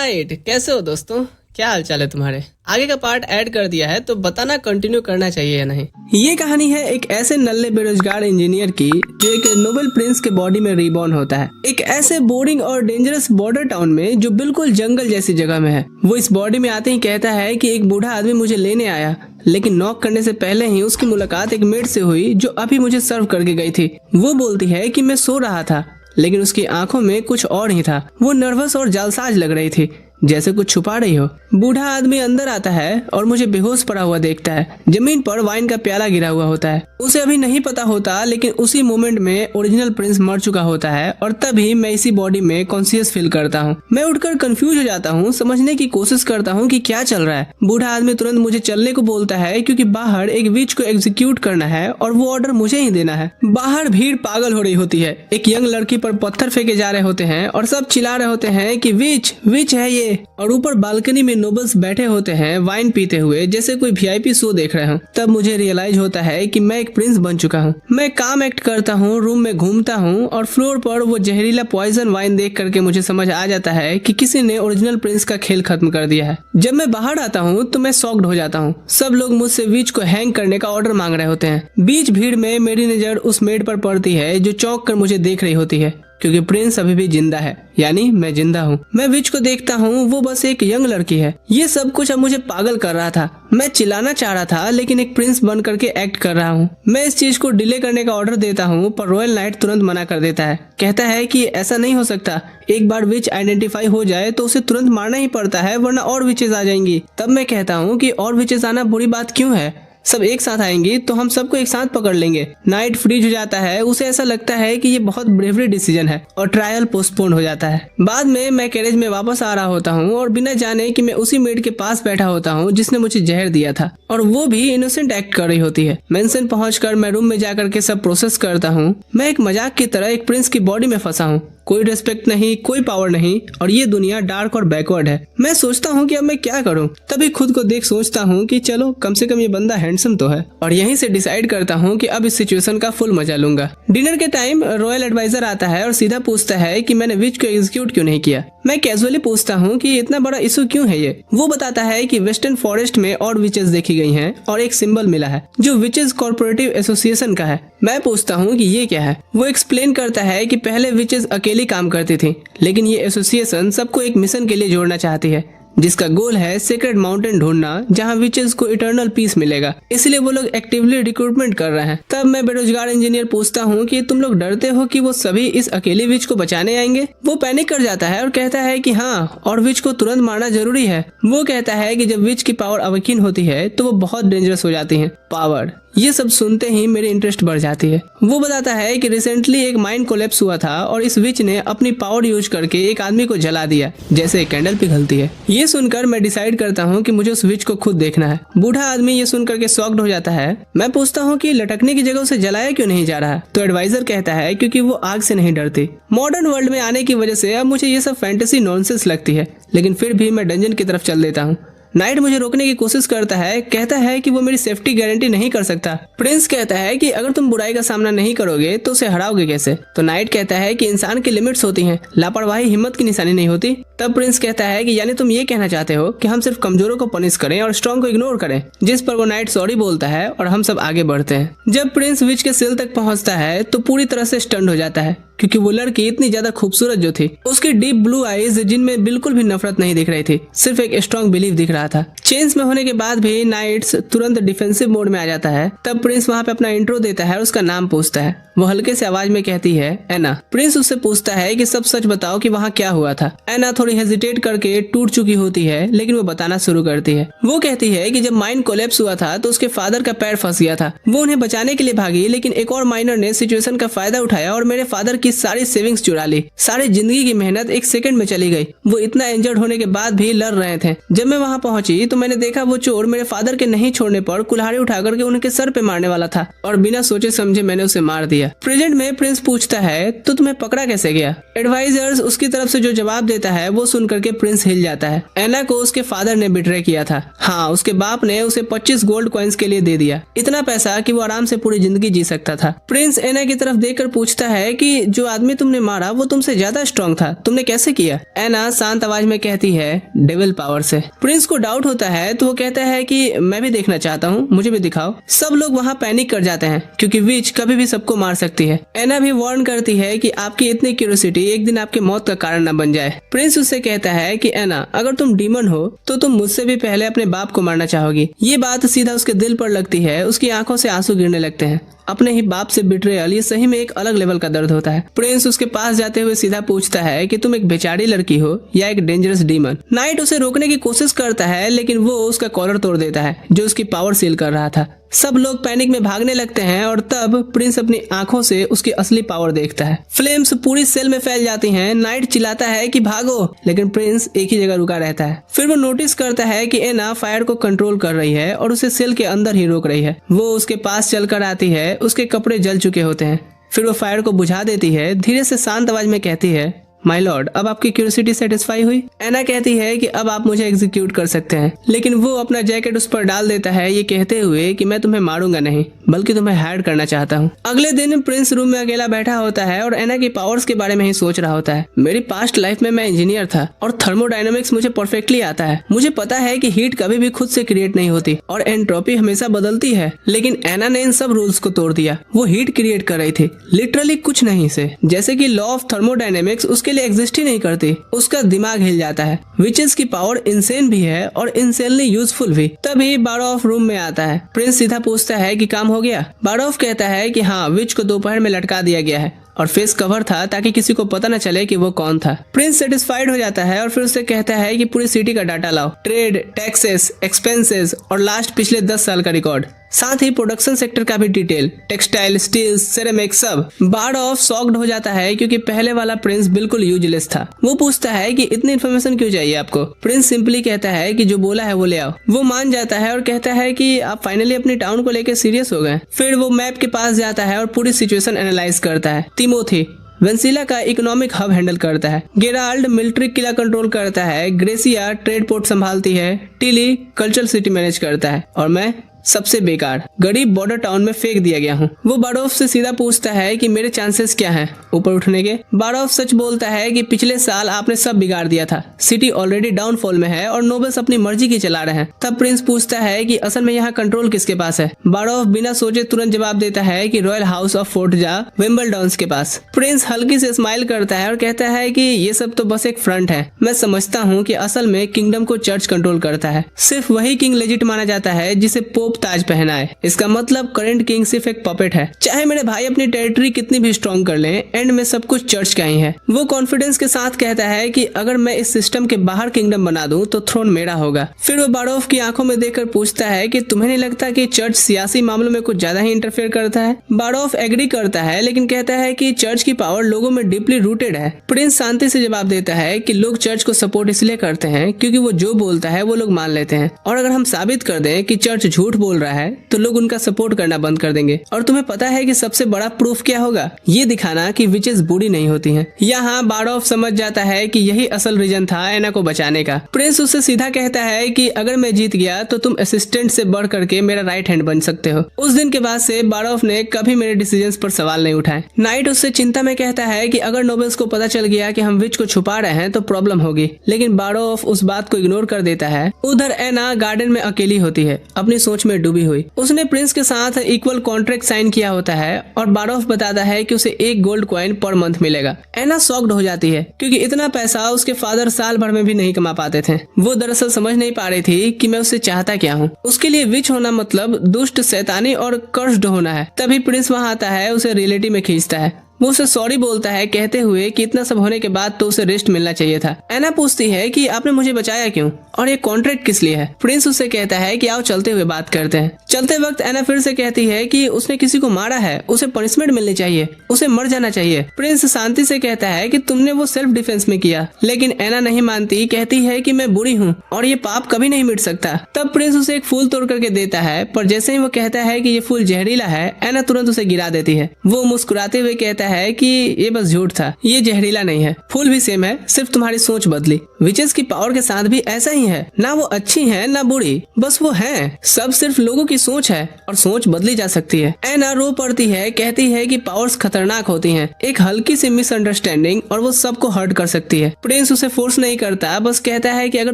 Night, कैसे हो दोस्तों? क्या हाल चाल है तुम्हारे? आगे का पार्ट ऐड कर दिया है तो बताना कंटिन्यू करना चाहिए या नहीं। ये कहानी है एक ऐसे नल्ले बेरोजगार इंजीनियर की जो एक नोबेल प्रिंस के बॉडी में रीबॉर्न होता है, एक ऐसे बोरिंग और डेंजरस बॉर्डर टाउन में जो बिल्कुल जंगल जैसी जगह में है। वो इस बॉडी में आते ही कहता है कि एक बूढ़ा आदमी मुझे लेने आया, लेकिन नॉक करने से पहले ही उसकी मुलाकात एक मेड से हुई जो अभी मुझे सर्व करके गई थी। वो बोलती है कि मैं सो रहा था, लेकिन उसकी आंखों में कुछ और ही था। वो नर्वस और जालसाज लग रही थी, जैसे कुछ छुपा रही हो। बूढ़ा आदमी अंदर आता है और मुझे बेहोश पड़ा हुआ देखता है। जमीन पर वाइन का प्याला गिरा हुआ होता है। उसे अभी नहीं पता होता, लेकिन उसी मोमेंट में ओरिजिनल प्रिंस मर चुका होता है और तभी मैं इसी बॉडी में कॉन्शियस फील करता हूँ। मैं उठकर कंफ्यूज हो जाता हूँ, समझने की कोशिश करता हूँ कि क्या चल रहा है। बूढ़ा आदमी तुरंत मुझे चलने को बोलता है क्योंकि बाहर एक विच को एग्जीक्यूट करना है और वो ऑर्डर मुझे ही देना है। बाहर भीड़ पागल हो रही होती है। एक यंग लड़की पर पत्थर फेंके जा रहे होते हैं और सब चिल्ला रहे होते हैं कि विच विच है ये। और ऊपर बालकनी में नोबल्स बैठे होते हैं वाइन पीते हुए, जैसे कोई वीआईपी शो देख रहे हो। तब मुझे रियलाइज होता है कि मैं एक प्रिंस बन चुका हूँ। मैं काम एक्ट करता हूँ, रूम में घूमता हूँ और फ्लोर पर वो जहरीला पॉइजन वाइन देख करके मुझे समझ आ जाता है कि किसी ने ओरिजिनल प्रिंस का खेल खत्म कर दिया है। जब मैं बाहर आता हूँ तो मैं शॉक्ड हो जाता हूँ। सब लोग मुझसे विच को हैंग करने का ऑर्डर मांग रहे होते हैं। बीच भीड़ में मेरी नजर उस मेड पर पड़ती है जो चौंक कर मुझे देख रही होती है, क्योंकि प्रिंस अभी भी जिंदा है, यानी मैं जिंदा हूँ। मैं विच को देखता हूँ, वो बस एक यंग लड़की है। ये सब कुछ अब मुझे पागल कर रहा था। मैं चिल्लाना चाह रहा था, लेकिन एक प्रिंस बन करके एक्ट कर रहा हूँ। मैं इस चीज को डिले करने का ऑर्डर देता हूँ, पर रॉयल नाइट तुरंत मना कर देता है। कहता है कि ऐसा नहीं हो सकता। एक बार विच आइडेंटिफाई हो जाए तो उसे तुरंत मारना ही पड़ता है, वरना और विचेस आ जाएंगी। तब मैं कहता हूँ कि और विचेस आना बुरी बात क्यों है? सब एक साथ आएंगी तो हम सबको एक साथ पकड़ लेंगे। नाइट फ्रीज हो जाता है। उसे ऐसा लगता है कि ये बहुत ब्रेवरी डिसीजन है और ट्रायल पोस्टपोन हो जाता है। बाद में मैं कैरेज में वापस आ रहा होता हूँ और बिना जाने कि मैं उसी मेड के पास बैठा होता हूँ जिसने मुझे जहर दिया था, और वो भी इनोसेंट एक्ट कर रही होती है। मेंशन पहुंचकर मैं रूम में जाकर के सब प्रोसेस करता हूँ। मैं एक मजाक की तरह एक प्रिंस की बॉडी में फंसा हूँ। कोई रेस्पेक्ट नहीं, कोई पावर नहीं, और ये दुनिया डार्क और बैकवर्ड है। मैं सोचता हूँ कि अब मैं क्या करूँ। तभी खुद को देख सोचता हूँ कि चलो कम से कम ये बंदा हैंडसम तो है, और यहीं से डिसाइड करता हूँ कि अब इस सिचुएशन का फुल मजा लूंगा। डिनर के टाइम रॉयल एडवाइजर आता है और सीधा पूछता है कि मैंने विच को एग्जीक्यूट क्यों नहीं किया। मैं कैजुअली पूछता हूँ कि इतना बड़ा इशू क्यों है ये। वो बताता है कि वेस्टर्न फॉरेस्ट में और विचेस देखी गई हैं और एक सिंबल मिला है जो विचेस कॉर्पोरेटिव एसोसिएशन का है। मैं पूछता हूँ कि ये क्या है। वो एक्सप्लेन करता है कि पहले विचेस अकेली काम करती थी, लेकिन ये एसोसिएशन सबको एक मिशन के लिए जोड़ना चाहती है, जिसका गोल है सीक्रेट माउंटेन ढूंढना जहां विचेस को इटर्नल पीस मिलेगा। इसलिए वो लोग एक्टिवली रिक्रूटमेंट कर रहे हैं। तब मैं बेरोजगार इंजीनियर पूछता हूँ कि तुम लोग डरते हो कि वो सभी इस अकेले विच को बचाने आएंगे? वो पैनिक कर जाता है और कहता है कि हाँ, और विच को तुरंत मारना जरूरी है। वो कहता है कि जब विच की पावर अवेकिन होती है तो वो बहुत डेंजरस हो जाती है। पावर, ये सब सुनते ही मेरी इंटरेस्ट बढ़ जाती है। वो बताता है कि रिसेंटली एक माइन कोलैप्स हुआ था और इस विच ने अपनी पावर यूज करके एक आदमी को जला दिया, जैसे कैंडल पिघलती है। ये सुनकर मैं डिसाइड करता हूँ कि मुझे उस विच को खुद देखना है। बूढ़ा आदमी ये सुनकर के शॉक्ड हो जाता है। मैं पूछता हूँ कि लटकने की जगह उसे जलाया क्यों नहीं जा रहा, तो एडवाइजर कहता है क्योंकि वो आग से नहीं डरती। मॉडर्न वर्ल्ड में आने की वजह से अब मुझे ये सब फैंटेसी नॉनसेंस लगती है, लेकिन फिर भी मैं डंजन की तरफ चल देता हूँ। नाइट मुझे रोकने की कोशिश करता है, कहता है कि वो मेरी सेफ्टी गारंटी नहीं कर सकता। प्रिंस कहता है कि अगर तुम बुराई का सामना नहीं करोगे तो उसे हराओगे कैसे? तो नाइट कहता है कि इंसान की लिमिट्स होती हैं, लापरवाही हिम्मत की निशानी नहीं होती। तब प्रिंस कहता है कि यानी तुम ये कहना चाहते हो कि हम सिर्फ कमजोरों को पनिश करें और स्ट्रॉन्ग को इग्नोर करें? जिस पर वो नाइट सॉरी बोलता है और हम सब आगे बढ़ते हैं। जब प्रिंस विच के सेल तक पहुंचता है तो पूरी तरह से स्टंड हो जाता है, क्योंकि वो लड़की इतनी ज्यादा खूबसूरत जो थी। उसकी डीप ब्लू आईज जिनमें बिल्कुल भी नफरत नहीं दिख रही थी, सिर्फ एक स्ट्रॉन्ग बिलीव दिख रहा था। चेंज में होने के बाद भी नाइट्स तुरंत डिफेंसिव मोड में आ जाता है। तब प्रिंस वहाँ पे अपना इंट्रो देता है और उसका नाम पूछता है। वो हल्के से आवाज में कहती है, एना। प्रिंस उससे पूछता है कि सब सच बताओ कि वहाँ क्या हुआ था। एना थोड़ी हेजिटेट करके टूट चुकी होती है, लेकिन वो बताना शुरू करती है। वो कहती है कि जब माइन कोलैप्स हुआ था तो उसके फादर का पैर फंस गया था। वो उन्हें बचाने के लिए भागी, लेकिन एक और माइनर ने सिचुएशन का फायदा उठाया और मेरे फादर की सारी सेविंग्स चुरा ली। सारी जिंदगी की मेहनत एक सेकंड में चली गई। वो इतना इंजर्ड होने के बाद भी लड़ रहे थे। जब मैं वहाँ पहुंची तो मैंने देखा वो चोर मेरे फादर के नहीं छोड़ने पर कुल्हाड़ी उठा करके उनके सर पे मारने वाला था, और बिना सोचे समझे मैंने उसे मार दिया। प्रेजेंट में प्रिंस पूछता है तो तुम्हें पकड़ा कैसे गया। एडवाइजर्स उसकी तरफ से जो जवाब देता है वो सुन करके प्रिंस हिल जाता है। एना को उसके फादर ने बिट्रे किया था। हाँ, उसके बाप ने उसे 25 गोल्ड कॉइन्स के लिए दे दिया, इतना पैसा कि वो आराम से पूरी जिंदगी जी सकता था। प्रिंस एना की तरफ देखकर पूछता है कि जो आदमी तुमने मारा वो तुमसे ज्यादा स्ट्रॉन्ग था, तुमने कैसे किया। एना शांत आवाज में कहती है डेविल पावर से। प्रिंस को डाउट होता है तो वो कहता है कि मैं भी देखना चाहता हूँ, मुझे भी दिखाओ। सब लोग वहाँ पैनिक कर जाते हैं क्योंकि विच कभी भी सबको मार सकती है। एना भी वार्न करती है कि आपकी इतनी क्यूरियोसिटी एक दिन आपकी मौत का कारण न बन जाए। प्रिंस उससे कहता है कि एना, अगर तुम डीमन हो तो तुम मुझसे भी पहले अपने बाप को मारना चाहोगी। ये बात सीधा उसके दिल पर लगती है, उसकी आंखों से आंसू गिरने लगते हैं। अपने ही बाप से बिट्रेयल, ये सही में एक अलग लेवल का दर्द होता है। प्रिंस उसके पास जाते हुए सीधा पूछता है कि तुम एक बेचारी लड़की हो या एक डेंजरस डीमन। नाइट उसे रोकने की कोशिश करता है लेकिन वो उसका कॉलर तोड़ देता है जो उसकी पावर सील कर रहा था। सब लोग पैनिक में भागने लगते हैं और तब प्रिंस अपनी आंखों से उसकी असली पावर देखता है। फ्लेम्स पूरी सेल में फैल जाती हैं। नाइट चिल्लाता है कि भागो, लेकिन प्रिंस एक ही जगह रुका रहता है। फिर वो नोटिस करता है कि एना फायर को कंट्रोल कर रही है और उसे सेल के अंदर ही रोक रही है। वो उसके पास चलकर आती है, उसके कपड़े जल चुके होते हैं। फिर वो फायर को बुझा देती है, धीरे से शांत आवाज में कहती है, माय लॉर्ड, अब आपकी क्यूरियोसिटी सेटिस्फाई हुई। एना कहती है कि अब आप मुझे एग्जीक्यूट कर सकते हैं, लेकिन वो अपना जैकेट उस पर डाल देता है, ये कहते हुए कि मैं तुम्हें मारूंगा नहीं बल्कि तुम्हें हायर करना चाहता हूँ। अगले दिन प्रिंस रूम में अकेला बैठा होता है और एना की पावर्स के बारे में ही सोच रहा होता है। मेरी पास्ट लाइफ में मैं इंजीनियर था और थर्मोडायनेमिक्स मुझे परफेक्टली आता है। मुझे पता है कि हीट कभी भी खुद से क्रिएट नहीं होती और एंट्रोपी हमेशा बदलती है, लेकिन एना ने इन सब रूल्स को तोड़ दिया। वो हीट क्रिएट कर रही थी, लिटरली कुछ नहीं से, जैसे कि लॉ ऑफ थर्मोडायनेमिक्स उसके लिए एग्जिस्ट ही नहीं करती। उसका दिमाग हिल जाता है। विचेस की पावर इंसेन भी है और इंसेनली यूजफुल भी। तभी बारोफ रूम में आता है। प्रिंस सीधा पूछता है कि काम हो गया। बारोफ कहता है कि हाँ, विच को दोपहर में लटका दिया गया है और फेस कवर था ताकि किसी को पता न चले कि वो कौन था। प्रिंस सेटिस्फाइड हो जाता है और फिर उससे कहता है कि पूरी सिटी का डाटा लाओ, ट्रेड, टैक्सेस, एक्सपेंसेस और लास्ट पिछले 10 साल का रिकॉर्ड, साथ ही प्रोडक्शन सेक्टर का भी डिटेल, टेक्सटाइल, स्टील, सिरेमिक, सब। बारोफ शॉक्ड हो जाता है क्योंकि पहले वाला प्रिंस बिल्कुल यूजलेस था। वो पूछता है कि इतनी इन्फॉर्मेशन क्यों चाहिए आपको। प्रिंस सिंपली कहता है कि जो बोला है वो ले आओ। वो मान जाता है और कहता है कि आप फाइनली अपनी टाउन को लेकर सीरियस हो गए। फिर वो मैप के पास जाता है और पूरी सिचुएशन एनालाइज करता है। तिमोथी वेंसिला का इकोनॉमिक हब हैंडल करता है, गेराल्ड मिलिट्री किला कंट्रोल करता है, ग्रेसिया ट्रेड पोर्ट संभालती है, टिली कल्चरल सिटी मैनेज करता है और मैं सबसे बेकार गरीब बॉर्डर टाउन में फेंक दिया गया हूँ। वो बारोफ से सीधा पूछता है कि मेरे चांसेस क्या हैं ऊपर उठने के। बारोफ सच बोलता है कि पिछले साल आपने सब बिगाड़ दिया था, सिटी ऑलरेडी डाउनफॉल में है और नोबल्स अपनी मर्जी की चला रहे हैं। तब प्रिंस पूछता है कि असल में यहाँ कंट्रोल किसके पास है। बारोफ बिना सोचे तुरंत जवाब देता है कि रॉयल हाउस ऑफ फोर्टजा विंबलडॉन्स के पास। प्रिंस हल्की से स्माइल करता है और कहता है कि ये सब तो बस एक फ्रंट है। मैं समझता हूँ कि असल में किंगडम को चर्च कंट्रोल करता है। सिर्फ वही किंग लेजिट माना जाता है जिसे पोप ताज पहना है। इसका मतलब करंट किंग सिर्फ एक पपेट है। चाहे मेरे भाई अपनी टेरिटरी कितनी भी स्ट्रॉन्ग कर लें, एंड में सब कुछ चर्च का ही है। वो कॉन्फिडेंस के साथ कहता है कि अगर मैं इस सिस्टम के बाहर किंगडम बना दूं तो थ्रोन मेरा होगा। फिर वो बारोफ की आंखों में देखकर पूछता है कि तुम्हें नहीं लगता कि चर्च सियासी मामलों में कुछ ज्यादा ही इंटरफेयर करता है। बारोफ एग्री करता है लेकिन कहता है कि चर्च की पावर लोगों में डीपली रूटेड है। प्रिंस शांति से जवाब देता है कि लोग चर्च को सपोर्ट इसलिए करते हैं क्योंकि वो जो बोलता है वो लोग मान लेते हैं, और अगर हम साबित कर दें कि चर्च झूठ बोल रहा है तो लोग उनका सपोर्ट करना बंद कर देंगे। और तुम्हें पता है कि सबसे बड़ा प्रूफ क्या होगा? ये दिखाना कि विचेस बुरी नहीं होती हैं। यहाँ बारोफ समझ जाता है कि यही असल रीजन था एना को बचाने का। प्रिंस उससे सीधा कहता है कि अगर मैं जीत गया तो तुम असिस्टेंट से बढ़ करके मेरा राइट हैंड बन सकते हो। उस दिन के बाद से बारोफ ने कभी मेरे डिसीजंस पर सवाल नहीं उठाए। नाइट उससे चिंता में कहता है कि अगर नोबल्स को पता चल गया कि हम विच को छुपा रहे हैं तो प्रॉब्लम होगी, लेकिन बारोफ उस बात को इग्नोर कर देता है। उधर एना गार्डन में अकेली होती है, अपनी सोच में डूबी हुई। उसने प्रिंस के साथ इक्वल कॉन्ट्रैक्ट साइन किया होता है और बारोफ बताता है कि उसे 1 गोल्ड कॉइन पर मंथ मिलेगा। एना शॉक्ड हो जाती है क्योंकि इतना पैसा उसके फादर साल भर में भी नहीं कमा पाते थे। वो दरअसल समझ नहीं पा रही थी कि मैं उससे चाहता क्या हूँ। उसके लिए विच होना मतलब दुष्ट, शैतानी और कर्स्ड होना है। तभी प्रिंस वहाँ आता है, उसे रियलिटी में खींचता है। वो उसे सॉरी बोलता है, कहते हुए कि इतना सब होने के बाद तो उसे रेस्ट मिलना चाहिए था। एना पूछती है कि आपने मुझे बचाया क्यों और ये कॉन्ट्रैक्ट किस लिए है। प्रिंस उससे कहता है कि आओ चलते हुए बात करते हैं। चलते वक्त एना फिर से कहती है कि उसने किसी को मारा है, उसे पनिशमेंट मिलनी चाहिए, उसे मर जाना चाहिए। प्रिंस शांति से कहता है कि तुमने वो सेल्फ डिफेंस में किया, लेकिन एना नहीं मानती, कहती है कि मैं बुरी हूँ और ये पाप कभी नहीं मिट सकता। तब प्रिंस उसे एक फूल तोड़ करके देता है, पर जैसे ही वो कहता है कि ये फूल जहरीला है, एना तुरंत उसे गिरा देती है। वो मुस्कुराते हुए कहता है कि ये बस झूठ था, ये जहरीला नहीं है, फूल भी सेम है, सिर्फ तुम्हारी सोच बदली। विचेस की पावर के साथ भी ऐसा ही है, ना वो अच्छी है ना बुरी, बस वो है। सब सिर्फ लोगों की सोच है और सोच बदली जा सकती है। एना रो पड़ती है, कहती है कि पावर्स खतरनाक होती हैं, एक हल्की सी मिसअंडरस्टैंडिंग और वो सबको हर्ट कर सकती है। प्रिंस उसे फोर्स नहीं करता, बस कहता है कि अगर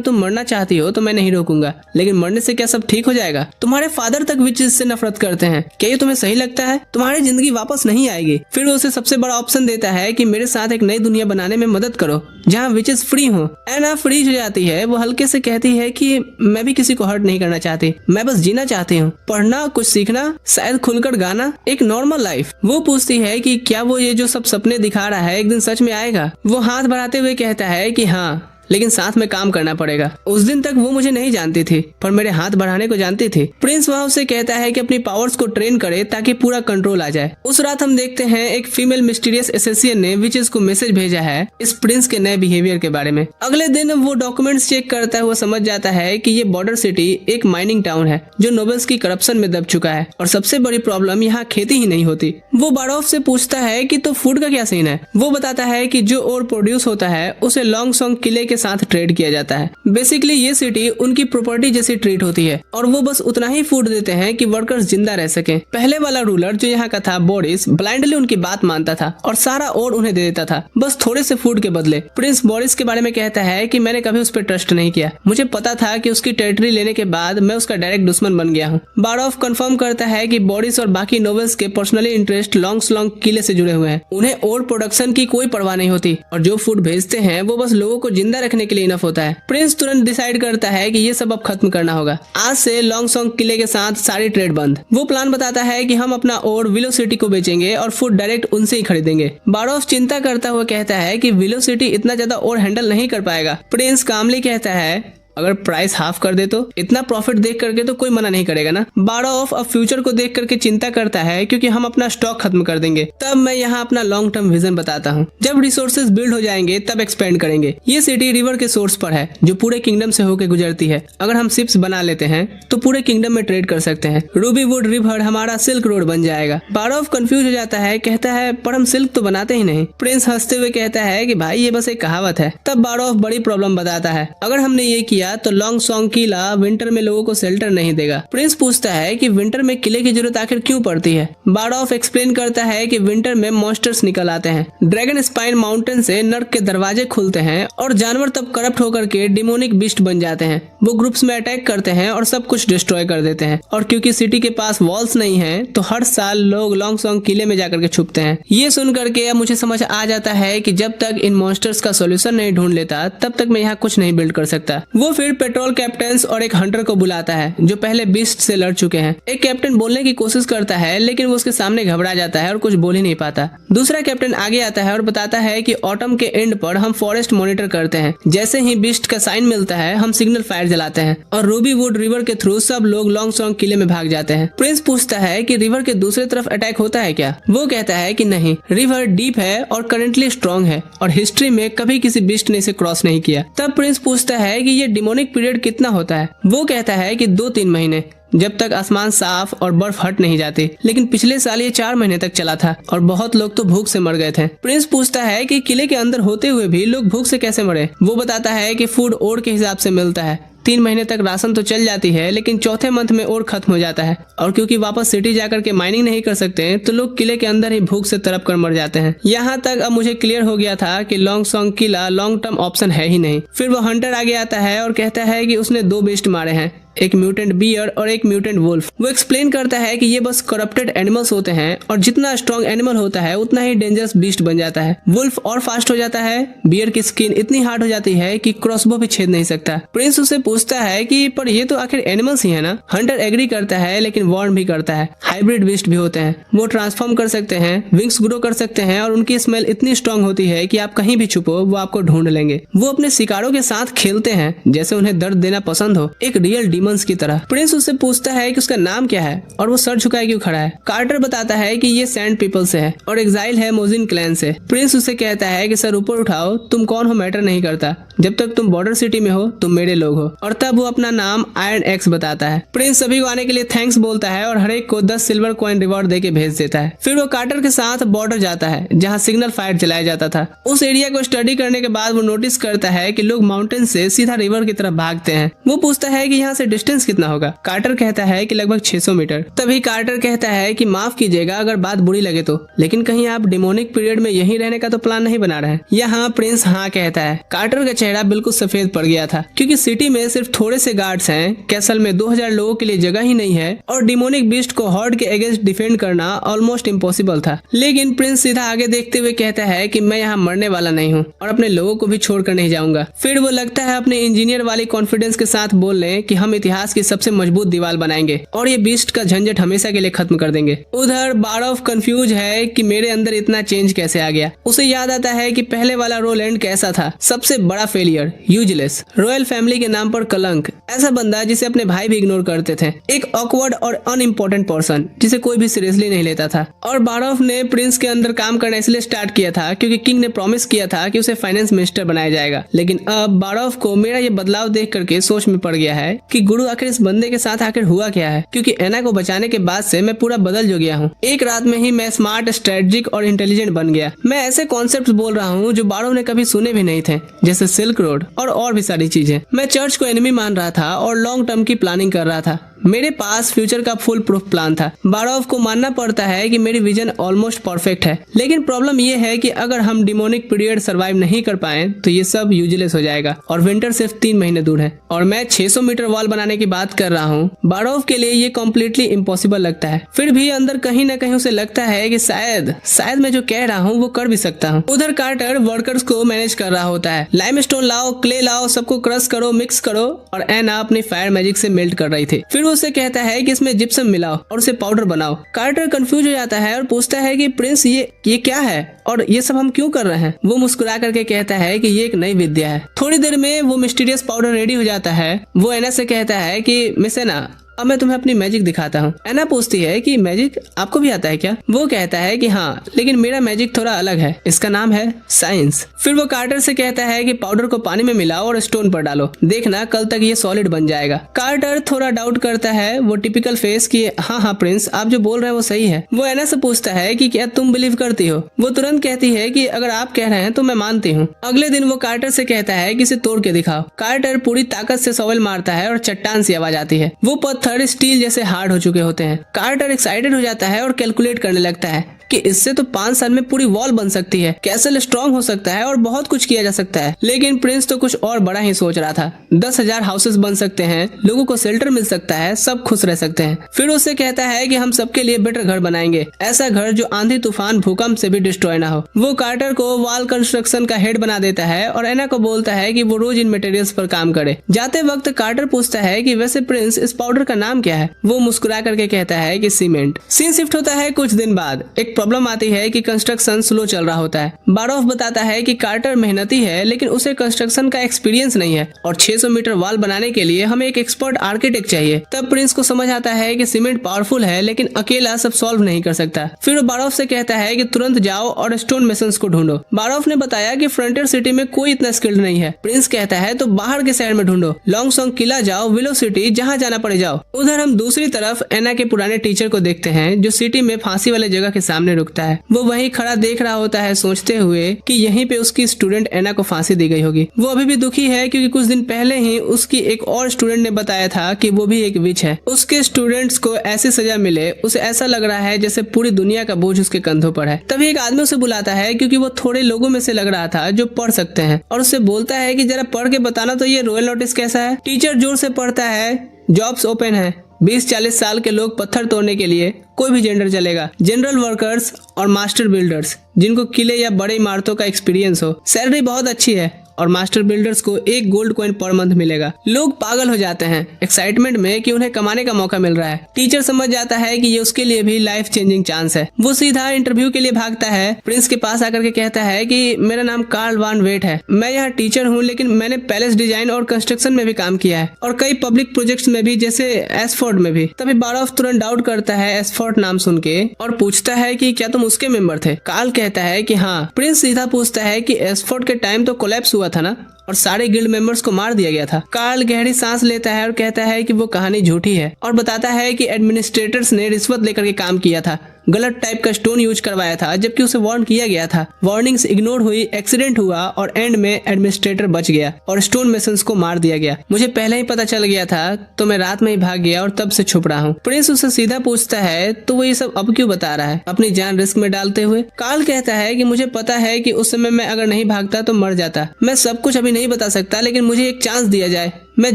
तुम मरना चाहती हो तो मैं नहीं रोकूंगा, लेकिन मरने से क्या सब ठीक हो जाएगा? तुम्हारे फादर तक विचेस से नफरत करते हैं, क्या ये तुम्हें सही लगता है? तुम्हारी जिंदगी वापस नहीं आएगी। फिर वो उसे सबसे बड़ा ऑप्शन देता है कि मेरे साथ एक नई दुनिया बनाने में मदद करो जहाँ विचेस फ्री हो। एना फ्रीज हो जाती है, वो हल्के से कहती है कि मैं भी किसी को हर्ट नहीं करना चाहती, मैं बस जीना चाहती हूँ, पढ़ना, कुछ सीखना, शायद खुलकर गाना, एक नॉर्मल लाइफ। वो पूछती है कि क्या वो ये जो सब सपने दिखा रहा है एक दिन सच में आएगा? वो हाथ बढ़ाते हुए कहता है कि हाँ, लेकिन साथ में काम करना पड़ेगा। उस दिन तक वो मुझे नहीं जानती थी, पर मेरे हाथ बढ़ाने को जानती थी। प्रिंस वहाँ उसे कहता है कि अपनी पावर्स को ट्रेन करे ताकि पूरा कंट्रोल आ जाए। उस रात हम देखते हैं एक फीमेल मिस्टीरियस एसेसियन ने विचेस को मैसेज भेजा है इस प्रिंस के नए बिहेवियर के बारे में। अगले दिन वो डॉक्यूमेंट्स चेक करता हुआ समझ जाता है कि ये बॉर्डर सिटी एक माइनिंग टाउन है जो नोबल्स की करप्शन में दब चुका है, और सबसे बड़ी प्रॉब्लम यहाँ खेती ही नहीं होती। वो बारोफ से पूछता है कि तो फूड का क्या सीन है। वो बताता है कि जो और प्रोड्यूस होता है उसे लॉन्ग सॉन्ग किले के साथ ट्रेड किया जाता है। बेसिकली ये सिटी उनकी प्रॉपर्टी जैसी ट्रीट होती है और वो बस उतना ही फूड देते हैं कि वर्कर्स जिंदा रह सकें। पहले वाला रूलर जो यहाँ का था बोरिस, ब्लाइंडली उनकी बात मानता था और सारा और उन्हें दे देता था, बस थोड़े से फूड के बदले। प्रिंस बोरिस के बारे में कहता है कि मैंने कभी उस पर ट्रस्ट नहीं किया, मुझे पता था कि उसकी टेरिटरी लेने के बाद मैं उसका डायरेक्ट दुश्मन बन गया हूँ। बारोफ कंफर्म करता है कि बोरिस और बाकी नोबल्स के पर्सनली इंटरेस्ट लॉन्ग किले से जुड़े हुए हैं, उन्हें और प्रोडक्शन की कोई परवाह नहीं होती और जो फूड भेजते हैं वो बस लोगों को जिंदा रखने के लिए इनफ होता है। प्रिंस तुरंत डिसाइड करता है कि ये सब अब खत्म करना होगा। आज से लॉन्ग सॉन्ग किले के साथ सारी ट्रेड बंद। वो प्लान बताता है कि हम अपना और विलो सिटी को बेचेंगे और फूड डायरेक्ट उनसे ही खरीदेंगे। बारोफ चिंता करता हुआ कहता है कि विलो सिटी इतना ज्यादा और हैंडल नहीं कर पाएगा। प्रिंस कामली कहता है अगर प्राइस हाफ कर दे तो इतना प्रॉफिट देख करके तो कोई मना नहीं करेगा ना। बारोफ अब फ्यूचर को देख करके चिंता करता है क्योंकि हम अपना स्टॉक खत्म कर देंगे। तब मैं यहाँ अपना लॉन्ग टर्म विजन बताता हूँ। जब रिसोर्सेज बिल्ड हो जाएंगे तब एक्सपेंड करेंगे। ये सिटी रिवर के सोर्स पर है जो पूरे किंगडम से होकर गुजरती है। अगर हम शिप्स बना लेते हैं तो पूरे किंगडम में ट्रेड कर सकते हैं। रूबी वुड रिवर हमारा सिल्क रोड बन जाएगा। बारोफ कंफ्यूज हो जाता है, कहता है पर हम सिल्क तो बनाते ही नहीं। प्रिंस हंसते हुए कहता है कि भाई ये बस एक कहावत है। तब बारोफ बड़ी प्रॉब्लम बताता है, अगर हमने ये किया तो लॉन्ग सॉन्ग किला विंटर में लोगों को शेल्टर नहीं देगा। प्रिंस पूछता है कि विंटर में किले की जरूरत आखिर क्यों पड़ती है। बारोफ एक्सप्लेन करता है कि विंटर में मॉन्स्टर्स निकल आते हैं, ड्रैगन स्पाइन माउंटेन से नर्क के दरवाजे खुलते हैं और जानवर तब करप्ट होकर के डिमोनिक बीस्ट बन जाते हैं। वो ग्रुप्स में अटैक करते हैं और सब कुछ डिस्ट्रॉय कर देते हैं। और क्योंकि सिटी के पास वॉल्स नहीं है तो हर साल लोग लॉन्ग सॉन्ग किले में जाकर के छुपते हैं। ये सुन करके अब मुझे समझ आ जाता है कि जब तक इन मॉन्स्टर्स का सोल्यूशन नहीं ढूंढ लेता तब तक मैं यहाँ कुछ नहीं बिल्ड कर सकता। वो फिर पेट्रोल कैप्टन और एक हंटर को बुलाता है जो पहले बीस्ट से लड़ चुके हैं। एक कैप्टन बोलने की कोशिश करता है लेकिन वो उसके सामने घबरा जाता है और कुछ बोल ही नहीं पाता। दूसरा कैप्टन आगे आता है और बताता है कि ऑटम के एंड पर हम फॉरेस्ट मॉनिटर करते हैं, जैसे ही बीस्ट का साइन मिलता है हम सिग्नल फायर जलाते हैं और रूबी वुड रिवर के थ्रू सब लोग लॉन्ग सॉन्ग किले में भाग जाते हैं। प्रिंस पूछता है कि रिवर के दूसरी तरफ अटैक होता है क्या। वो कहता है कि नहीं, रिवर डीप है और करेंटली स्ट्रॉन्ग है और हिस्ट्री में कभी किसी बीस्ट ने इसे क्रॉस नहीं किया। तब प्रिंस पूछता है कि ये डिमोनिक पीरियड कितना होता है। वो कहता है कि 2-3 महीने, जब तक आसमान साफ और बर्फ हट नहीं जाती। लेकिन पिछले साल ये 4 महीने तक चला था और बहुत लोग तो भूख से मर गए थे। प्रिंस पूछता है कि किले के अंदर होते हुए भी लोग भूख से कैसे मरे। वो बताता है कि फूड ओर के हिसाब से मिलता है, 3 महीने तक राशन तो चल जाती है लेकिन चौथे मंथ में और खत्म हो जाता है और क्योंकि वापस सिटी जाकर के माइनिंग नहीं कर सकते तो लोग किले के अंदर ही भूख से तड़प कर मर जाते हैं। यहाँ तक अब मुझे क्लियर हो गया था कि लॉन्ग सॉन्ग किला लॉन्ग टर्म ऑप्शन है ही नहीं। फिर वो हंटर आगे आता है और कहता है कि उसने 2 बीस्ट मारे हैं, एक म्यूटेंट बियर और एक म्यूटेंट वुल्फ। वो एक्सप्लेन करता है कि ये बस करप्टेड एनिमल्स होते हैं और जितना स्ट्रॉन्ग एनिमल होता है उतना ही डेंजरस बीस्ट बन जाता है। वुल्फ और फास्ट हो जाता है, बियर की स्किन इतनी हार्ड हो जाती है कि क्रॉसबो भी छेद नहीं सकता। प्रिंस उससे पूछता है कि पर ये तो आखिर एनिमल्स ही है ना। हंटर एग्री करता है लेकिन वार्न भी करता है हाइब्रिड बीस्ट भी होते हैं, वो ट्रांसफॉर्म कर सकते हैं, विंग्स ग्रो कर सकते हैं और उनकी स्मेल इतनी स्ट्रांग होती है कि आप कहीं भी छुपो वो आपको ढूंढ लेंगे। वो अपने शिकारों के साथ खेलते हैं जैसे उन्हें दर्द देना पसंद हो, एक रियल डीमंस की तरह। प्रिंस उससे पूछता है कि उसका नाम क्या है और वो सर झुकाए क्यों खड़ा है। कार्टर बताता है कि ये सैंड पीपल से है और एग्जाइल है मोजिन क्लैन से। प्रिंस उससे कहता है कि सर ऊपर उठाओ, तुम कौन हो मैटर नहीं करता, जब तक तुम बॉर्डर सिटी में हो तुम मेरे लोग हो। और तब वो अपना नाम आयरन एक्स बताता है। प्रिंस सभी को आने के लिए थैंक्स बोलता है और हर एक को 10 सिल्वर कॉइन रिवॉर्ड देके भेज देता है। फिर वो कार्टर के साथ बॉर्डर जाता है जहाँ सिग्नल फायर चलाया जाता था। उस एरिया को स्टडी करने के बाद वो नोटिस करता है कि लोग माउंटेन से सीधा रिवर की तरफ भागते हैं। वो पूछता है कि यहाँ से डिस्टेंस कितना होगा। कार्टर कहता है कि लगभग 600 मीटर। तभी कार्टर कहता है कि माफ कीजिएगा अगर बात बुरी लगे तो, लेकिन कहीं आप डिमोनिक पीरियड में यहीं रहने का तो प्लान नहीं बना रहे हैं। यहाँ प्रिंस हाँ कहता है। कार्टर का चेहरा बिल्कुल सफेद पड़ गया था क्योंकि सिटी में सिर्फ थोड़े से गार्ड्स हैं, कैसल में 2000 लोगों के लिए जगह ही नहीं है और डिमोनिक बीस्ट को हॉर्ड के अगेंस्ट डिफेंड करना ऑलमोस्ट इम्पॉसिबल था। लेकिन प्रिंस सीधा आगे देखते हुए कहता है कि मैं यहाँ मरने वाला नहीं हूँ और अपने लोगों को भी छोड़कर नहीं जाऊंगा। फिर वो लगता है अपने इंजीनियर वाली कॉन्फिडेंस के साथ बोल लें कि हम इतिहास की सबसे मजबूत दीवार बनाएंगे और ये बीस्ट का झंझट हमेशा के लिए खत्म कर देंगे। उधर बारॉफ कंफ्यूज है कि मेरे अंदर इतना चेंज कैसे आ गया। उसे याद आता है कि पहले वाला रोलैंड कैसा था, सबसे बड़ा फेलियर, यूजलेस, रॉयल फैमिली के नाम पर कलंक, ऐसा बंदा जिसे अपने भाई भी इग्नोर करते थे, एक ऑकवर्ड और अनइम्पोर्टेंट पर्सन जिसे कोई भी सीरियसली नहीं लेता था। और बारॉफ ने प्रिंस के अंदर काम करना इसलिए स्टार्ट किया था क्योंकि किंग ने प्रॉमिस किया था कि उसे फाइनेंस मिनिस्टर बनाया जाएगा। लेकिन अब बारॉफ को मेरा ये बदलाव देख करके सोच में पड़ गया है कि गुरु आखिर इस बंदे के साथ आखिर हुआ क्या है, क्योंकि एना को बचाने के बाद से मैं पूरा बदल जो गया हूँ। एक रात में ही मैं स्मार्ट, स्ट्रेटेजिक और इंटेलिजेंट बन गया। मैं ऐसे कॉन्सेप्ट बोल रहा हूँ जो बारॉफ ने कभी सुने भी नहीं थे, जैसे सिल्क रोड और भी सारी चीजें। मैं चर्च को एनिमी मान रहा था और लॉन्ग टर्म की प्लानिंग कर रहा था। मेरे पास फ्यूचर का फुल प्रूफ प्लान था। बारॉफ को मानना पड़ता है कि मेरी विजन ऑलमोस्ट परफेक्ट है, लेकिन प्रॉब्लम ये है कि अगर हम डिमोनिक पीरियड सरवाइव नहीं कर पाए तो ये सब यूजलेस हो जाएगा और विंटर सिर्फ 3 महीने दूर है और मैं 600 मीटर वॉल बनाने की बात कर रहा हूँ। बारॉफ के लिए ये कम्प्लीटली इम्पॉसिबल लगता है। फिर भी अंदर कहीं न कहीं उसे लगता है कि शायद मैं जो कह रहा हूँ वो कर भी सकता हूँ। उधर कार्टर वर्कर्स को मैनेज कर रहा होता है। लाइमस्टोन लाओ, क्ले लाओ, सबको क्रश करो, मिक्स करो, और एना अपनी फायर मैजिक से मेल्ट कर रही थी। फिर उसे कहता है कि इसमें जिप्सम मिलाओ और उसे पाउडर बनाओ। कार्टर कंफ्यूज हो जाता है और पूछता है कि प्रिंस ये क्या है और ये सब हम क्यों कर रहे हैं। वो मुस्कुरा करके कहता है कि ये एक नई विद्या है। थोड़ी देर में वो मिस्टीरियस पाउडर रेडी हो जाता है। वो एना से कहता है कि मिस एना, अब मैं तुम्हें अपनी मैजिक दिखाता हूँ। एना पूछती है कि मैजिक आपको भी आता है क्या? वो कहता है कि हाँ, लेकिन मेरा मैजिक थोड़ा अलग है, इसका नाम है साइंस। फिर वो कार्टर से कहता है कि पाउडर को पानी में मिलाओ और स्टोन पर डालो, देखना कल तक ये सॉलिड बन जाएगा। कार्टर थोड़ा डाउट करता है, वो टिपिकल फेस कि हाँ प्रिंस, आप जो बोल रहे हैं वो सही है। वो एना से पूछता है कि क्या तुम बिलीव करती हो? वो तुरंत कहती है कि अगर आप कह रहे हैं तो मैं मानती हूँ। अगले दिन वो कार्टर से कहता है कि इसे तोड़ के दिखाओ। कार्टर पूरी ताकत से सॉवल मारता है और चट्टान सी आवाज आती है। वो पत्थर स्टील जैसे हार्ड हो चुके होते हैं। कार्टर एक्साइटेड हो जाता है और कैलकुलेट करने लगता है कि इससे तो 5 साल में पूरी वॉल बन सकती है, कैसल स्ट्रॉन्ग हो सकता है और बहुत कुछ किया जा सकता है। लेकिन प्रिंस तो कुछ और बड़ा ही सोच रहा था। 10,000 हाउसेस बन सकते हैं, लोगों को शेल्टर मिल सकता है, सब खुश रह सकते हैं। फिर उससे कहता है कि हम सबके लिए बेटर घर बनाएंगे, ऐसा घर जो आंधी तूफान भूकंप से भी डिस्ट्रॉय ना हो। वो कार्टर को वॉल कंस्ट्रक्शन का हेड बना देता है और एना को बोलता है कि वो रोज इन मटेरियल्स पर काम करे। जाते वक्त कार्टर पूछता है कि वैसे प्रिंस, इस पाउडर का नाम क्या है? वो मुस्कुरा करके कहता है कि सीमेंट। सीन शिफ्ट होता है कुछ दिन बाद। एक प्रॉब्लम आती है कि कंस्ट्रक्शन स्लो चल रहा होता है। बारॉफ बताता है कि कार्टर मेहनती है लेकिन उसे कंस्ट्रक्शन का एक्सपीरियंस नहीं है और 600 मीटर वॉल बनाने के लिए हमें एक एक्सपर्ट आर्किटेक्ट चाहिए। तब प्रिंस को समझ आता है कि सीमेंट पावरफुल है लेकिन अकेला सब सॉल्व नहीं कर सकता। फिर वो बारॉफ से कहता है कि तुरंत जाओ और स्टोन मेसन्स को ढूंढो। बारॉफ ने बताया कि फ्रंटियर सिटी में कोई इतना स्किल्ड नहीं है। प्रिंस कहता है तो बाहर के शहर में ढूंढो, लॉन्ग सॉन्ग किला जाओ, विलो सिटी, जहाँ जाना पड़े जाओ। उधर हम दूसरी तरफ एना के पुराने टीचर को देखते हैं जो सिटी में फांसी वाले जगह के सामने रुकता है। वो वहीं खड़ा देख रहा होता है सोचते हुए कि यहीं पे उसकी स्टूडेंट एना को फांसी दी गई होगी। वो अभी भी दुखी है क्योंकि कुछ दिन पहले ही उसकी एक और स्टूडेंट ने बताया था कि वो भी एक विच है। उसके स्टूडेंट्स को ऐसी सजा मिले, उसे ऐसा लग रहा है जैसे पूरी दुनिया का बोझ उसके कंधों पर है। तभी एक आदमी उसे बुलाता है क्योंकि वो थोड़े लोगों में से लग रहा था जो पढ़ सकते हैं और उससे बोलता है कि जरा पढ़ के बताना तो ये रॉयल नोटिस कैसा है। टीचर जोर से पढ़ता है जॉब्स ओपन है। 20-40 साल के लोग पत्थर तोड़ने के लिए, कोई भी जेंडर चलेगा। जनरल वर्कर्स और मास्टर बिल्डर्स जिनको किले या बड़े इमारतों का एक्सपीरियंस हो। सैलरी बहुत अच्छी है और मास्टर बिल्डर्स को 1 गोल्ड कॉइन पर मंथ मिलेगा। लोग पागल हो जाते हैं एक्साइटमेंट में कि उन्हें कमाने का मौका मिल रहा है। टीचर समझ जाता है कि ये उसके लिए भी लाइफ चेंजिंग चांस है। वो सीधा इंटरव्यू के लिए भागता है। प्रिंस के पास आकर के कहता है कि मेरा नाम कार्ल वान वेट है, मैं यहाँ टीचर हूँ, लेकिन मैंने पैलेस डिजाइन और कंस्ट्रक्शन में भी काम किया है और कई पब्लिक प्रोजेक्ट्स में भी, जैसे एसफोर्ड में भी। तभी बारॉफ तुरंत डाउट करता है एसफोर्ड नाम सुन के और पूछता है कि क्या तुम उसके मेंबर थे। कार्ल कहता है कि हाँ। प्रिंस सीधा पूछता है कि एसफोर्ड के टाइम तो कोलैप्स हुआ था ना और सारे गिल्ड मेंबर्स को मार दिया गया था। कार्ल गहरी सांस लेता है और कहता है कि वो कहानी झूठी है और बताता है कि एडमिनिस्ट्रेटर्स ने रिश्वत लेकर के काम किया था, गलत टाइप का स्टोन यूज करवाया था जबकि उसे वार्न किया गया था। वार्निंग्स इग्नोर हुई, एक्सीडेंट हुआ और एंड में एडमिनिस्ट्रेटर बच गया और स्टोन मेसन्स को मार दिया गया। मुझे पहले ही पता चल गया था तो मैं रात में ही भाग गया और तब से छुप रहा हूँ। प्रिंस उससे सीधा पूछता है तो वो ये सब अब क्यों बता रहा है, अपनी जान रिस्क में डालते हुए। कार्ल कहता है कि मुझे पता है कि उस समय मैं अगर नहीं भागता तो मर जाता। मैं सब कुछ अभी नहीं बता सकता, लेकिन मुझे एक चांस दिया जाए। मैं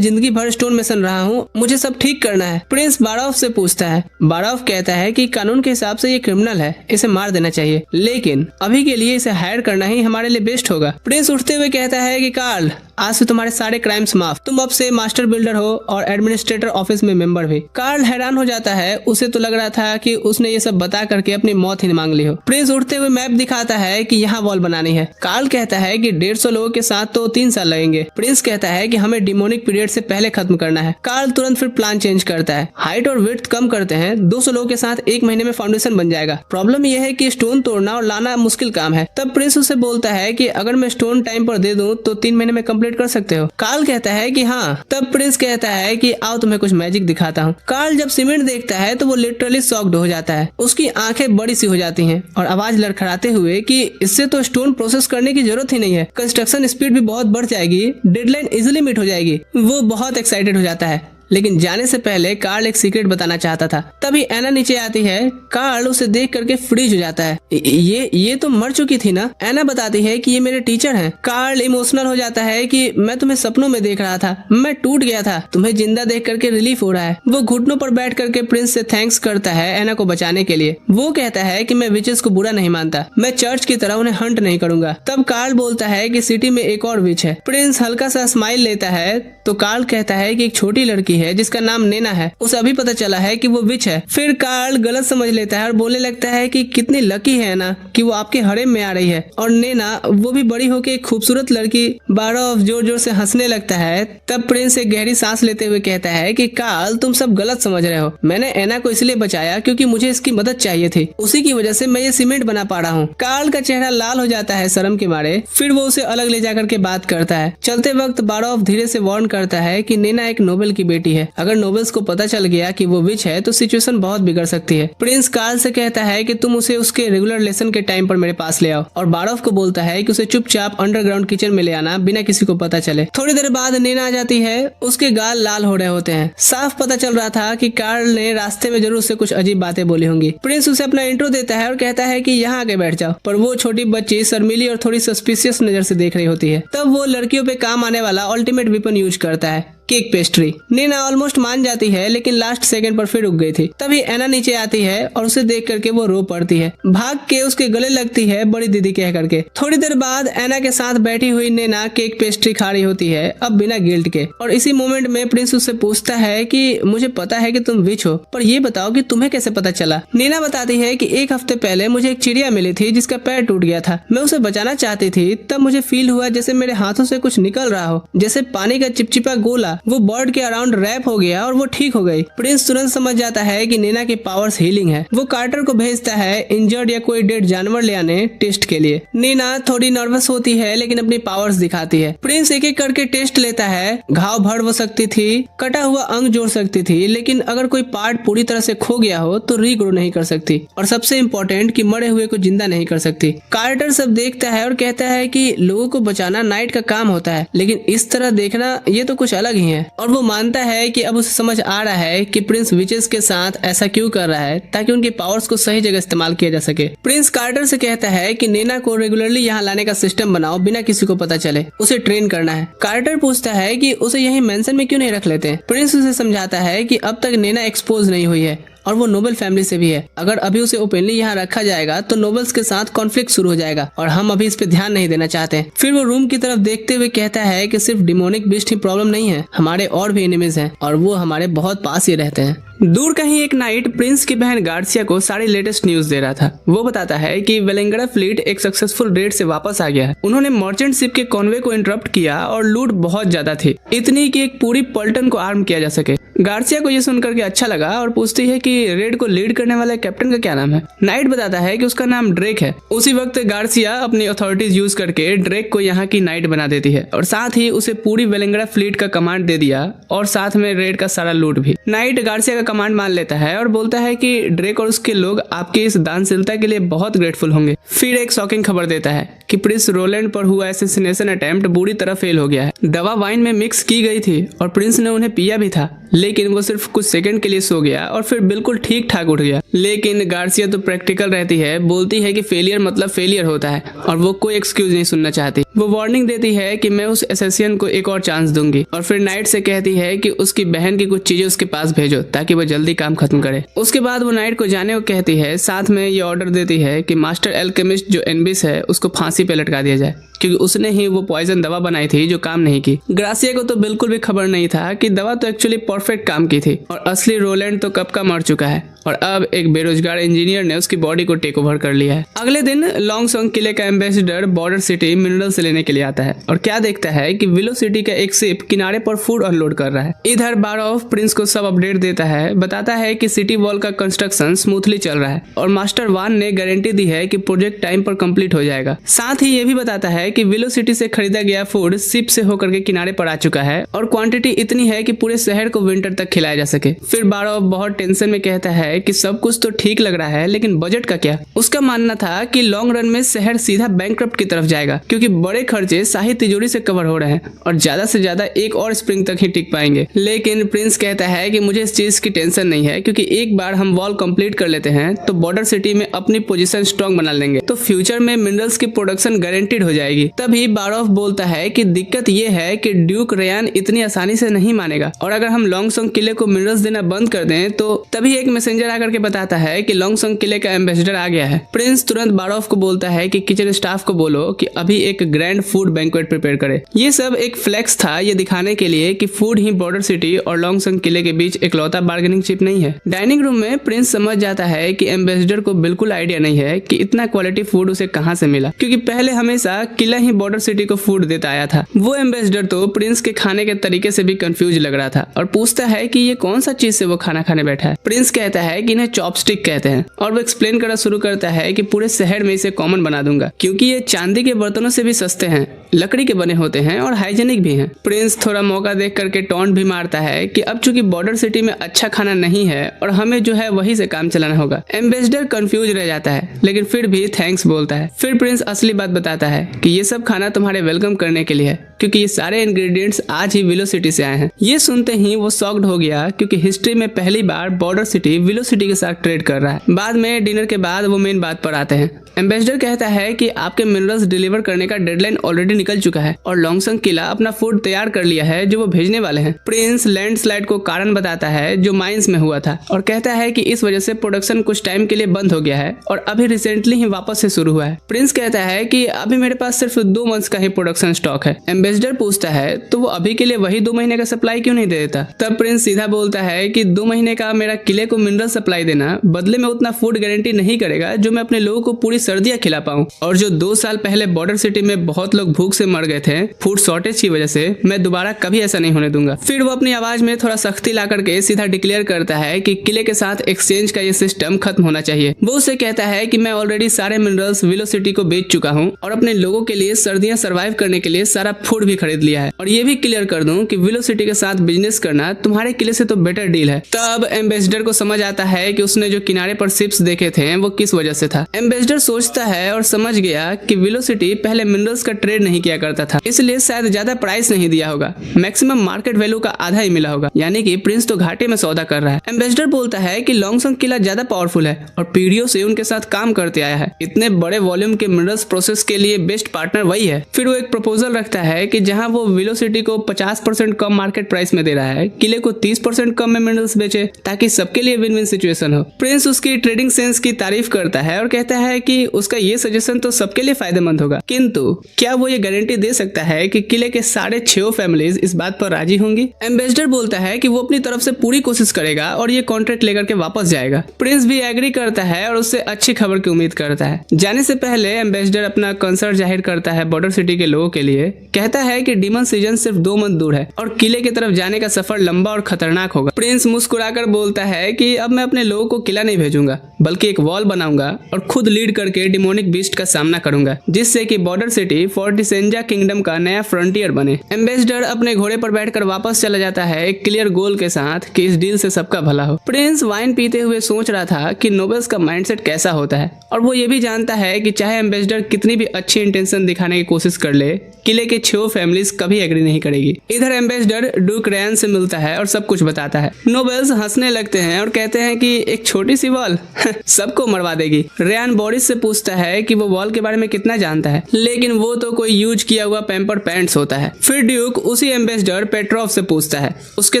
जिंदगी भर स्टोन मेसन रहा हूँ, मुझे सब ठीक करना है। प्रिंस बारॉफ से पूछता है। बारॉफ कहता है कि कानून के हिसाब से ये क्रिमिनल है, इसे मार देना चाहिए, लेकिन अभी के लिए इसे हायर करना ही हमारे लिए बेस्ट होगा। प्रिंस उठते हुए कहता है कि कार्ल, आज से तुम्हारे सारे क्राइम्स माफ, तुम अब से मास्टर बिल्डर हो और एडमिनिस्ट्रेटर ऑफिस में मेंबर भी। कार्ल हैरान हो जाता है, उसे तो लग रहा था कि उसने ये सब बता करके अपनी मौत ही मांग ली हो। प्रिंस उठते हुए मैप दिखाता है कि यहाँ वॉल बनानी है। कार्ल कहता है कि 150 लोगों के साथ तो 3 साल लगेंगे। प्रिंस कहता है कि हमें डिमोनिक पीरियड से पहले खत्म करना है। कार्ल तुरंत फिर प्लान चेंज करता है, हाइट और विड्थ कम करते हैं, 200 लोगों के साथ 1 महीने में फाउंडेशन बन जाएगा। प्रॉब्लम यह है कि स्टोन तोड़ना और लाना मुश्किल काम है। तब प्रिंस उसे बोलता है कि अगर मैं स्टोन टाइम पर दे दूं तो 3 महीने में कंप्लीट कर सकते हो। कार्ल कहता है कि हाँ। तब प्रिंस कहता है कि आओ तुम्हें कुछ मैजिक दिखाता हूँ। कार्ल जब सीमेंट देखता है तो वो लिटरली शॉक्ड हो जाता है। उसकी आंखें बड़ी सी हो जाती हैं और आवाज लड़खड़ाते हुए कि इससे तो स्टोन प्रोसेस करने की जरूरत ही नहीं है, कंस्ट्रक्शन स्पीड भी बहुत बढ़ जाएगी, डेडलाइन इजिली मीट हो जाएगी। वो बहुत एक्साइटेड हो जाता है, लेकिन जाने से पहले कार्ल एक सीक्रेट बताना चाहता था। तभी एना नीचे आती है। कार्ल उसे देख करके फ्रीज हो जाता है। ये तो मर चुकी थी ना। एना बताती है कि ये मेरे टीचर हैं। कार्ल इमोशनल हो जाता है कि मैं तुम्हें सपनों में देख रहा था, मैं टूट गया था, तुम्हें जिंदा देख करके रिलीफ हो रहा है। वो घुटनों पर बैठ करके प्रिंस से थैंक्स करता है एना को बचाने के लिए। वो कहता है कि मैं विचेस को बुरा नहीं मानता, मैं चर्च की तरह उन्हें हंट नहीं करूंगा। तब कार्ल बोलता है कि सिटी में एक और विच है। प्रिंस हल्का सा स्माइल लेता है तो कार्ल कहता है कि एक छोटी लड़की है जिसका नाम नेना है, उसे अभी पता चला है कि वो विच है। फिर कार्ल गलत समझ लेता है और बोलने लगता है कि कितनी लकी है ना कि वो आपके हरेम में आ रही है, और नेना वो भी बड़ी होके एक खूबसूरत लड़की। बारॉफ जोर जोर से हंसने लगता है। तब प्रिंस एक गहरी सांस लेते हुए कहता है कि कार्ल तुम सब गलत समझ रहे हो, मैंने एना को इसलिए बचाया क्योंकि मुझे इसकी मदद चाहिए थी, उसी की वजह से मैं ये सीमेंट बना पा रहा हूँ। कार्ल का चेहरा लाल हो जाता है शर्म के मारे। फिर वो उसे अलग ले जाकर के बात करता है। चलते वक्त बारॉफ धीरे से वार्न करता है कि नेना एक नोबेल की बेटी है, अगर नोबेल्स को पता चल गया कि वो विच है तो सिचुएशन बहुत बिगड़ सकती है। प्रिंस कार्ल से कहता है कि तुम उसे उसके रेगुलर लेसन के टाइम पर मेरे पास ले आओ, और बारॉफ को बोलता है कि उसे चुपचाप अंडरग्राउंड किचन में ले आना बिना किसी को पता चले। थोड़ी देर बाद नेना आ जाती है। उसके गाल लाल हो रहे होते हैं। साफ पता चल रहा था कि कार्ल ने रास्ते में जरूर से कुछ अजीब बातें बोली होंगी। प्रिंस उसे अपना इंट्रो देता है और कहता है कि यहाँ आके बैठ जाओ, पर वो छोटी बच्ची शर्मीली और थोड़ी सस्पिशियस नजर से देख रही होती है। तब वो लड़कियों पे काम आने वाला अल्टीमेट वेपन यूज करता है, केक पेस्ट्री। नेना ऑलमोस्ट मान जाती है, लेकिन लास्ट सेकंड पर फिर रुक गई थी। तभी एना नीचे आती है और उसे देख करके वो रो पड़ती है, भाग के उसके गले लगती है बड़ी दीदी कह करके। थोड़ी देर बाद एना के साथ बैठी हुई नेना केक पेस्ट्री खा रही होती है, अब बिना गिल्ट के। और इसी मोमेंट में प्रिंस उससे पूछता है कि मुझे पता है कि तुम विच हो, पर ये बताओ कि तुम्हें कैसे पता चला। नेना बताती है कि 1 हफ्ते पहले मुझे एक चिड़िया मिली थी जिसका पैर टूट गया था, मैं उसे बचाना चाहती थी। तब मुझे फील हुआ जैसे मेरे हाथों से कुछ निकल रहा हो, जैसे पानी का चिपचिपा गोला। वो बर्ड के अराउंड रैप हो गया और वो ठीक हो गई। प्रिंस तुरंत समझ जाता है कि नेना की पावर्स हीलिंग है। वो कार्टर को भेजता है इंजर्ड या कोई डेड जानवर ले आने टेस्ट के लिए। नेना थोड़ी नर्वस होती है लेकिन अपनी पावर्स दिखाती है। प्रिंस एक एक करके टेस्ट लेता है। घाव भर हो सकती थी, कटा हुआ अंग जोड़ सकती थी, लेकिन अगर कोई पार्ट पूरी तरह से खो गया हो तो रीग्रो नहीं कर सकती, और सबसे इम्पोर्टेंट कि मरे हुए को जिंदा नहीं कर सकती। कार्टर सब देखता है और कहता है कि लोगों को बचाना नाइट का काम होता है, लेकिन इस तरह देखना ये तो कुछ अलग ही ही है और वो मानता है कि अब उसे समझ आ रहा है कि प्रिंस विचेस के साथ ऐसा क्यों कर रहा है, ताकि उनकी पावर्स को सही जगह इस्तेमाल किया जा सके। प्रिंस कार्टर से कहता है कि नैना को रेगुलरली यहाँ लाने का सिस्टम बनाओ बिना किसी को पता चले, उसे ट्रेन करना है। कार्टर पूछता है कि उसे यही मेंशन में क्यों नहीं रख लेते। प्रिंस उसे समझाता है कि अब तक नैना एक्सपोज नहीं हुई है और वो नोबल फैमिली से भी है। अगर अभी उसे ओपनली यहाँ रखा जाएगा तो नोबल्स के साथ कॉन्फ्लिक्ट शुरू हो जाएगा और हम अभी इस पे ध्यान नहीं देना चाहते। फिर वो रूम की तरफ देखते हुए कहता है कि सिर्फ डिमोनिक बीस्ट ही प्रॉब्लम नहीं है, हमारे और भी एनिमीज हैं और वो हमारे बहुत पास ही रहते हैं। दूर कहीं एक नाइट प्रिंस की बहन गार्सिया को सारी लेटेस्ट न्यूज दे रहा था। वो बताता है कि वेलेंगरा फ्लीट एक सक्सेसफुल रेड से वापस आ गया है। उन्होंने मर्चेंट शिप के कॉन्वे को इंटरप्ट किया और लूट बहुत ज्यादा थी, इतनी कि एक पूरी पल्टन को आर्म किया जा सके। गार्सिया को ये सुनकर के अच्छा लगा और पूछती है कि रेड को लीड करने वाले कैप्टन का क्या नाम है। नाइट बताता है कि उसका नाम ड्रेक है। उसी वक्त गार्सिया अपनी अथॉरिटीज यूज करके ड्रेक को यहाँ की नाइट बना देती है और साथ ही उसे पूरी वेलेंगरा फ्लीट का कमांड दे दिया और साथ में रेड का सारा लूट भी। नाइट गार्सिया का कमांड मान लेता है और बोलता है कि ड्रेक और उसके लोग आपकी इस दानशीलता के लिए बहुत ग्रेटफुल होंगे। फिर एक शॉकिंग खबर देता है कि प्रिंस रोलैंड पर हुआ असैसिनेशन अटेम्प्ट बुरी तरह फेल हो गया है। दवा वाइन में मिक्स की गई थी और प्रिंस ने उन्हें पिया भी था, लेकिन वो सिर्फ कुछ सेकंड के लिए सो गया और फिर बिल्कुल ठीक ठाक उठ गया। लेकिन गार्सिया तो प्रैक्टिकल रहती है, बोलती है कि फेलियर मतलब फेलियर होता है और वो कोई एक्सक्यूज नहीं सुनना चाहती। वो वार्निंग देती है कि मैं उस असैसिन को एक और चांस दूंगी और फिर नाइट से कहती है कि उसकी बहन की कुछ चीजें उसके पास भेजो ताकि वो जल्दी काम खत्म करे। उसके बाद वो नाइट को जाने को कहती है, साथ में ये ऑर्डर देती है कि मास्टर एल्केमिस्ट जो एनबिस है उसको फांसी पे लटका दिया जाए, क्योंकि उसने ही वो पॉइजन दवा बनाई थी जो काम नहीं की। ग्रासिया को तो बिल्कुल भी खबर नहीं था कि दवा तो एक्चुअली परफेक्ट काम की थी और असली रोलैंड तो कब का मर चुका है और अब एक बेरोजगार इंजीनियर ने उसकी बॉडी को टेक ओवर कर लिया है। अगले दिन लॉन्गसोंग किले का एम्बेसडर बॉर्डर सिटी मिनरल्स लेने के लिए आता है और क्या देखता है कि विलो सिटी का एक शिप किनारे पर फूड अनलोड कर रहा है। इधर बारॉफ प्रिंस को सब अपडेट देता है, बताता है कि सिटी वॉल का कंस्ट्रक्शन स्मूथली चल रहा है और मास्टर वान ने गारंटी दी है कि प्रोजेक्ट टाइम पर कंप्लीट हो जाएगा। साथ ही ये भी बताता है कि विलो सिटी से खरीदा गया फूड शिप से होकर के किनारे पर आ चुका है और क्वांटिटी इतनी है कि पूरे शहर को विंटर तक खिलाया जा सके। फिर बारॉफ बहुत टेंशन में कहता है कि सब कुछ तो ठीक लग रहा है, लेकिन बजट का क्या। उसका मानना था कि लॉन्ग रन में शहर सीधा बैंकक्रप्ट की तरफ जाएगा, क्योंकि बड़े खर्चे शाही तिजोरी से कवर हो रहे हैं और ज्यादा से ज्यादा एक और स्प्रिंग तक ही टिक पाएंगे। लेकिन प्रिंस कहता है कि मुझे इस चीज की टेंशन नहीं है, क्योंकि एक बार हम वॉल कंप्लीट कर लेते हैं तो बॉर्डर सिटी में अपनी पोजीशन स्ट्रॉन्ग बना लेंगे, तो फ्यूचर में मिनरल्स की प्रोडक्शन गारंटीड हो जाएगी। तभी बारॉफ बोलता है कि दिक्कत ये है कि ड्यूक रेयान इतनी आसानी से नहीं मानेगा और अगर हम लॉन्गसोंग किले को मिनरल्स देना बंद कर दें तो तभी एक मैसेंजर आकर के बताता है कि लॉन्गसोंग किले का एम्बेसडर आ गया है। प्रिंस तुरंत बारॉफ को बोलता है कि किचन स्टाफ को बोलो कि अभी एक ग्रैंड फूड बैंक्वेट प्रिपेयर करे। ये सब एक फ्लेक्स था, ये दिखाने के लिए कि फूड ही बॉर्डर सिटी और लॉन्गसोंग किले के बीच इकलौता बार्गेनिंग चिप नहीं है। डाइनिंग रूम में प्रिंस समझ जाता है कि एम्बेसडर को बिल्कुल आइडिया नहीं है कि इतना क्वालिटी फूड उसे कहां से मिला, क्योंकि पहले हमेशा किला ही बॉर्डर सिटी को फूड देता आया था। वो एम्बेसडर तो प्रिंस के खाने के तरीके से भी कंफ्यूज लग रहा था और पूछता है कि ये कौन सा चीज से वो खाना खाने बैठा है। प्रिंस कहता है कि इन्हें चॉपस्टिक कहते हैं और वो एक्सप्लेन करना शुरू करता है कि पूरे शहर में इसे कॉमन बना दूंगा, क्योंकि ये चांदी के बर्तनों से भी सस्ते हैं, लकड़ी के बने होते हैं और हाइजेनिक भी हैं। प्रिंस थोड़ा मौका देख करके टॉन्ट भी मारता है कि अब चूंकि बॉर्डर सिटी में अच्छा खाना नहीं है और हमें जो है वही से काम चलाना होगा। एम्बेसडर कंफ्यूज रह जाता है, लेकिन फिर भी थैंक्स बोलता है। फिर प्रिंस असली बात बताता है कि ये सब खाना तुम्हारे वेलकम करने के लिए है, क्योंकि ये सारे इंग्रेडिएंट्स आज ही विलो सिटी से आए हैं। ये सुनते ही वो शॉक्ड हो गया, क्योंकि हिस्ट्री में पहली बार बॉर्डर सिटी विलो सिटी के साथ ट्रेड कर रहा है। बाद में डिनर के बाद वो मेन बात पर आते हैं। एम्बेसडर कहता है कि आपके मिनरल्स डिलीवर करने का डेडलाइन ऑलरेडी निकल चुका है और लॉन्गसोंग किला अपना फूड तैयार कर लिया है जो वो भेजने वाले हैं। प्रिंस लैंडस्लाइड को कारण बताता है जो माइंस में हुआ था और कहता है कि इस वजह से प्रोडक्शन कुछ टाइम के लिए बंद हो गया है और अभी रिसेंटली ही वापस से शुरू हुआ है। प्रिंस कहता है कि अभी मेरे पास सिर्फ 2 मंथ्स का ही प्रोडक्शन स्टॉक है। एम्बेसडर पूछता है तो वो अभी के लिए वही 2 महीने का सप्लाई क्यों नहीं दे देता। तब प्रिंस सीधा बोलता है कि 2 महीने का मेरा किले को मिनरल सप्लाई देना बदले में उतना फूड गारंटी नहीं करेगा जो मैं अपने लोगों को पूरी सर्दियां खिला पाऊं, और जो 2 साल पहले बॉर्डर सिटी में बहुत लोग भूख से मर गए थे फूड शॉर्टेज की वजह से, मैं दोबारा कभी ऐसा नहीं होने दूंगा। फिर वो अपनी आवाज में थोड़ा सख्ती ला करके सीधा डिक्लेयर करता है कि किले के साथ एक्सचेंज का ये सिस्टम खत्म होना चाहिए। वो उसे कहता है कि मैं ऑलरेडी सारे मिनरल्स विलो सिटी को बेच चुका हूँ और अपने लोगों के लिए सर्दियां सर्वाइव करने के लिए सारा फूड भी खरीद लिया है, और ये भी क्लियर कर दूं कि विलो सिटी के साथ बिजनेस करना तुम्हारे किले से तो बेटर डील है। तब एम्बेसडर को समझ आता है कि उसने जो किनारे पर शिप्स देखे थे वो किस वजह से था। एम्बेसडर सोचता है और समझ गया कि वेलोसिटी पहले मिनरल्स का ट्रेड नहीं किया करता था, इसलिए शायद ज्यादा प्राइस नहीं दिया होगा, मैक्सिमम मार्केट वैल्यू का आधा ही मिला होगा, यानी कि प्रिंस तो घाटे में सौदा कर रहा है। एम्बेसडर बोलता है कि लॉन्गसंग किला ज्यादा पावरफुल है और पीढ़ियों से उनके साथ काम करते आया है, इतने बड़े वॉल्यूम के मिनरल्स प्रोसेस के लिए बेस्ट पार्टनर वही है। फिर वो एक प्रपोजल रखता है कि जहां वो वेलोसिटी को 50% कम मार्केट प्राइस में दे रहा है, किले को 30% कम में मिनरल्स बेचे, ताकि सबके लिए विन विन सिचुएशन हो। प्रिंस उसकी ट्रेडिंग सेंस की तारीफ करता है और कहता है कि उसका ये सजेशन तो सबके लिए फायदेमंद होगा, किंतु क्या वो ये गारंटी दे सकता है कि किले के सारे 6 फैमिलीज इस बात पर राजी होंगी? एम्बेसडर बोलता है कि वो अपनी तरफ से पूरी कोशिश करेगा और ये कॉन्ट्रैक्ट लेकर के वापस जाएगा। प्रिंस भी एग्री करता है और उससे अच्छी खबर की उम्मीद करता है। जाने से पहले एम्बेसडर अपना कंसर्न जाहिर करता है बॉर्डर सिटी के लोगों के लिए, कहता है कि डीमन सीजन सिर्फ 2 मंथ दूर है और किले की तरफ जाने का सफर लंबा और खतरनाक होगा। प्रिंस मुस्कुराकर बोलता है कि अब मैं अपने लोगों को किला नहीं भेजूंगा, बल्कि एक वॉल बनाऊंगा और खुद लीड करके डिमोनिक बीस्ट का सामना करूंगा, जिससे कि बॉर्डर सिटी फोर्टिसेंजा किंगडम का नया फ्रंटियर बने। एम्बेसडर अपने घोड़े पर बैठकर वापस चला जाता है एक क्लियर गोल के साथ कि इस डील से सबका भला हो। प्रिंस वाइन पीते हुए सोच रहा था कि नोबल्स का माइंडसेट कैसा होता है, और वो ये भी जानता है कि चाहे एम्बेसडर कितनी भी अच्छी इंटेंशन दिखाने की कोशिश कर ले, किले के 6 फैमिलीज कभी एग्री नहीं करेगी। इधर एम्बेसडर ड्यूक रैन से मिलता है और सब कुछ बताता है। नोबल्स हंसने लगते हैं और कहते हैं कि एक छोटी सी वॉल सबको मरवा देगी। रैन बोरिस से पूछता है कि वो वॉल के बारे में कितना जानता है, लेकिन वो तो कोई यूज किया हुआ पैम्पर पैंट्स होता है। फिर ड्यूक उसी एम्बेसडर पेट्रोव से पूछता है उसके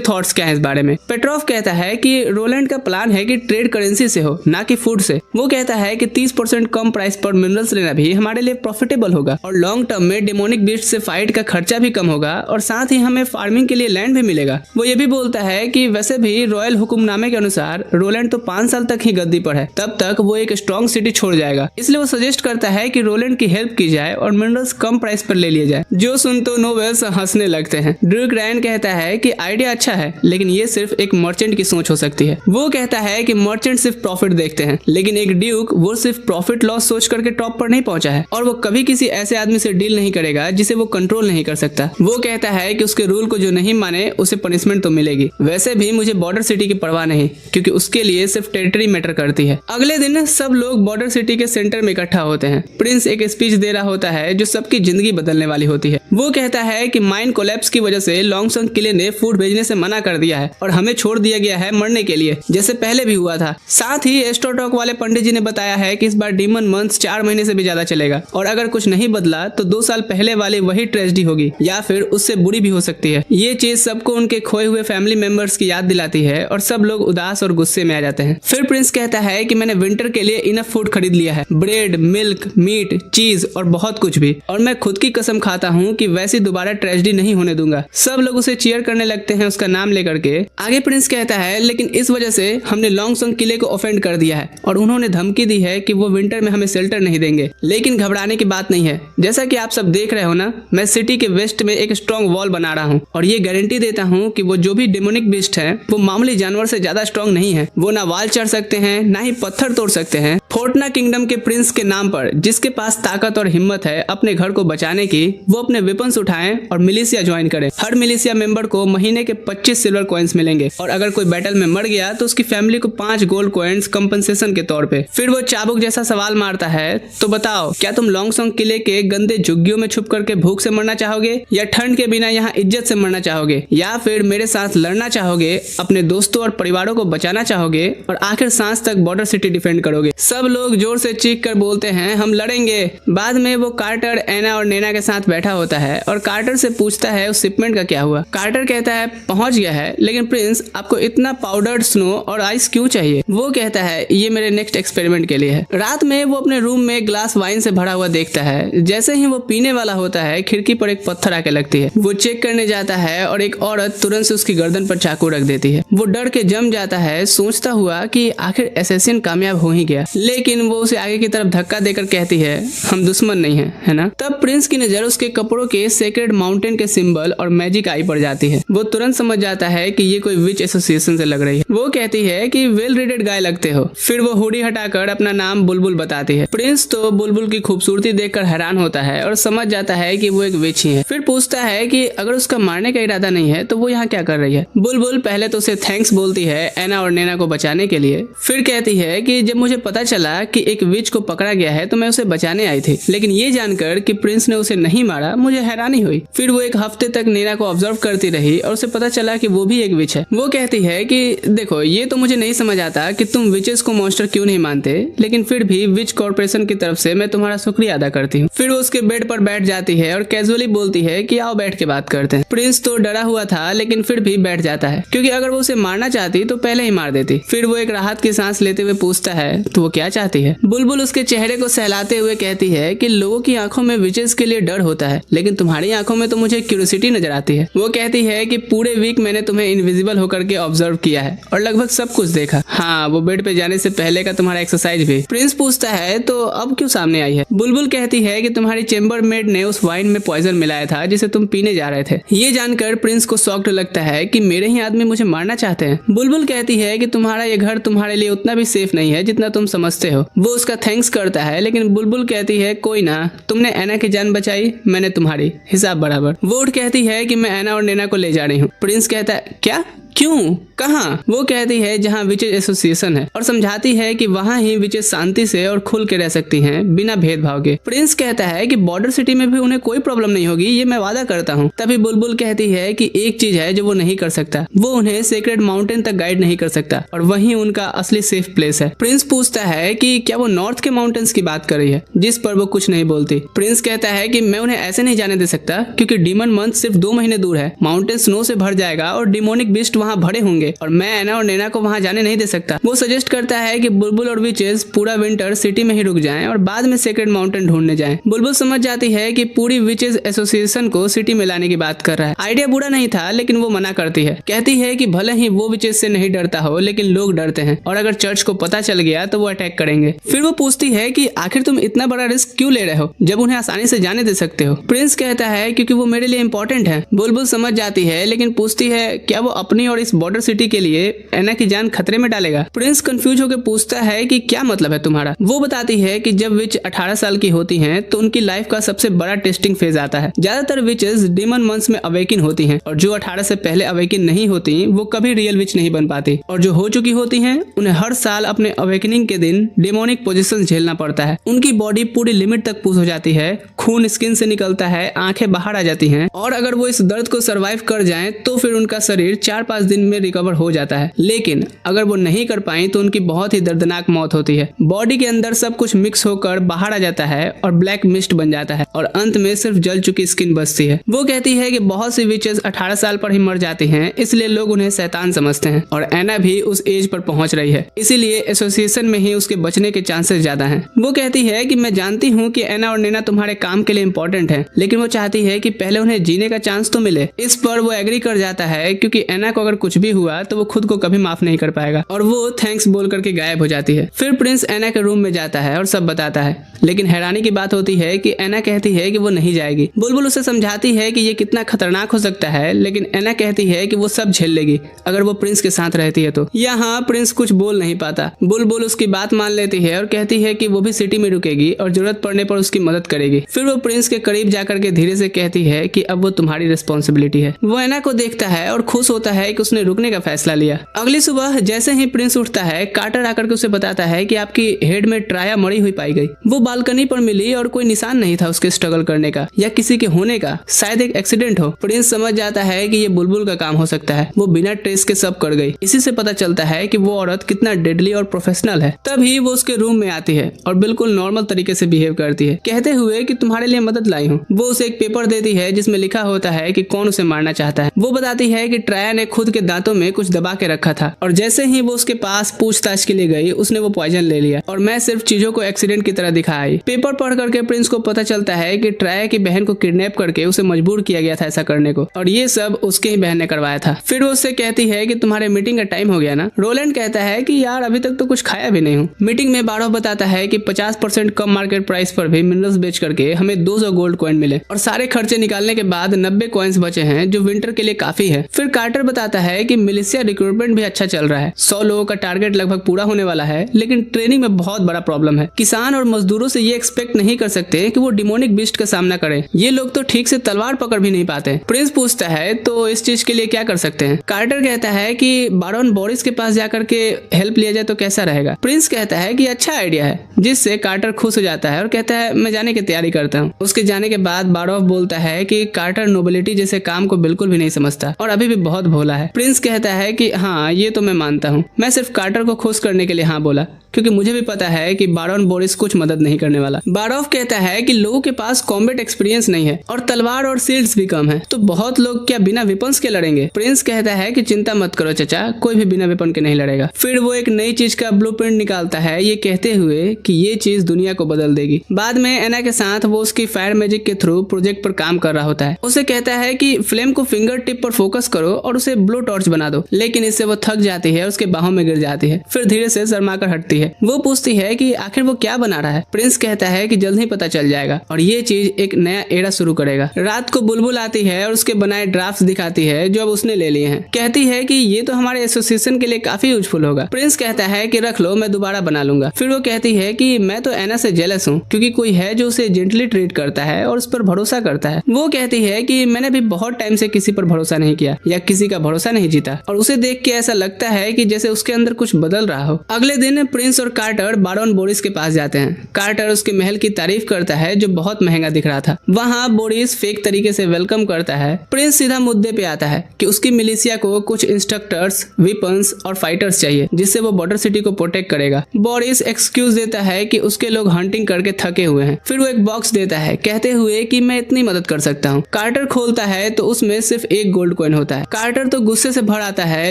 थॉट्स क्या है इस बारे में। पेट्रोव कहता है कि रोलैंड का प्लान है कि ट्रेड करेंसी से हो, ना कि फूड से। वो कहता है कि 30% कम प्राइस पर मिनरल्स लेना भी हमारे लिए प्रॉफिटेबल होगा और लॉन्ग टर्म में डेमोनिक बीस्ट से फाइट का खर्चा भी कम होगा और साथ ही हमें फार्मिंग के लिए लैंड भी मिलेगा। वो ये भी बोलता है कि वैसे भी रॉयल हुक्मनामे के अनुसार रोलैंड तो 5 साल तक ही गद्दी पर है, तब तक वो एक स्ट्रॉन्ग सिटी छोड़ जाएगा, इसलिए वो सजेस्ट करता है कि रोलैंड की हेल्प की जाए और मिनरल्स कम प्राइस पर ले लिए जाए। जो सुन तो नोबल्स हंसने लगते हैं। ड्यूक रैन कहता है कि आइडिया अच्छा है, लेकिन ये सिर्फ एक मर्चेंट की सोच हो सकती है। वो कहता है कि मर्चेंट सिर्फ प्रॉफिट देखते हैं, लेकिन एक ड्यूक वो सिर्फ प्रॉफिट लॉस सोच करके टॉप पर नहीं पहुंचा है, और वो कभी किसी ऐसे आदमी से डील नहीं करेगा जिसे वो कंट्रोल नहीं कर सकता। वो कहता है कि उसके रूल को जो नहीं माने उसे पनिशमेंट तो मिलेगी। वैसे भी मुझे बॉर्डर सिटी की परवाह नहीं, क्योंकि उसके लिए सिर्फ टेरिटरी मैटर करती है। अगले दिन सब लोग बॉर्डर सिटी के सेंटर में इकट्ठा होते हैं। प्रिंस एक स्पीच दे रहा होता है जो सबकी जिंदगी बदलने वाली होती है। वो कहता है कि माइन कोलैप्स की वजह से लॉन्गसंग किले ने फूड भेजने से मना कर दिया है और हमें छोड़ दिया गया है मरने के लिए, जैसे पहले भी हुआ था। साथ ही एस्ट्रोटॉक वाले पंडित जी ने बताया है कि इस बार डीमन मंथ्स 4 महीने से भी ज्यादा चलेगा, और अगर कुछ नहीं बदला तो 2 साल पहले वाली वही ट्रेजेडी होगी, या फिर उससे बुरी भी हो सकती है। ये चीज सबको उनके खोए हुए फैमिली मेंबर्स की याद दिलाती है और सब लोग उदास और गुस्से में आ जाते हैं। फिर प्रिंस कहता है कि मैंने विंटर के लिए इनफ फूड खरीद लिया है, ब्रेड, मिल्क, मीट, चीज और बहुत कुछ भी, और मैं खुद की कसम खाता हूँ कि वैसी दोबारा ट्रेजेडी नहीं होने दूंगा। सब लोग उसे चीयर करने लगते हैं उसका नाम लेकर के। आगे प्रिंस कहता है लेकिन इस वजह से हमने लॉन्गसंग किले को ऑफेंड कर दिया है और उन्होंने धमकी दी है कि वो विंटर में हमें शेल्टर नहीं देंगे। लेकिन घबराने की बात नहीं है, जैसा कि आप सब देख रहे हो ना, मैं सिटी के वेस्ट में एक स्ट्रॉन्ग वॉल बना रहा हूँ और ये गारंटी देता हूँ कि वो जो भी डेमोनिक बीस्ट है वो मामूली जानवर से ज्यादा स्ट्रॉन्ग नहीं है। वो ना वाल चढ़ सकते हैं, ना ही पत्थर तोड़ सकते हैं। फोर्टना किंगडम के प्रिंस के नाम पर जिसके पास ताकत और हिम्मत है अपने घर को बचाने की, वो अपने वेपन्स उठाएं और मिलिशिया ज्वाइन करें। हर मिलिशिया मेंबर को महीने के 25 सिल्वर कॉइन्स मिलेंगे और अगर कोई बैटल में मर गया तो उसकी फैमिली को 5 गोल्ड कॉइन्स कंपनसेशन के तौर पे। फिर वो चाबुक जैसा सवाल मारता है, तो बताओ क्या तुम लॉन्गसंग किले के गंदे झुग्गियों में छुप करके भूख से मरना चाहोगे, या ठंड के बिना यहाँ इज्जत से मरना चाहोगे, या फिर मेरे साथ लड़ना चाहोगे, अपने दोस्तों और परिवारों को बचाना चाहोगे और आखिर सांस तक बॉर्डर सिटी डिफेंड करोगे? सब लोग जोर से चीख कर बोलते हैं हम लड़ेंगे। बाद में वो कार्टर, एना और नैना के साथ बैठा होता है और कार्टर से पूछता है उस शिपमेंट का क्या हुआ। कार्टर कहता है पहुंच गया है, लेकिन प्रिंस आपको इतना पाउडर्ड स्नो और आइस क्यों चाहिए? वो कहता है ये मेरे नेक्स्ट एक्सपेरिमेंट के लिए है। रात में वो अपने रूम में एक ग्लास वाइन से भरा हुआ देखता है। जैसे ही वो पीने वाला होता है खिड़की पर एक पत्थर आके लगती है। वो चेक करने जाता है और एक औरत तुरंत से उसकी गर्दन पर चाकू रख देती है। वो डर के जम जाता है, सोचता हुआ कि आखिर असैसिन कामयाब हो ही गया, लेकिन वो उसे आगे की तरफ धक्का देकर कहती है हम दुश्मन नहीं है ना? तब प्रिंस की नजर उसके कपड़ों के सेक्रेड माउंटेन के सिंबल और मैजिक आई पर जाती है। वो तुरंत समझ जाता है कि ये कोई विच एसोसिएशन से लग रही है। वो कहती है कि वेल रेडेड गाय लगते हो। फिर वो हुडी हटाकर अपना नाम बुलबुल बताती है। प्रिंस तो बुलबुल की खूबसूरती देखकर हैरान होता है और समझ जाता है कि वो एक विच ही है। फिर पूछता है कि अगर उसका मारने का इरादा नहीं है तो वो यहाँ क्या कर रही है। बुलबुल पहले तो उसे थैंक्स बोलती है एना और नैना को बचाने के लिए। फिर कहती है कि जब मुझे पता चला कि एक विच को पकड़ा गया है तो मैं उसे बचाने आई थी, लेकिन ये जानकर कि प्रिंस ने उसे नहीं मारा मुझे हैरानी हुई। फिर वो एक हफ्ते तक नैना को ऑब्जर्व करती रही और उसे पता चला कि वो भी एक विच है। वो कहती है कि देखो, ये तो मुझे नहीं समझ आता कि तुम विचेस को मॉन्स्टर क्यों नहीं मानते, लेकिन फिर भी विच कॉर्पोरेशन की तरफ से मैं तुम्हारा शुक्रिया अदा करती हूँ। फिर वो उसके बेड पर बैठ जाती है और कैजुअली बोलती है कि आओ बैठ के बात करते हैं। प्रिंस तो डरा हुआ था लेकिन फिर भी बैठ जाता है, क्योंकि अगर वो उसे मारना चाहती तो पहले ही मार देती। फिर वो एक राहत की सांस लेते हुए पूछता है तो वो क्या चाहती है। बुलबुल उसके चेहरे को सहलाते हुए कहती है कि लोगों की आंखों में विचेस के लिए डर होता है, लेकिन तुम्हारी आंखों में तो मुझे क्यूरियोसिटी नजर आती है। वो कहती है कि पूरे वीक मैंने तुम्हें इनविजिबल होकर के ऑब्जर्व किया है और लगभग सब कुछ देखा। हाँ, वो बेड पे जाने से पहले का तुम्हारा एक्सरसाइज भी। प्रिंस पूछता है तो अब क्यों सामने आई है। बुलबुल कहती है कि तुम्हारी चेंबर मेड ने उस वाइन में पॉइजन मिलाया था जिसे तुम पीने जा रहे थे। ये जानकर प्रिंस को शॉक्ड लगता है कि मेरे ही आदमी मुझे मारना चाहते हैं। बुलबुल कहती है कि तुम्हारा ये घर तुम्हारे लिए उतना भी सेफ नहीं है जितना तुम समझते हो। वो उसका थैंक्स करता है, लेकिन बुलबुल कहती है कोई ना, तुमने एना की जान बचाई, मैंने तुम्हारी, हिसाब बराबर। वो उठ कहती है कि मैं एना और नैना को ले जा रही हूँ। प्रिंस कहता है क्या, क्यों, कहाँ। वो कहती है जहाँ विचेस एसोसिएशन है और समझाती है कि वहाँ ही विचेस शांति से और खुल के रह सकती हैं बिना भेदभाव के। प्रिंस कहता है कि बॉर्डर सिटी में भी उन्हें कोई प्रॉब्लम नहीं होगी, ये मैं वादा करता हूँ। तभी बुलबुल कहती है कि एक चीज है जो वो नहीं कर सकता, वो उन्हें सेक्रेट माउंटेन तक गाइड नहीं कर सकता और वही उनका असली सेफ प्लेस है। प्रिंस पूछता है कि क्या वो नॉर्थ के माउंटेन्स की बात कर रही है, जिस पर वो कुछ नहीं बोलती। प्रिंस कहता है कि मैं उन्हें ऐसे नहीं जाने दे सकता, क्योंकि डीमन मंथ सिर्फ 2 महीने दूर है। माउंटेन स्नो से भर जाएगा और डिमोनिक बीस्ट वहाँ भरे होंगे और मैं एना और नैना को वहां जाने नहीं दे सकता। वो सजेस्ट करता है कि बुलबुल और विचेस पूरा विंटर सिटी में ही रुक जाएं और बाद में सेक्रेट माउंटेन ढूंढने जाएं। बुलबुल समझ जाती है कि पूरी विचेस एसोसिएशन को सिटी में लाने की बात कर रहा है। आइडिया बुरा नहीं था, लेकिन वो मना करती है। कहती है कि भले ही वो विचेस से नहीं डरता हो, लेकिन लोग डरते हैं और अगर चर्च को पता चल गया तो वो अटैक करेंगे। फिर वो पूछती है कि आखिर तुम इतना बड़ा रिस्क क्यों ले रहे हो जब उन्हें आसानी से जाने दे सकते हो। प्रिंस कहता है क्योंकि वो मेरे लिए इंपॉर्टेंट है। बुलबुल समझ जाती है, लेकिन पूछती है क्या वो अपनी और इस बॉर्डर सिटी के लिए एना की जान खतरे में डालेगा। प्रिंस कंफ्यूज होकर पूछता है कि क्या मतलब है तुम्हारा। वो बताती है कि जब विच 18 साल की होती हैं तो उनकी लाइफ का सबसे बड़ा टेस्टिंग फेज आता है। ज्यादातर विचेस डीमन मंथ्स में अवेकिन होती हैं और जो 18 से पहले अवेकिन नहीं होती वो कभी रियल विच नहीं बन पाती, और जो हो चुकी होती हैं उन्हें हर साल अपने अवेकनिंग के दिन डेमोनिक पोजीशन झेलना पड़ता है। उनकी बॉडी पूरी लिमिट तक पुश हो जाती है, खून स्किन से निकलता है, आंखें बाहर आ जाती हैं, और अगर वो इस दर्द को सर्वाइव कर जाएं तो फिर उनका शरीर 4-5 दिन में रिकवर हो जाता है। लेकिन अगर वो नहीं कर पाई तो उनकी बहुत ही दर्दनाक मौत होती है। बॉडी के अंदर सब कुछ मिक्स होकर बाहर आ जाता है और ब्लैक मिस्ट बन जाता है और अंत में सिर्फ जल चुकी स्किन बचती है। वो कहती है कि बहुत सी विचेस 18 साल पर ही मर जाती हैं, इसलिए लोग उन्हें शैतान समझते हैं और एना भी उस एज पर पहुंच रही है, इसीलिए एसोसिएशन में ही उसके बचने के चांसेस ज्यादा हैं। वो कहती है कि मैं जानती हूँ कि एना और नैना तुम्हारे काम के लिए इंपॉर्टेंट है, लेकिन वो चाहती है कि पहले उन्हें जीने का चांस तो मिले। इस पर वो एग्री कर जाता है, क्योंकि एना को अगर कुछ भी हुआ तो वो खुद को कभी माफ नहीं कर पाएगा, और वो थैंक्स बोल करके गायब हो जाती है। फिर प्रिंस एना के रूम में जाता है और सब बताता है, लेकिन हैरानी की बात होती है कि एना कहती है कि वो नहीं जाएगी। बुलबुल उसे समझाती है कि ये कितना खतरनाक हो सकता है, लेकिन एना कहती है कि वो सब झेल लेगी अगर वो प्रिंस के साथ रहती है तो। यहाँ प्रिंस कुछ बोल नहीं पाता। बुलबुल उसकी बात मान लेती है और कहती है कि वो भी सिटी में रुकेगी और जरूरत पड़ने पर उसकी मदद करेगी। फिर वो प्रिंस के करीब जाकर के धीरे से कहती है कि अब वो तुम्हारी रिस्पॉन्सिबिलिटी है। वो एना को देखता है और खुश होता है कि उसने रुकने का फैसला लिया। अगली सुबह जैसे ही प्रिंस उठता है, कार्टर आकर के उसे बताता है कि आपकी हेड में ट्राया मरी हुई पाई गई। वो बालकनी पर मिली और कोई निशान नहीं था उसके स्ट्रगल करने का या किसी के होने का, शायद एक एक्सीडेंट हो। प्रिंस समझ जाता है कि ये बुलबुल का काम हो सकता है। वो बिना ट्रेस के सब कर गई। इसी से पता चलता है कि वो औरत कितना डेडली और प्रोफेशनल है। तभी वो उसके रूम में आती है और बिल्कुल नॉर्मल तरीके से बिहेव करती है, कहते हुए कि तुम्हारे लिए मदद लाई हूँ। वो उसे एक पेपर देती है जिसमें लिखा होता है कि कौन उसे मारना चाहता है। वो बताती है कि ट्राया ने खुद के दांतों में कुछ दबा के रखा था और जैसे ही वो उसके पास पूछताछ के लिए गई उसने वो पॉइजन ले लिया, और मैं सिर्फ चीजों को एक्सीडेंट की तरह दिखाया आई। पेपर पढ़ करके प्रिंस को पता चलता है कि ट्राया की बहन को किडनैप करके उसे मजबूर किया गया था ऐसा करने को, और ये सब उसके ही बहन ने करवाया था। फिर वो उससे कहती है कि तुम्हारे मीटिंग का टाइम हो गया ना। रोलैंड कहता है कि यार अभी तक तो कुछ खाया भी नहीं हूँ। मीटिंग में बारोफ बताता है कि 50% कम मार्केट प्राइस पर भी मिनरल्स बेच करके हमें 200 गोल्ड कॉइन मिले और सारे खर्चे निकालने के बाद 90 कॉइन्स बचे हैं जो विंटर के लिए काफी है। फिर कार्टर बताता है कि मिलिशिया रिक्रूटमेंट भी अच्छा चल रहा है। 100 लोगों का टारगेट लगभग पूरा होने वाला है, लेकिन ट्रेनिंग में बहुत बड़ा प्रॉब्लम है। किसान और मजदूरों से ये एक्सपेक्ट नहीं कर सकते कि वो डिमोनिक बीस्ट का सामना करें। ये लोग तो ठीक से तलवार पकड़ भी नहीं पाते। प्रिंस पूछता है तो इस चीज के लिए क्या कर सकते हैं। कार्टर कहता है कि बारोन बोरिस के पास जाकर के हेल्प लिया जाए तो कैसा रहेगा। प्रिंस कहता है कि अच्छा आइडिया है, जिससे कार्टर खुश हो जाता है और कहता है मैं जाने की तैयारी करता हूँ। उसके जाने के बाद बारोफ बोलता है कि कार्टर नोबिलिटी जैसे काम को बिल्कुल भी नहीं समझता और अभी भी बहुत भोला है। प्रिंस कहता है कि हाँ ये तो मैं मानता हूँ, मैं सिर्फ कार्टर को खुश करने के लिए हाँ बोला, क्योंकि मुझे भी पता है कि बारोन बोरिस कुछ मदद नहीं करने वाला। बारोफ कहता है कि लोगों के पास कॉम्बैट एक्सपीरियंस नहीं है और तलवार और शील्ड्स भी कम है, तो बहुत लोग क्या बिना वेपन्स के लड़ेंगे। प्रिंस कहता है कि चिंता मत करो चाचा, कोई भी बिना वेपन के नहीं लड़ेगा। फिर वो एक नई चीज का ब्लूप्रिंट निकालता है, ये कहते हुए कि ये चीज दुनिया को बदल देगी। बाद में एना के साथ वो उसकी फायर मैजिक के थ्रू प्रोजेक्ट पर काम कर रहा होता है। उसे कहता है कि फ्लेम को फिंगर टिप पर फोकस करो और उसे ब्लो टॉर्च बना दो, लेकिन इससे वो थक जाती है और उसके बाहों में गिर जाती है। फिर धीरे से शर्मा कर हटती है। वो पूछती है कि आखिर वो क्या बना रहा है। प्रिंस कहता है कि जल्द ही पता चल जाएगा और ये चीज एक नया एरा शुरू करेगा। रात को बुलबुल आती है और उसके बनाए ड्राफ्ट्स दिखाती है जो अब उसने ले लिए हैं। कहती है कि ये तो हमारे एसोसिएशन के लिए काफी यूजफुल होगा। प्रिंस कहता है कि रख लो, मैं दोबारा बना लूंगा। फिर वो कहती है कि मैं तो एना से जेलस हूँ, क्योंकि कोई है जो उसे जेंटली ट्रीट करता है और उस पर भरोसा करता है। वो कहती है कि मैंने भी बहुत टाइम से किसी पर भरोसा नहीं किया या किसी का भरोसा नहीं जीता, और उसे देख के ऐसा लगता है कि जैसे उसके अंदर कुछ बदल रहा हो। अगले दिन प्रिंस और कार्टर बारोन बोरिस के पास जाते हैं। कार्टर उसके महल की तारीफ करता है जो बहुत महंगा दिख रहा था। वहाँ बोरिस फेक तरीके से वेलकम करता है। प्रिंस सीधा मुद्दे पे आता है कि उसकी मिलिशिया को कुछ इंस्ट्रक्टर्स, वेपन्स और फाइटर्स चाहिए, जिससे वो बॉर्डर सिटी को प्रोटेक्ट करेगा। बोरिस एक्सक्यूज देता है कि उसके लोग हंटिंग करके थके हुए हैं। फिर वो एक बॉक्स देता है कहते हुए कि मैं इतनी मदद कर सकता हूँ। कार्टर खोलता है तो उसमें सिर्फ 1 गोल्ड कॉइन होता है। कार्टर तो गुस्से से भर आता है,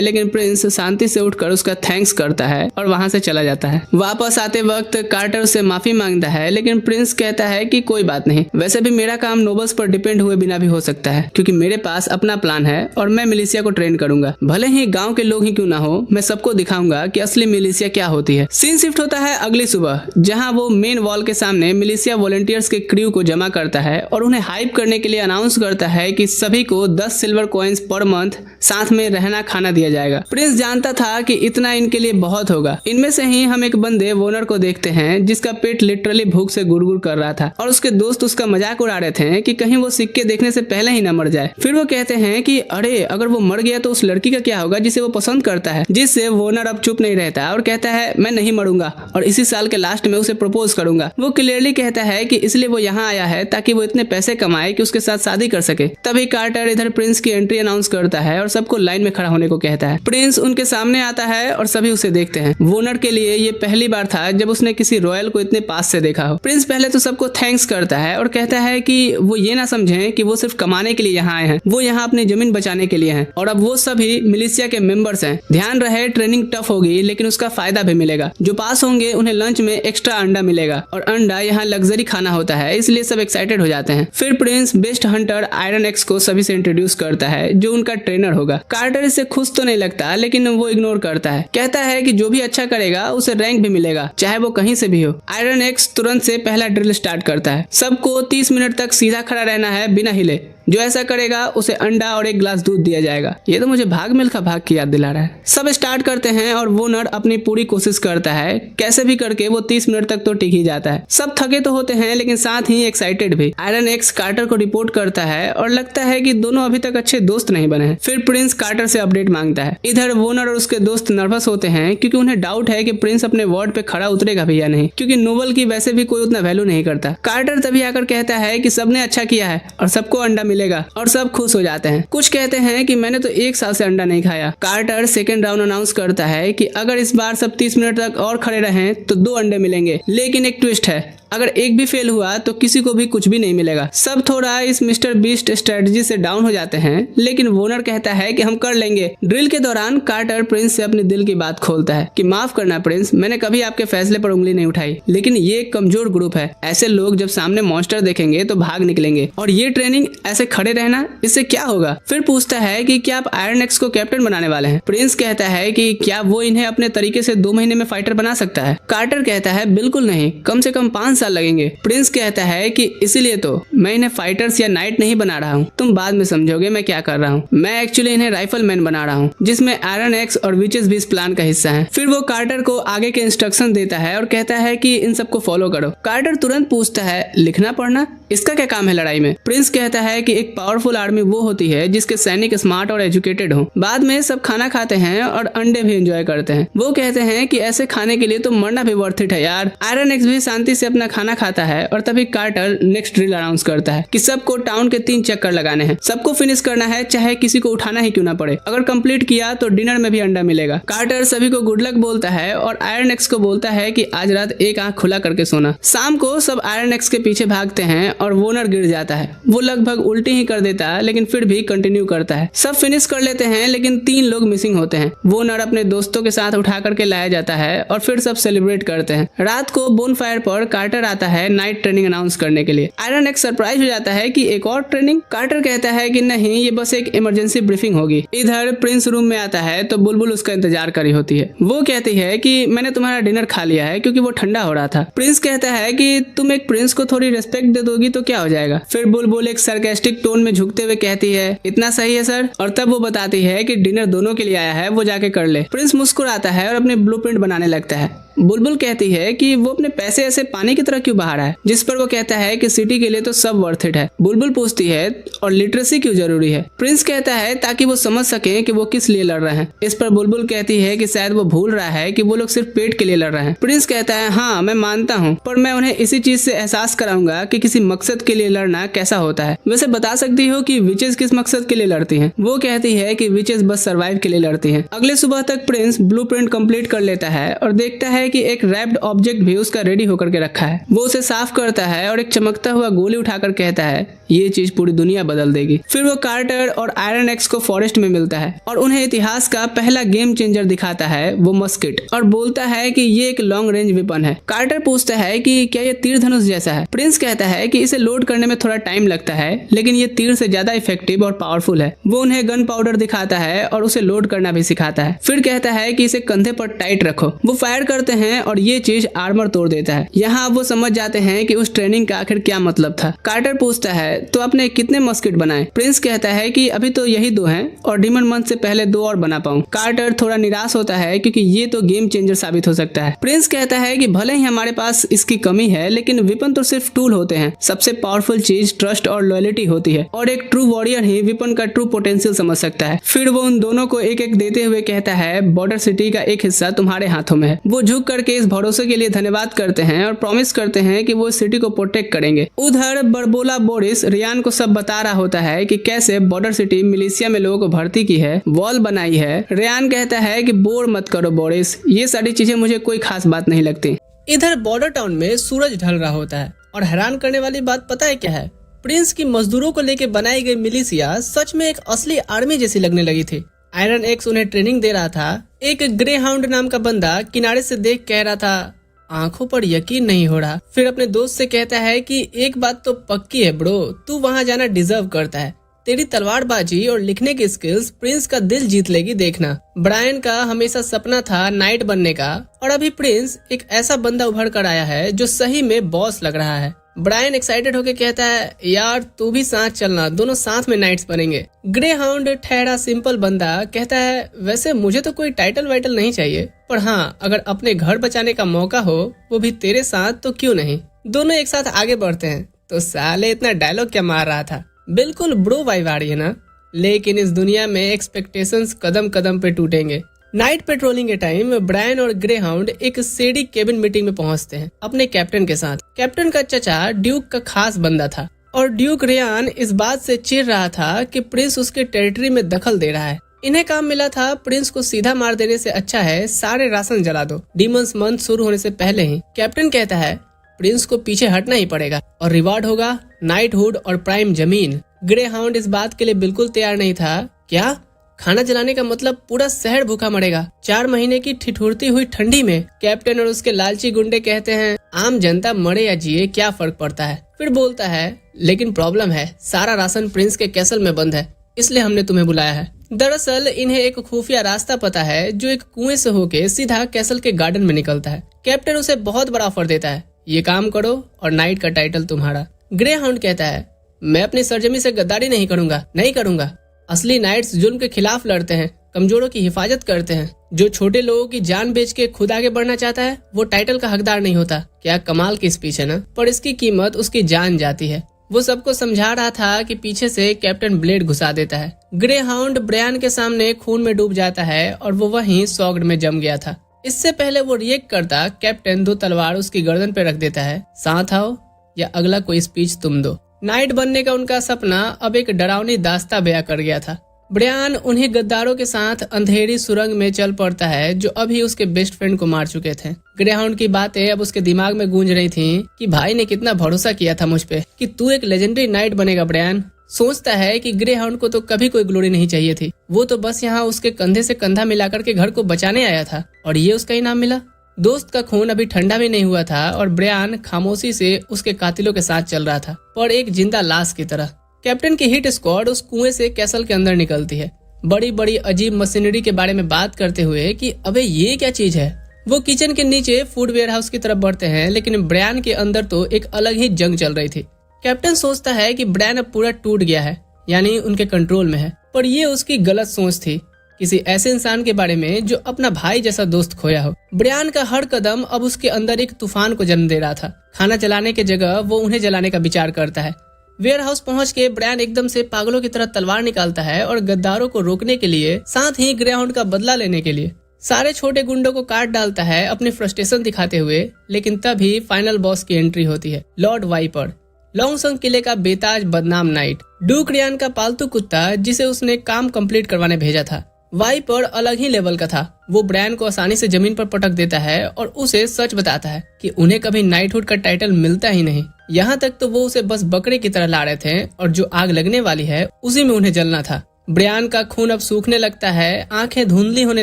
लेकिन प्रिंस शांति से उठकर उसका थैंक्स करता है और वहाँ से चला जाता है। वापस आते वक्त कार्टर से माफी मांगता है, लेकिन प्रिंस कहता है कि कोई बात नहीं, वैसे भी मेरा काम नोबल्स पर डिपेंड हुए बिना भी हो सकता है, क्योंकि मेरे पास अपना प्लान है और मैं मिलिशिया को ट्रेन करूंगा। भले ही गांव के लोग ही क्यों ना हो, मैं सबको दिखाऊंगा कि असली मिलिशिया क्या होती है। सीन शिफ्ट होता है अगली सुबह, जहां वो मेन वॉल के सामने मिलिशिया वॉलंटियर्स के क्रू को जमा करता है और उन्हें हाइप करने के लिए अनाउंस करता है कि सभी को 10 सिल्वर कॉइन्स पर मंथ साथ में रहना खाना दिया जाएगा। प्रिंस जानता था कि इतना इनके लिए बहुत होगा। इनमें से ही हम एक बंदे वोनर को देखते हैं जिसका पेट लिटरली भूख से गुड़गुड़ कर रहा था और उसके दोस्त उसका मजाक उड़ा रहे थे कि कहीं वो सिक्के देखने से पहले ही ना मर जाए। फिर वो कहते हैं कि अरे अगर वो मर गया तो उस लड़की का क्या होगा जिसे वो पसंद करता है, जिससे वोनर अब चुप नहीं रहता और कहता है मैं नहीं मरूंगा और इसी साल के लास्ट में उसे प्रपोज करूंगा। वो क्लियरली कहता है कि इसलिए वो यहाँ आया है ताकि वो इतने पैसे कमाए कि उसके साथ शादी कर सके। तभी कार्टर इधर प्रिंस की एंट्री अनाउंस करता है और सबको लाइन में खड़ा होने को कहता है। प्रिंस उनके सामने आता है और सभी उसे देखते हैं। वोनर के लिए ये पहली बार था जब उसने किसी रॉयल को इतने पास से देखा हो। प्रिंस पहले तो सबको थैंक्स करता है और कहता है कि वो ये ना समझें कि वो सिर्फ कमाने के लिए यहाँ आए हैं, वो यहाँ अपनी जमीन बचाने के लिए हैं और अब वो सभी मिलिशिया के मेंबर्स हैं। ध्यान रहे ट्रेनिंग टफ होगी, लेकिन उसका फायदा भी मिलेगा। जो पास होंगे उन्हें लंच में एक्स्ट्रा अंडा मिलेगा और अंडा यहाँ लग्जरी खाना होता है, इसलिए सब एक्साइटेड हो जाते हैं। फिर Prince best Hunter iron x को सभी से इंट्रोड्यूस करता है, जो उनका ट्रेनर होगा। कार्टर इससे खुश तो नहीं लगता, लेकिन वो इग्नोर करता है। कहता है कि जो भी अच्छा करेगा उसे रैंक भी मिलेगा, चाहे वो कहीं से भी हो। आयरन एक्स तुरंत से पहला ड्रिल स्टार्ट करता है। सबको 30 मिनट तक सीधा खड़ा रहना है बिना हिले। जो ऐसा करेगा उसे अंडा और 1 गिलास दूध दिया जाएगा। ये तो मुझे भाग मिल्खा भाग की याद दिला रहा है। सब स्टार्ट करते हैं और वोनर अपनी पूरी कोशिश करता है, कैसे भी करके वो 30 मिनट तक तो टिक ही जाता है। सब थके तो होते हैं, लेकिन साथ ही एक्साइटेड भी। आयरन एक्स कार्टर को रिपोर्ट करता है और लगता है कि दोनों अभी तक अच्छे दोस्त नहीं बने हैं। फिर प्रिंस कार्टर से अपडेट मांगता है। इधर वोनर और उसके दोस्त नर्वस होते हैं, क्योंकि उन्हें डाउट है कि प्रिंस अपने वर्ड पे खड़ा उतरेगा भी या नहीं, क्योंकि नोबल की वैसे भी कोई उतना वैल्यू नहीं करता। कार्टर तभी आकर कहता है कि सबने अच्छा किया है और सबको अंडा मिलेगा, और सब खुश हो जाते हैं। कुछ कहते हैं कि मैंने तो 1 साल से अंडा नहीं खाया। कार्टर सेकंड राउंड अनाउंस करता है कि अगर इस बार सब 30 मिनट तक और खड़े रहें तो 2 अंडे मिलेंगे, लेकिन एक ट्विस्ट है, अगर एक भी फेल हुआ तो किसी को भी कुछ भी नहीं मिलेगा। सब थोड़ा इस मिस्टर बीस्ट स्ट्रेटजी से डाउन हो जाते हैं, लेकिन वोनर कहता है कि हम कर लेंगे। ड्रिल के दौरान कार्टर प्रिंस से अपने दिल की बात खोलता है कि माफ करना प्रिंस, मैंने कभी आपके फैसले पर उंगली नहीं उठाई, लेकिन ये एक कमजोर ग्रुप है। ऐसे लोग जब सामने मॉन्स्टर देखेंगे तो भाग निकलेंगे, और ये ट्रेनिंग ऐसे खड़े रहना, इससे क्या होगा। फिर पूछता है कि क्या आप आयरन एक्स को कैप्टन बनाने वाले हैं। प्रिंस कहता है कि क्या वो इन्हें अपने तरीके से 2 महीने में फाइटर बना सकता है। कार्टर कहता है बिल्कुल नहीं, कम से कम 5 साल लगेंगे। प्रिंस कहता है कि इसीलिए तो मैं इन्हें फाइटर्स या नाइट नहीं बना रहा हूँ, तुम बाद में समझोगे मैं क्या कर रहा हूँ। मैं एक्चुअली इन्हें राइफल मैन बना रहा हूँ, जिसमें आयरन एक्स और विचेस भी इस प्लान का हिस्सा है। फिर वो कार्टर को आगे के इंस्ट्रक्शन देता है और कहता है कि इन सबको फॉलो करो। कार्टर तुरंत पूछता है लिखना पढ़ना इसका क्या काम है लड़ाई में। प्रिंस कहता है कि एक पावरफुल आर्मी वो होती है जिसके सैनिक स्मार्ट और एजुकेटेड हो। बाद में सब खाना खाते हैं और अंडे भी एंजॉय करते हैं। वो कहते हैं कि ऐसे खाने के लिए तो मरना भी वर्थ इट है यार। आयरन एक्स भी शांति से अपना खाना खाता है और तभी कार्टर नेक्स्ट ड्रिल अनाउंस करता है कि सबको टाउन के 3 चक्कर लगाने हैं, सबको फिनिश करना है, चाहे किसी को उठाना ही क्यों ना पड़े। अगर कंप्लीट किया तो डिनर में भी अंडा मिलेगा। कार्टर सभी को गुड लक बोलता है और आयरन एक्स को बोलता है कि आज रात एक आंख खुला करके सोना। शाम को सब आयरन एक्स के पीछे भागते हैं और वोनर गिर जाता है। वो लगभग उल्टी ही कर देता है, लेकिन फिर भी कंटिन्यू करता है। सब फिनिश कर लेते हैं, लेकिन 3 लोग मिसिंग होते हैं। वोनर अपने दोस्तों के साथ उठा करके लाया जाता है और फिर सब सेलिब्रेट करते हैं। रात को बोनफायर पर कार्टर आता है नाइट ट्रेनिंग अनाउंस करने के लिए। आयरन एक्स सरप्राइज हो जाता है कि एक और ट्रेनिंग। कार्टर कहता है कि नहीं, ये बस एक इमरजेंसी ब्रीफिंग होगी। इधर प्रिंस रूम में आता है तो बुलबुल उसका इंतजार कर रही होती है। वो कहती है कि मैंने तुम्हारा डिनर खा लिया है क्योंकि वो ठंडा हो रहा था। प्रिंस कहता है कि तुम एक प्रिंस को थोड़ी रिस्पेक्ट दे दोगी तो क्या हो जाएगा। फिर बुलबुल एक सरकास्टिक टोन में झुकते हुए कहती है इतना सही है सर, और तब वो बताती है कि डिनर दोनों के लिए आया है, वो जाके कर ले। प्रिंस मुस्कुराता है और अपने ब्लूप्रिंट बनाने लगता है। बुलबुल कहती है कि वो अपने पैसे ऐसे पानी की तरह क्यों बहा रहा है, जिस पर वो कहता है कि सिटी के लिए तो सब वर्थ इट है। बुलबुल पूछती है और लिटरेसी क्यों जरूरी है। प्रिंस कहता है ताकि वो समझ सके कि वो किस लिए लड़ रहे हैं। इस पर बुलबुल कहती है कि शायद वो भूल रहा है कि वो लोग सिर्फ पेट के लिए लड़ रहे हैं। प्रिंस कहता है हाँ मैं मानता हूँ, पर मैं उन्हें इसी चीज से एहसास कराऊंगा कि किसी मकसद के लिए लड़ना कैसा होता है। वैसे बता सकती हो कि विचेस किस मकसद के लिए लड़ती हैं। वो कहती है कि विचेस बस सर्वाइव के लिए लड़ती हैं। अगले सुबह तक प्रिंस ब्लूप्रिंट कंप्लीट कर लेता है और देखता है कि एक रैप्ड ऑब्जेक्ट भी उसका रेडी होकर के रखा है। वो उसे साफ करता है और एक चमकता हुआ गोली उठाकर कहता है ये चीज पूरी दुनिया बदल देगी। फिर वो कार्टर और आयरन एक्स को फॉरेस्ट में मिलता है और उन्हें इतिहास का पहला गेम चेंजर दिखाता है, वो मस्किट, और बोलता है कि ये एक लॉन्ग रेंज वेपन है। कार्टर पूछता है कि क्या ये तीर धनुष जैसा है। प्रिंस कहता है कि इसे लोड करने में थोड़ा टाइम लगता है, लेकिन ये तीर से ज्यादा इफेक्टिव और पावरफुल है। वो उन्हें गन पाउडर दिखाता है और उसे लोड करना भी सिखाता है। फिर कहता है कि इसे कंधे पर टाइट रखो। वो फायर करते हैं और ये चीज आर्मर तोड़ देता है। यहाँ वो समझ जाते हैं कि उस ट्रेनिंग का आखिर क्या मतलब था। कार्टर पूछता है तो आपने कितने मस्किट बनाए। प्रिंस कहता है कि अभी तो यही 2 हैं और डीमन मंथ से पहले 2 और बना पाऊं। कार्टर थोड़ा निराश होता है क्योंकि ये तो गेम चेंजर साबित हो सकता है। प्रिंस कहता है कि भले ही हमारे पास इसकी कमी है, लेकिन वेपन तो सिर्फ टूल होते हैं। सबसे पावरफुल चीज ट्रस्ट और लॉयल्टी होती है, और एक ट्रू वॉरियर ही वेपन का ट्रू पोटेंशियल समझ सकता है। फिर वो उन दोनों को एक एक देते हुए कहता है बॉर्डर सिटी का एक हिस्सा तुम्हारे हाथों में है। वो झुक करके इस भरोसे के लिए धन्यवाद करते हैं और प्रॉमिस करते हैं कि वो सिटी को प्रोटेक्ट करेंगे। उधर बरबोला बोरिस रियान को सब बता रहा होता है कि कैसे बॉर्डर सिटी मिलिशिया में लोगों को भर्ती की है, वॉल बनाई है। रियान कहता है कि बोर मत करो बोरिस, ये सारी चीजें मुझे कोई खास बात नहीं लगती। इधर बॉर्डर टाउन में सूरज ढल रहा होता है और हैरान करने वाली बात पता है क्या है, प्रिंस की मजदूरों को लेकर बनाई गई मिलिशिया सच में एक असली आर्मी जैसी लगने लगी थी। आयरन एक्स उन्हें ट्रेनिंग दे रहा था। एक ग्रे हाउंड नाम का बंदा किनारे से देख कह रहा था आंखों पर यकीन नहीं हो रहा। फिर अपने दोस्त से कहता है कि एक बात तो पक्की है ब्रो, तू वहाँ जाना डिजर्व करता है। तेरी तलवारबाजी और लिखने की स्किल्स प्रिंस का दिल जीत लेगी, देखना। ब्रायन का हमेशा सपना था नाइट बनने का, और अभी प्रिंस एक ऐसा बंदा उभर कर आया है जो सही में बॉस लग रहा है। ब्रायन एक्साइटेड होके कहता है यार तू भी साथ चलना, दोनों साथ में नाइट्स बनेंगे। ग्रे हाउंड ठहरा सिंपल बंदा कहता है वैसे मुझे तो कोई टाइटल वाइटल नहीं चाहिए, पर हाँ अगर अपने घर बचाने का मौका हो वो भी तेरे साथ तो क्यों नहीं। दोनों एक साथ आगे बढ़ते हैं। तो साले इतना डायलॉग क्या मार रहा था, बिल्कुल ब्रो वाइब आ रही है ना। लेकिन इस दुनिया में एक्सपेक्टेशंस कदम कदम पे टूटेंगे। नाइट पेट्रोलिंग के टाइम ब्रायन और ग्रे हाउंड एक सेडी केबिन मीटिंग में पहुंचते हैं अपने कैप्टन के साथ। कैप्टन का चचा ड्यूक का खास बंदा था और ड्यूक रियान इस बात से चिढ़ रहा था कि प्रिंस उसके टेरिटरी में दखल दे रहा है। इन्हें काम मिला था प्रिंस को सीधा मार देने से अच्छा है सारे राशन जला दो, डीमंस मंथ शुरू होने से पहले ही। कैप्टन कहता है प्रिंस को पीछे हटना ही पड़ेगा और रिवॉर्ड होगा नाइटहुड और प्राइम जमीन। ग्रे हाउंड इस बात के लिए बिल्कुल तैयार नहीं था। क्या? खाना जलाने का मतलब पूरा शहर भूखा मरेगा 4 महीने की ठिठुरती हुई ठंडी में। कैप्टन और उसके लालची गुंडे कहते हैं आम जनता मरे या जिए क्या फर्क पड़ता है। फिर बोलता है लेकिन प्रॉब्लम है, सारा राशन प्रिंस के कैसल में बंद है, इसलिए हमने तुम्हें बुलाया है। दरअसल इन्हें एक खुफिया रास्ता पता है जो एक कुएं से होके सीधा कैसल के गार्डन में निकलता है। कैप्टन उसे बहुत बड़ा ऑफर देता है, ये काम करो और नाइट का टाइटल तुम्हारा। ग्रे हाउंड कहता है मैं अपनी सरजमी से गद्दारी नहीं करूंगा। असली नाइट्स जुल्म के खिलाफ लड़ते हैं, कमजोरों की हिफाजत करते हैं। जो छोटे लोगों की जान बेच के खुद आगे बढ़ना चाहता है वो टाइटल का हकदार नहीं होता। क्या कमाल की स्पीच है ना, पर इसकी कीमत उसकी जान जाती है। वो सबको समझा रहा था कि पीछे से कैप्टन ब्लेड घुसा देता है। ग्रे हाउंड ब्रायन के सामने खून में डूब जाता है और वो वहीं सॉग्ड में जम गया था। इससे पहले वो रिएक्ट करता, कैप्टन 2 तलवार उसकी गर्दन पे रख देता है। साथ आओ या अगला कोई स्पीच तुम दो। नाइट बनने का उनका सपना अब एक डरावनी दास्ता बयां कर गया था। ब्रायन उन्हीं गद्दारों के साथ अंधेरी सुरंग में चल पड़ता है जो अभी उसके बेस्ट फ्रेंड को मार चुके थे। ग्रेहाउंड की बातें अब उसके दिमाग में गूंज रही थीं कि भाई ने कितना भरोसा किया था मुझ पे कि तू एक लेजेंडरी नाइट बनेगा। ब्रायन सोचता है कि ग्रेहाउंड को तो कभी कोई ग्लोरी नहीं चाहिए थी, वो तो बस यहाँ उसके कंधे से कंधा मिलाकर के घर को बचाने आया था और ये उसका इनाम मिला। दोस्त का खून अभी ठंडा भी नहीं हुआ था और ब्रायन खामोशी से उसके कातिलों के साथ चल रहा था, पर एक जिंदा लाश की तरह। कैप्टन की हिट स्क्वाड उस कुएं से कैसल के अंदर निकलती है, बड़ी बड़ी अजीब मशीनरी के बारे में बात करते हुए कि अबे ये क्या चीज है। वो किचन के नीचे फूड वेयर हाउस की तरफ बढ़ते हैं, लेकिन ब्रायन के अंदर तो एक अलग ही जंग चल रही थी। कैप्टन सोचता है कि ब्रायन अब पूरा टूट गया है, यानी उनके कंट्रोल में है, पर ये उसकी गलत सोच थी किसी ऐसे इंसान के बारे में जो अपना भाई जैसा दोस्त खोया हो। ब्रायन का हर कदम अब उसके अंदर एक तूफान को जन्म दे रहा था। खाना जलाने की जगह वो उन्हें जलाने का विचार करता है। वेयर हाउस पहुँच के ब्रायन एकदम से पागलों की तरह तलवार निकालता है और गद्दारों को रोकने के लिए, साथ ही ग्रेहाउंड का बदला लेने के लिए सारे छोटे गुंडों को काट डालता है अपनी फ्रस्ट्रेशन दिखाते हुए। लेकिन तभी फाइनल बॉस की एंट्री होती है, लॉर्ड वाइपर, लॉन्गसंग किले का बेताज बदनाम नाइट, ड्यूक रियान का पालतू कुत्ता जिसे उसने काम कंप्लीट करवाने भेजा था। वाइपर अलग ही लेवल का था। वो ब्रायन को आसानी से जमीन पर पटक देता है और उसे सच बताता है कि उन्हें कभी नाइटहुड का टाइटल मिलता ही नहीं। यहाँ तक तो वो उसे बस बकरे की तरह ला रहे थे और जो आग लगने वाली है उसी में उन्हें जलना था। ब्रायन का खून अब सूखने लगता है, आंखें धुंधली होने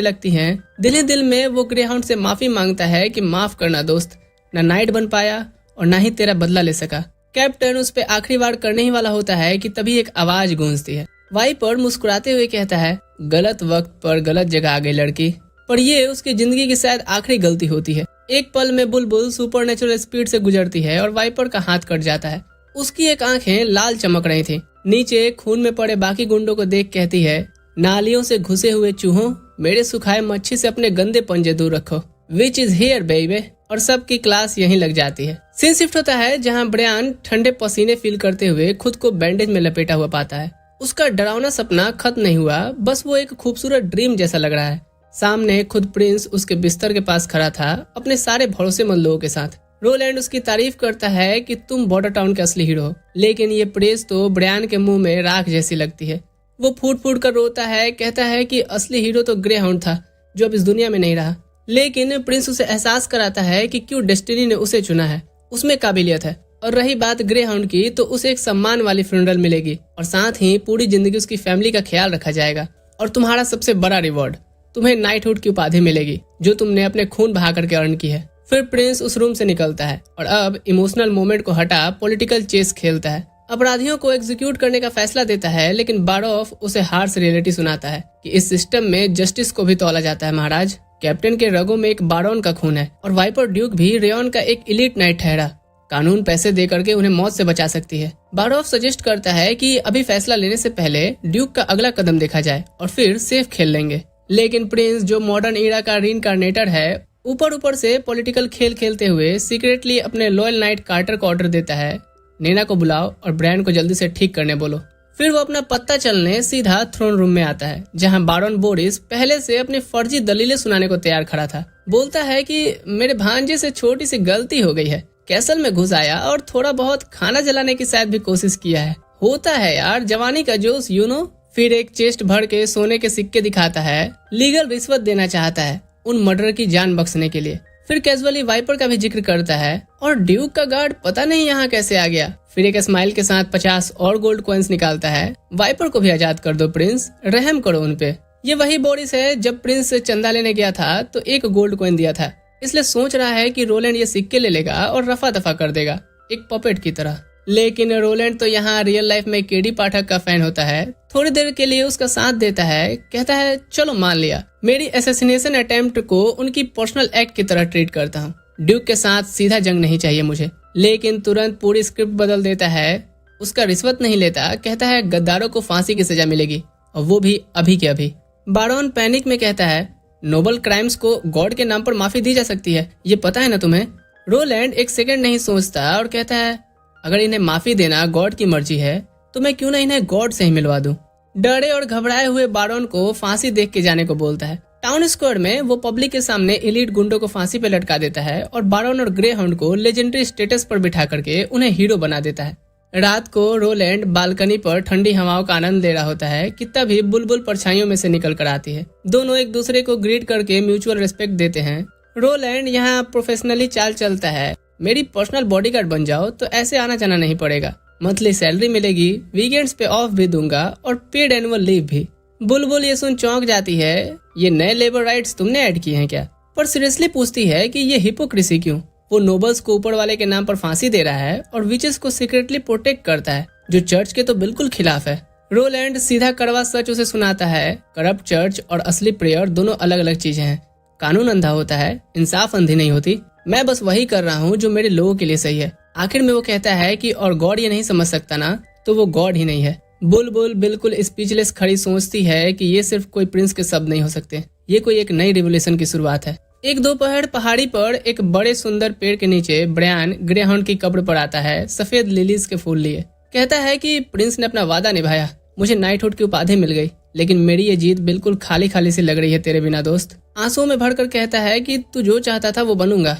लगती हैं। दिल ही दिल में वो ग्रेहाउंड से माफी मांगता है कि माफ करना दोस्त, न नाइट बन पाया और न ही तेरा बदला ले सका। कैप्टन उस पे आखिरी बार करने ही वाला होता है कि तभी एक आवाज गूंजती है। वाइपर मुस्कुराते हुए कहता है गलत वक्त पर गलत जगह आ गई लड़की, पर ये उसकी जिंदगी की शायद आखिरी गलती होती है। एक पल में बुलबुल सुपरनेचुरल स्पीड से गुजरती है और वाइपर का हाथ कट जाता है। उसकी एक आंखें लाल चमक रही थी। नीचे खून में पड़े बाकी गुंडों को देख कहती है नालियों से घुसे हुए चूहों, मेरे सुखाए मच्छी से अपने गंदे पंजे दूर रखो, विच इज हियर बेबी। और सबकी क्लास यहीं लग जाती है। सीन शिफ्ट होता है जहाँ ब्रायन ठंडे पसीने फील करते हुए खुद को बैंडेज में लपेटा हुआ पाता है। उसका डरावना सपना खत्म नहीं हुआ, बस वो एक खूबसूरत ड्रीम जैसा लग रहा है। सामने खुद प्रिंस उसके बिस्तर के पास खड़ा था अपने सारे भरोसेमंद लोगों के साथ। रोलैंड उसकी तारीफ करता है कि तुम बॉर्डर टाउन के असली हीरो हो, लेकिन ये प्रेस तो ब्रायन के मुंह में राख जैसी लगती है। वो फूट फूट कर रोता है, कहता है कि असली हीरो तो ग्रेहाउंड था जो अब इस दुनिया में नहीं रहा। लेकिन प्रिंस उसे एहसास कराता है कि क्यों डेस्टिनी ने उसे चुना है, उसमें काबिलियत है। और रही बात ग्रेहाउंड की, तो उसे एक सम्मान वाली फ्यूनरल मिलेगी और साथ ही पूरी जिंदगी उसकी फैमिली का ख्याल रखा जाएगा। और तुम्हारा सबसे बड़ा रिवॉर्ड, तुम्हें नाइटहुड की उपाधि मिलेगी जो तुमने अपने खून बहा करके अर्न की है। फिर प्रिंस उस रूम से निकलता है और अब इमोशनल मोमेंट को हटा पॉलिटिकल चेस खेलता है। अपराधियों को एग्जीक्यूट करने का फैसला देता है, लेकिन बारोफ उसे हार्श रियलिटी सुनाता है कि इस सिस्टम में जस्टिस को भी तौला जाता है महाराज। कैप्टन के रगों में एक बारोन का खून है और वाइपर ड्यूक भी रेयन का एक इलीट नाइट ठहरा। कानून पैसे दे करके उन्हें मौत से बचा सकती है। बारोफ सजेस्ट करता है कि अभी फैसला लेने से पहले ड्यूक का अगला कदम देखा जाए और फिर सेफ खेल लेंगे। लेकिन प्रिंस जो मॉडर्न ईरा का रीइंकार्नेटर है, ऊपर से पॉलिटिकल खेल खेलते हुए सीक्रेटली अपने लॉयल नाइट कार्टर को ऑर्डर देता है, नेना को बुलाओ और ब्रायन को जल्दी से ठीक करने बोलो। फिर वो अपना पत्ता चलने सीधा थ्रोन रूम में आता है, जहां बारोन बोरिस पहले से अपनी फर्जी दलीलें सुनाने को तैयार खड़ा था। बोलता है कि मेरे भांजे से छोटी सी गलती हो गई है, कैसल में घुस आया और थोड़ा बहुत खाना जलाने की शायद भी कोशिश किया है। होता है यार जवानी का जोश, यू नो। फिर एक चेस्ट भर के सोने के सिक्के दिखाता है, लीगल रिश्वत देना चाहता है उन मर्डर की जान बख्शने के लिए। फिर कैजुअली वाइपर का भी जिक्र करता है और ड्यूक का गार्ड पता नहीं यहाँ कैसे आ गया। फिर एक स्माइल के साथ 50 और गोल्ड कॉइन्स निकालता है। वाइपर को भी आजाद कर दो प्रिंस, रहम करो उन पे। ये वही बोरिस है जब प्रिंस से चंदा लेने गया था तो 1 गोल्ड कॉइन दिया था, इसलिए सोच रहा है कि रोलैंड ये सिक्के ले लेगा और रफा दफा कर देगा, एक पपेट की तरह। लेकिन रोलैंड तो यहाँ रियल लाइफ में केडी पाठक का फैन होता है। थोड़ी देर के लिए उसका साथ देता है, कहता है चलो मान लिया, मेरी असैसिनेशन अटेम्प्ट को उनकी पर्सनल एक्ट की तरह ट्रीट करता हूँ। ड्यूक के साथ सीधा जंग नहीं चाहिए मुझे। लेकिन तुरंत पूरी स्क्रिप्ट बदल देता है। उसका रिश्वत नहीं लेता, कहता है गद्दारों को फांसी की सजा मिलेगी और वो भी अभी के अभी। बारोन पैनिक में कहता है नोबल क्राइम्स को गॉड के नाम पर माफी दी जा सकती है, ये पता है ना तुम्हें। रोलैंड एक सेकंड नहीं सोचता और कहता है अगर इन्हें माफी देना गॉड की मर्जी है तो मैं क्यों ना इन्हें गॉड से ही मिलवा दूं। डरे और घबराए हुए बारोन को फांसी देख के जाने को बोलता है। टाउन स्क्वायर में वो पब्लिक के सामने एलीट गुंडों को फांसी पे लटका देता है और बारोन और ग्रे हाउंड को लेजेंडरी स्टेटस पर बिठा करके उन्हें हीरो बना देता है। रात को रोलैंड बालकनी पर ठंडी हवाओं का आनंद ले रहा होता है कि तभी बुलबुल परछाइयों में से निकल कर आती है। दोनों एक दूसरे को ग्रीट करके म्यूचुअल रिस्पेक्ट देते हैं। रोलैंड यहाँ प्रोफेशनली चाल चलता है, मेरी पर्सनल बॉडीगार्ड बन जाओ तो ऐसे आना जाना नहीं पड़ेगा, मंथली सैलरी मिलेगी, वीकेंड्स पे ऑफ भी दूंगा और पेड एनुअल लीव भी। बुलबुल ये सुन चौंक जाती है, ये नए लेबर राइट्स तुमने ऐड किए हैं क्या? पर सीरियसली पूछती है कि ये हिपोक्रेसी क्यों? वो नोबल्स को ऊपर वाले के नाम पर फांसी दे रहा है और विचेस को सीक्रेटली प्रोटेक्ट करता है, जो चर्च के तो बिल्कुल खिलाफ है। रोलैंड सीधा कड़वा सच उसे सुनाता है, करप्ट चर्च और असली प्रेयर दोनों अलग अलग चीजें हैं। कानून अंधा होता है, इंसाफ अंधी नहीं होती। मैं बस वही कर रहा हूँ जो मेरे लोगों के लिए सही है। आखिर में वो कहता है कि और गॉड ये नहीं समझ सकता ना तो वो गॉड ही नहीं है। बुलबुल बिल्कुल स्पीचलेस खड़ी सोचती है कि ये सिर्फ कोई प्रिंस के शब्द नहीं हो सकते, ये कोई एक नई रिवोल्यूशन की शुरुआत है। एक दोपहर पहाड़ी पर एक बड़े सुंदर पेड़ के नीचे ब्रायन ग्रे हाउंड की कब्र पर आता है, सफेद लिलीज के फूल लिए। कहता है कि प्रिंस ने अपना वादा निभाया, मुझे नाइटहुड की उपाधि मिल गई, लेकिन मेरी ये जीत बिल्कुल खाली खाली सी लग रही है तेरे बिना दोस्त। आंसुओं में भरकर कहता है कि तू जो चाहता था वो बनूंगा,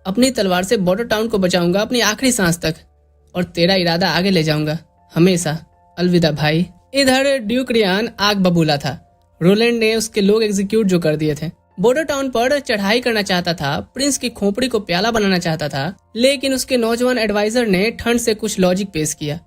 अपनी तलवार से बॉर्डर टाउन को बचाऊंगा अपनी आखिरी सांस तक, और तेरा इरादा आगे ले जाऊंगा हमेशा। अलविदा भाई। इधर ड्यूक रियान आग बबूला था। रोलैंड ने उसके लोग एग्जीक्यूट जो कर दिए थे। बॉर्डर टाउन पर चढ़ाई करना चाहता था, प्रिंस की खोपड़ी को प्याला बनाना चाहता था, लेकिन उसके नौजवान एडवाइजर ने ठंड से कुछ लॉजिक पेश किया।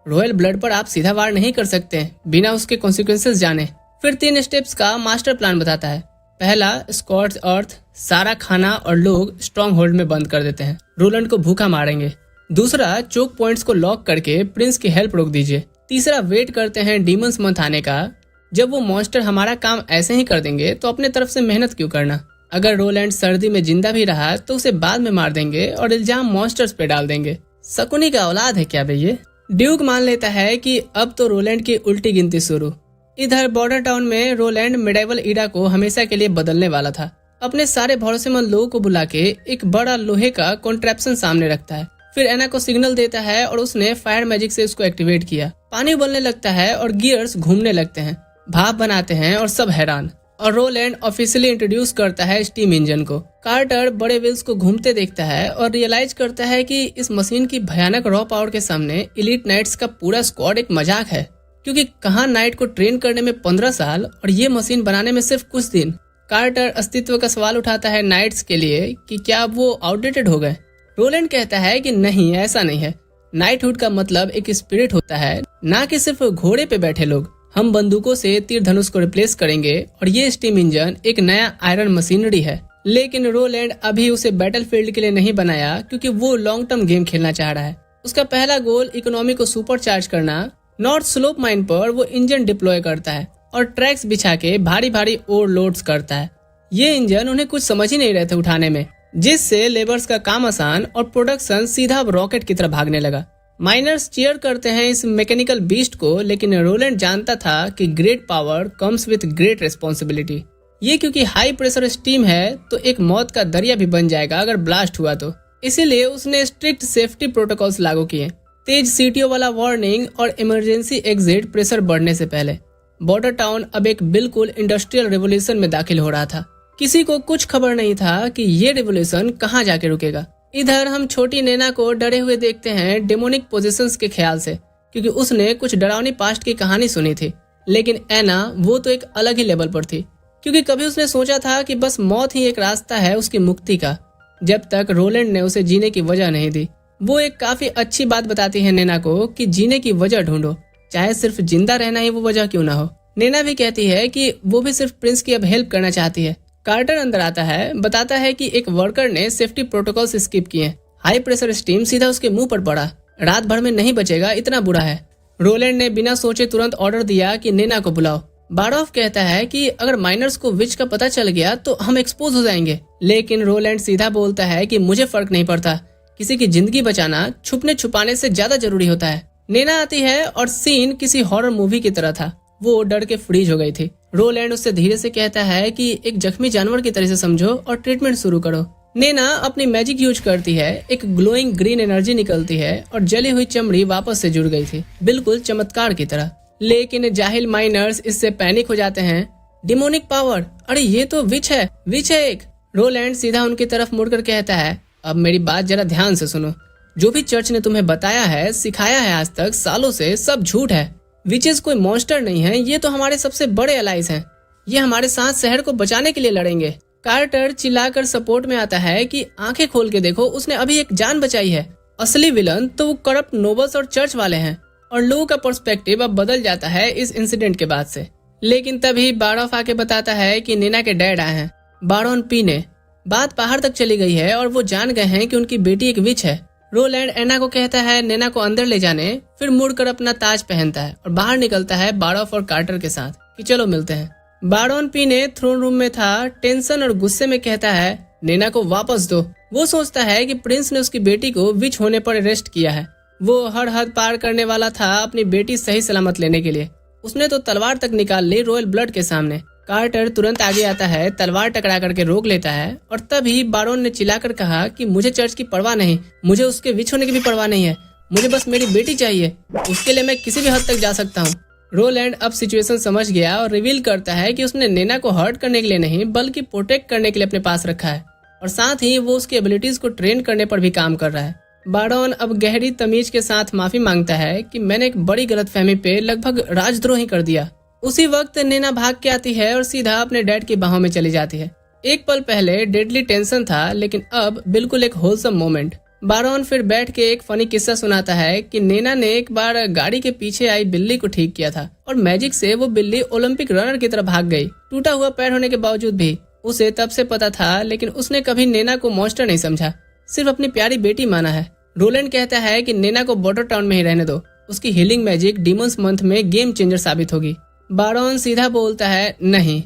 रॉयल ब्लड पर आप सीधा वार नहीं कर सकते बिना उसके कॉन्सिक्वेंसेस जाने। फिर 3 स्टेप्स का मास्टर प्लान बताता है। पहला, स्कॉट्स अर्थ सारा खाना और लोग स्ट्रॉन्ग होल्ड में बंद कर देते हैं, रोलैंड को भूखा मारेंगे। दूसरा, चोक पॉइंट्स को लॉक करके प्रिंस की हेल्प रोक दीजिए। तीसरा, वेट करते हैं डीमंस मंथ आने का, जब वो मॉन्स्टर हमारा काम ऐसे ही कर देंगे तो अपने तरफ से मेहनत क्यों करना। अगर रोलैंड सर्दी में जिंदा भी रहा तो उसे बाद में मार देंगे और इल्जाम मॉन्स्टर्स पे डाल देंगे। शकुनी का औलाद है क्या भैया? ड्यूक मान लेता है कि अब तो रोलैंड की उल्टी गिनती शुरू। इधर बॉर्डर टाउन में रोलैंड मिडाइवल ईरा को हमेशा के लिए बदलने वाला था। अपने सारे भरोसेमंद लोगों को बुला के एक बड़ा लोहे का कॉन्ट्रैप्शन सामने रखता है। फिर एना को सिग्नल देता है और उसने फायर मैजिक से उसको एक्टिवेट किया। पानी उबलने लगता है और गियर्स घूमने लगते हैं, भाप बनाते हैं और सब हैरान। और रोलैंड ऑफिशियली इंट्रोड्यूस करता है स्टीम इंजन को। कार्टर बड़े व्हील्स को घूमते देखता है और रियलाइज करता है कि इस मशीन की भयानक रॉ पावर के सामने एलीट नाइट्स का पूरा स्क्वाड एक मजाक है, क्योंकि कहाँ नाइट को ट्रेन करने में 15 साल और ये मशीन बनाने में सिर्फ कुछ दिन। कार्टर अस्तित्व का सवाल उठाता है नाइट्स के लिए कि क्या वो आउटडेटेड हो गए। रोलैंड कहता है कि नहीं, ऐसा नहीं है। नाइटहुड का मतलब एक स्पिरिट होता है, ना कि सिर्फ घोड़े पे बैठे लोग। हम बंदूकों से तीर धनुष को रिप्लेस करेंगे और ये स्टीम इंजन एक नया आयरन मशीनरी है। लेकिन रोलैंड अभी उसे बैटलफील्ड के लिए नहीं बनाया, क्योंकि वो लॉन्ग टर्म गेम खेलना चाह रहा है। उसका पहला गोल इकोनॉमी को सुपर चार्ज करना। नॉर्थ स्लोप माइन पर वो इंजन डिप्लॉय करता है और ट्रैक्स बिछा के भारी भारी ओवरलोड्स करता है। ये इंजन उन्हें कुछ समझ ही नहीं रहे थे उठाने में, जिससे लेबर्स का काम आसान और प्रोडक्शन सीधा रॉकेट की तरह भागने लगा। माइनर्स चीयर करते हैं इस मैकेनिकल बीस्ट को, लेकिन रोलैंड जानता था कि great power comes with great responsibility. ये क्योंकि हाई प्रेशर स्टीम है तो एक मौत का दरिया भी बन जाएगा अगर ब्लास्ट हुआ तो। इसीलिए उसने स्ट्रिक्ट सेफ्टी प्रोटोकॉल्स लागू किए, तेज सीटियों वाला वार्निंग और इमरजेंसी एग्जिट प्रेशर बढ़ने से पहले। बॉर्डर टाउन अब एक बिल्कुल इंडस्ट्रियल रेवोल्यूशन में दाखिल हो रहा था। किसी को कुछ खबर नहीं था कि ये रेवोल्यूशन कहाँ जाके रुकेगा। इधर हम छोटी नैना को डरे हुए देखते हैं डेमोनिक पोजीशंस के ख्याल से, क्योंकि उसने कुछ डरावनी पास्ट की कहानी सुनी थी। लेकिन एना वो तो एक अलग ही लेवल पर थी, क्योंकि कभी उसने सोचा था कि बस मौत ही एक रास्ता है उसकी मुक्ति का, जब तक रोलैंड ने उसे जीने की वजह नहीं दी। वो एक काफी अच्छी बात बताती है नैना को कि जीने की वजह ढूंढो, चाहे सिर्फ जिंदा रहना ही वो वजह क्यों ना हो। नैना भी कहती है कि वो भी सिर्फ प्रिंस की अब हेल्प करना चाहती है। कार्टर अंदर आता है, बताता है कि एक वर्कर ने सेफ्टी प्रोटोकॉल स्किप किए। हाई प्रेशर स्टीम सीधा उसके मुंह पर पड़ा। रात भर में नहीं बचेगा, इतना बुरा है। रोलैंड ने बिना सोचे तुरंत ऑर्डर दिया कि नैना को बुलाओ। बारॉफ कहता है कि अगर माइनर्स को विच का पता चल गया तो हम एक्सपोज हो जाएंगे, लेकिन रोलैंड सीधा बोलता है कि मुझे फर्क नहीं पड़ता, किसी की जिंदगी बचाना छुपने छुपाने से ज्यादा जरूरी होता है। नैना आती है और सीन किसी हॉरर मूवी की तरह था। वो डर के फ्रीज हो गई थी। रोलैंड उससे धीरे से कहता है कि एक जख्मी जानवर की तरह से समझो और ट्रीटमेंट शुरू करो। नैना अपनी मैजिक यूज करती है, एक ग्लोइंग ग्रीन एनर्जी निकलती है और जली हुई चमड़ी वापस से जुड़ गई थी, बिल्कुल चमत्कार की तरह। लेकिन जाहिल माइनर्स इससे पैनिक हो जाते हैं। डिमोनिक पावर, अरे ये तो विच है एक। रोलैंड सीधा उनकी तरफ मुड़कर कहता है, अब मेरी बात जरा ध्यान से सुनो। जो भी चर्च ने तुम्हें बताया है, सिखाया है आज तक सालों से, सब झूठ है। विचेस कोई मॉन्स्टर नहीं है, ये तो हमारे सबसे बड़े अलाइज हैं। ये हमारे साथ शहर को बचाने के लिए लड़ेंगे। कार्टर चिल्लाकर सपोर्ट में आता है कि आंखें खोल के देखो, उसने अभी एक जान बचाई है। असली विलन तो वो करप्ट नोबल्स और चर्च वाले हैं। और लोगों का पर्सपेक्टिव अब बदल जाता है इस इंसिडेंट के बाद से। लेकिन तभी बारॉफ आके बताता है कि नैना के डैड आए हैं, बारोन पी ने। बात बाहर तक चली गई है और वो जान गए हैं कि उनकी बेटी एक विच है। रोलैंड एना को कहता है नैना को अंदर ले जाने, फिर मुड़कर अपना ताज पहनता है और बाहर निकलता है बारॉफ और कार्टर के साथ कि चलो मिलते हैं। बारोन पी ने थ्रोन रूम में था, टेंशन और गुस्से में कहता है नैना को वापस दो। वो सोचता है कि प्रिंस ने उसकी बेटी को विच होने पर अरेस्ट किया है। वो हर हद पार करने वाला था अपनी बेटी सही सलामत लेने के लिए। उसने तो तलवार तक निकाल ली रॉयल ब्लड के सामने। कार्टर तुरंत आगे आता है, तलवार टकरा करके रोक लेता है और तभी बारोन ने चिल्लाकर कहा कि मुझे चर्च की परवाह नहीं, मुझे उसके विच होने की भी परवाह नहीं है, मुझे बस मेरी बेटी चाहिए, उसके लिए मैं किसी भी हद तक जा सकता हूँ। रोलैंड अब सिचुएशन समझ गया और रिवील करता है कि उसने नैना को हर्ट करने के लिए नहीं बल्कि प्रोटेक्ट करने के लिए अपने पास रखा है और साथ ही वो उसकी एबिलिटीज को ट्रेन करने पर भी काम कर रहा है। बारोन अब गहरी तमीज के साथ माफी मांगता है कि मैंने एक बड़ी गलतफहमी पे लगभग राजद्रोह ही कर दिया। उसी वक्त नैना भाग के आती है और सीधा अपने डैड की बाहों में चली जाती है। एक पल पहले डेडली टेंशन था, लेकिन अब बिल्कुल एक होलसम मोमेंट। बारोन फिर बैठ के एक फनी किस्सा सुनाता है कि नैना ने एक बार गाड़ी के पीछे आई बिल्ली को ठीक किया था और मैजिक से वो बिल्ली ओलंपिक रनर की तरह भाग गई। टूटा हुआ पैर होने के बावजूद भी उसे तब से पता था, लेकिन उसने कभी नैना को मॉन्स्टर नहीं समझा, सिर्फ अपनी प्यारी बेटी माना है। रोलैंड कहता है कि नैना को बॉर्डर टाउन में ही रहने दो, उसकी हीलिंग मैजिक डीमंस मंथ में गेम चेंजर साबित होगी। बारोन सीधा बोलता है नहीं,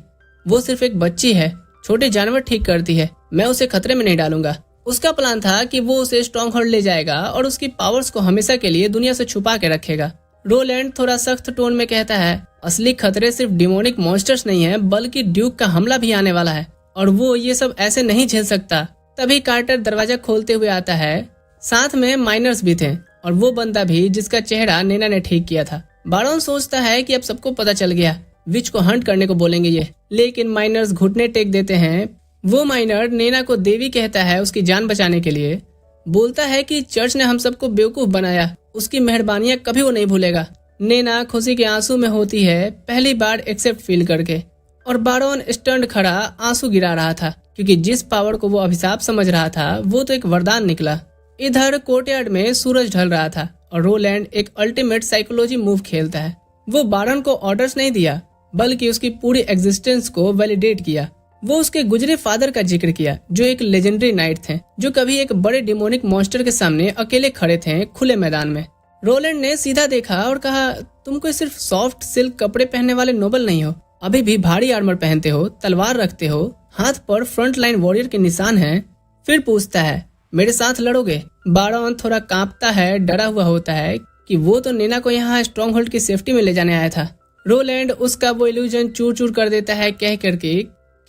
वो सिर्फ एक बच्ची है, छोटे जानवर ठीक करती है, मैं उसे खतरे में नहीं डालूंगा। उसका प्लान था कि वो उसे स्ट्रॉन्ग होल्ड ले जाएगा और उसकी पावर्स को हमेशा के लिए दुनिया से छुपा के रखेगा। रोलैंड थोड़ा सख्त टोन में कहता है असली खतरे सिर्फ डिमोनिक मॉन्स्टर्स नहीं है, बल्कि ड्यूक का हमला भी आने वाला है और वो ये सब ऐसे नहीं झेल सकता। तभी कार्टर दरवाजा खोलते हुए आता है, साथ में माइनर्स भी थे और वो बंदा भी जिसका चेहरा नैना ने ठीक किया था। बारोन सोचता है कि अब सबको पता चल गया, विच को हंट करने को बोलेंगे ये, लेकिन माइनर्स घुटने टेक देते हैं। वो माइनर नैना को देवी कहता है उसकी जान बचाने के लिए, बोलता है कि चर्च ने हम सबको बेवकूफ बनाया, उसकी मेहरबानियां कभी वो नहीं भूलेगा। नैना खुशी के आंसू में होती है, पहली बार एक्सेप्ट फील करके, और बारोन स्टंड खड़ा आंसू गिरा रहा था क्योंकि जिस पावर को वो अभिशाप समझ रहा था वो तो एक वरदान निकला। इधर कोर्टयार्ड में सूरज ढल रहा था और रोलैंड एक अल्टीमेट साइकोलॉजी मूव खेलता है। वो बारोन को ऑर्डर्स नहीं दिया बल्कि उसकी पूरी एग्जिस्टेंस को वैलिडेट किया। वो उसके गुजरे फादर का जिक्र किया जो एक लेजेंडरी नाइट थे, जो कभी एक बड़े डिमोनिक मॉन्स्टर के सामने अकेले खड़े थे खुले मैदान में। रोलैंड ने सीधा देखा और कहा तुम कोई सिर्फ सॉफ्ट सिल्क कपड़े पहनने वाले नोबल नहीं हो, अभी भी भारी आर्मर पहनते हो, तलवार रखते हो, हाथ पर फ्रंट लाइन वॉरियर के निशान हैं। फिर पूछता है मेरे साथ लड़ोगे? बारोन थोड़ा कांपता है, डरा हुआ होता है कि वो तो नैना को यहाँ स्ट्रॉन्ग होल्ड की सेफ्टी में ले जाने आया था। रोलैंड उसका वो इल्यूजन चूर चूर कर देता है कह करके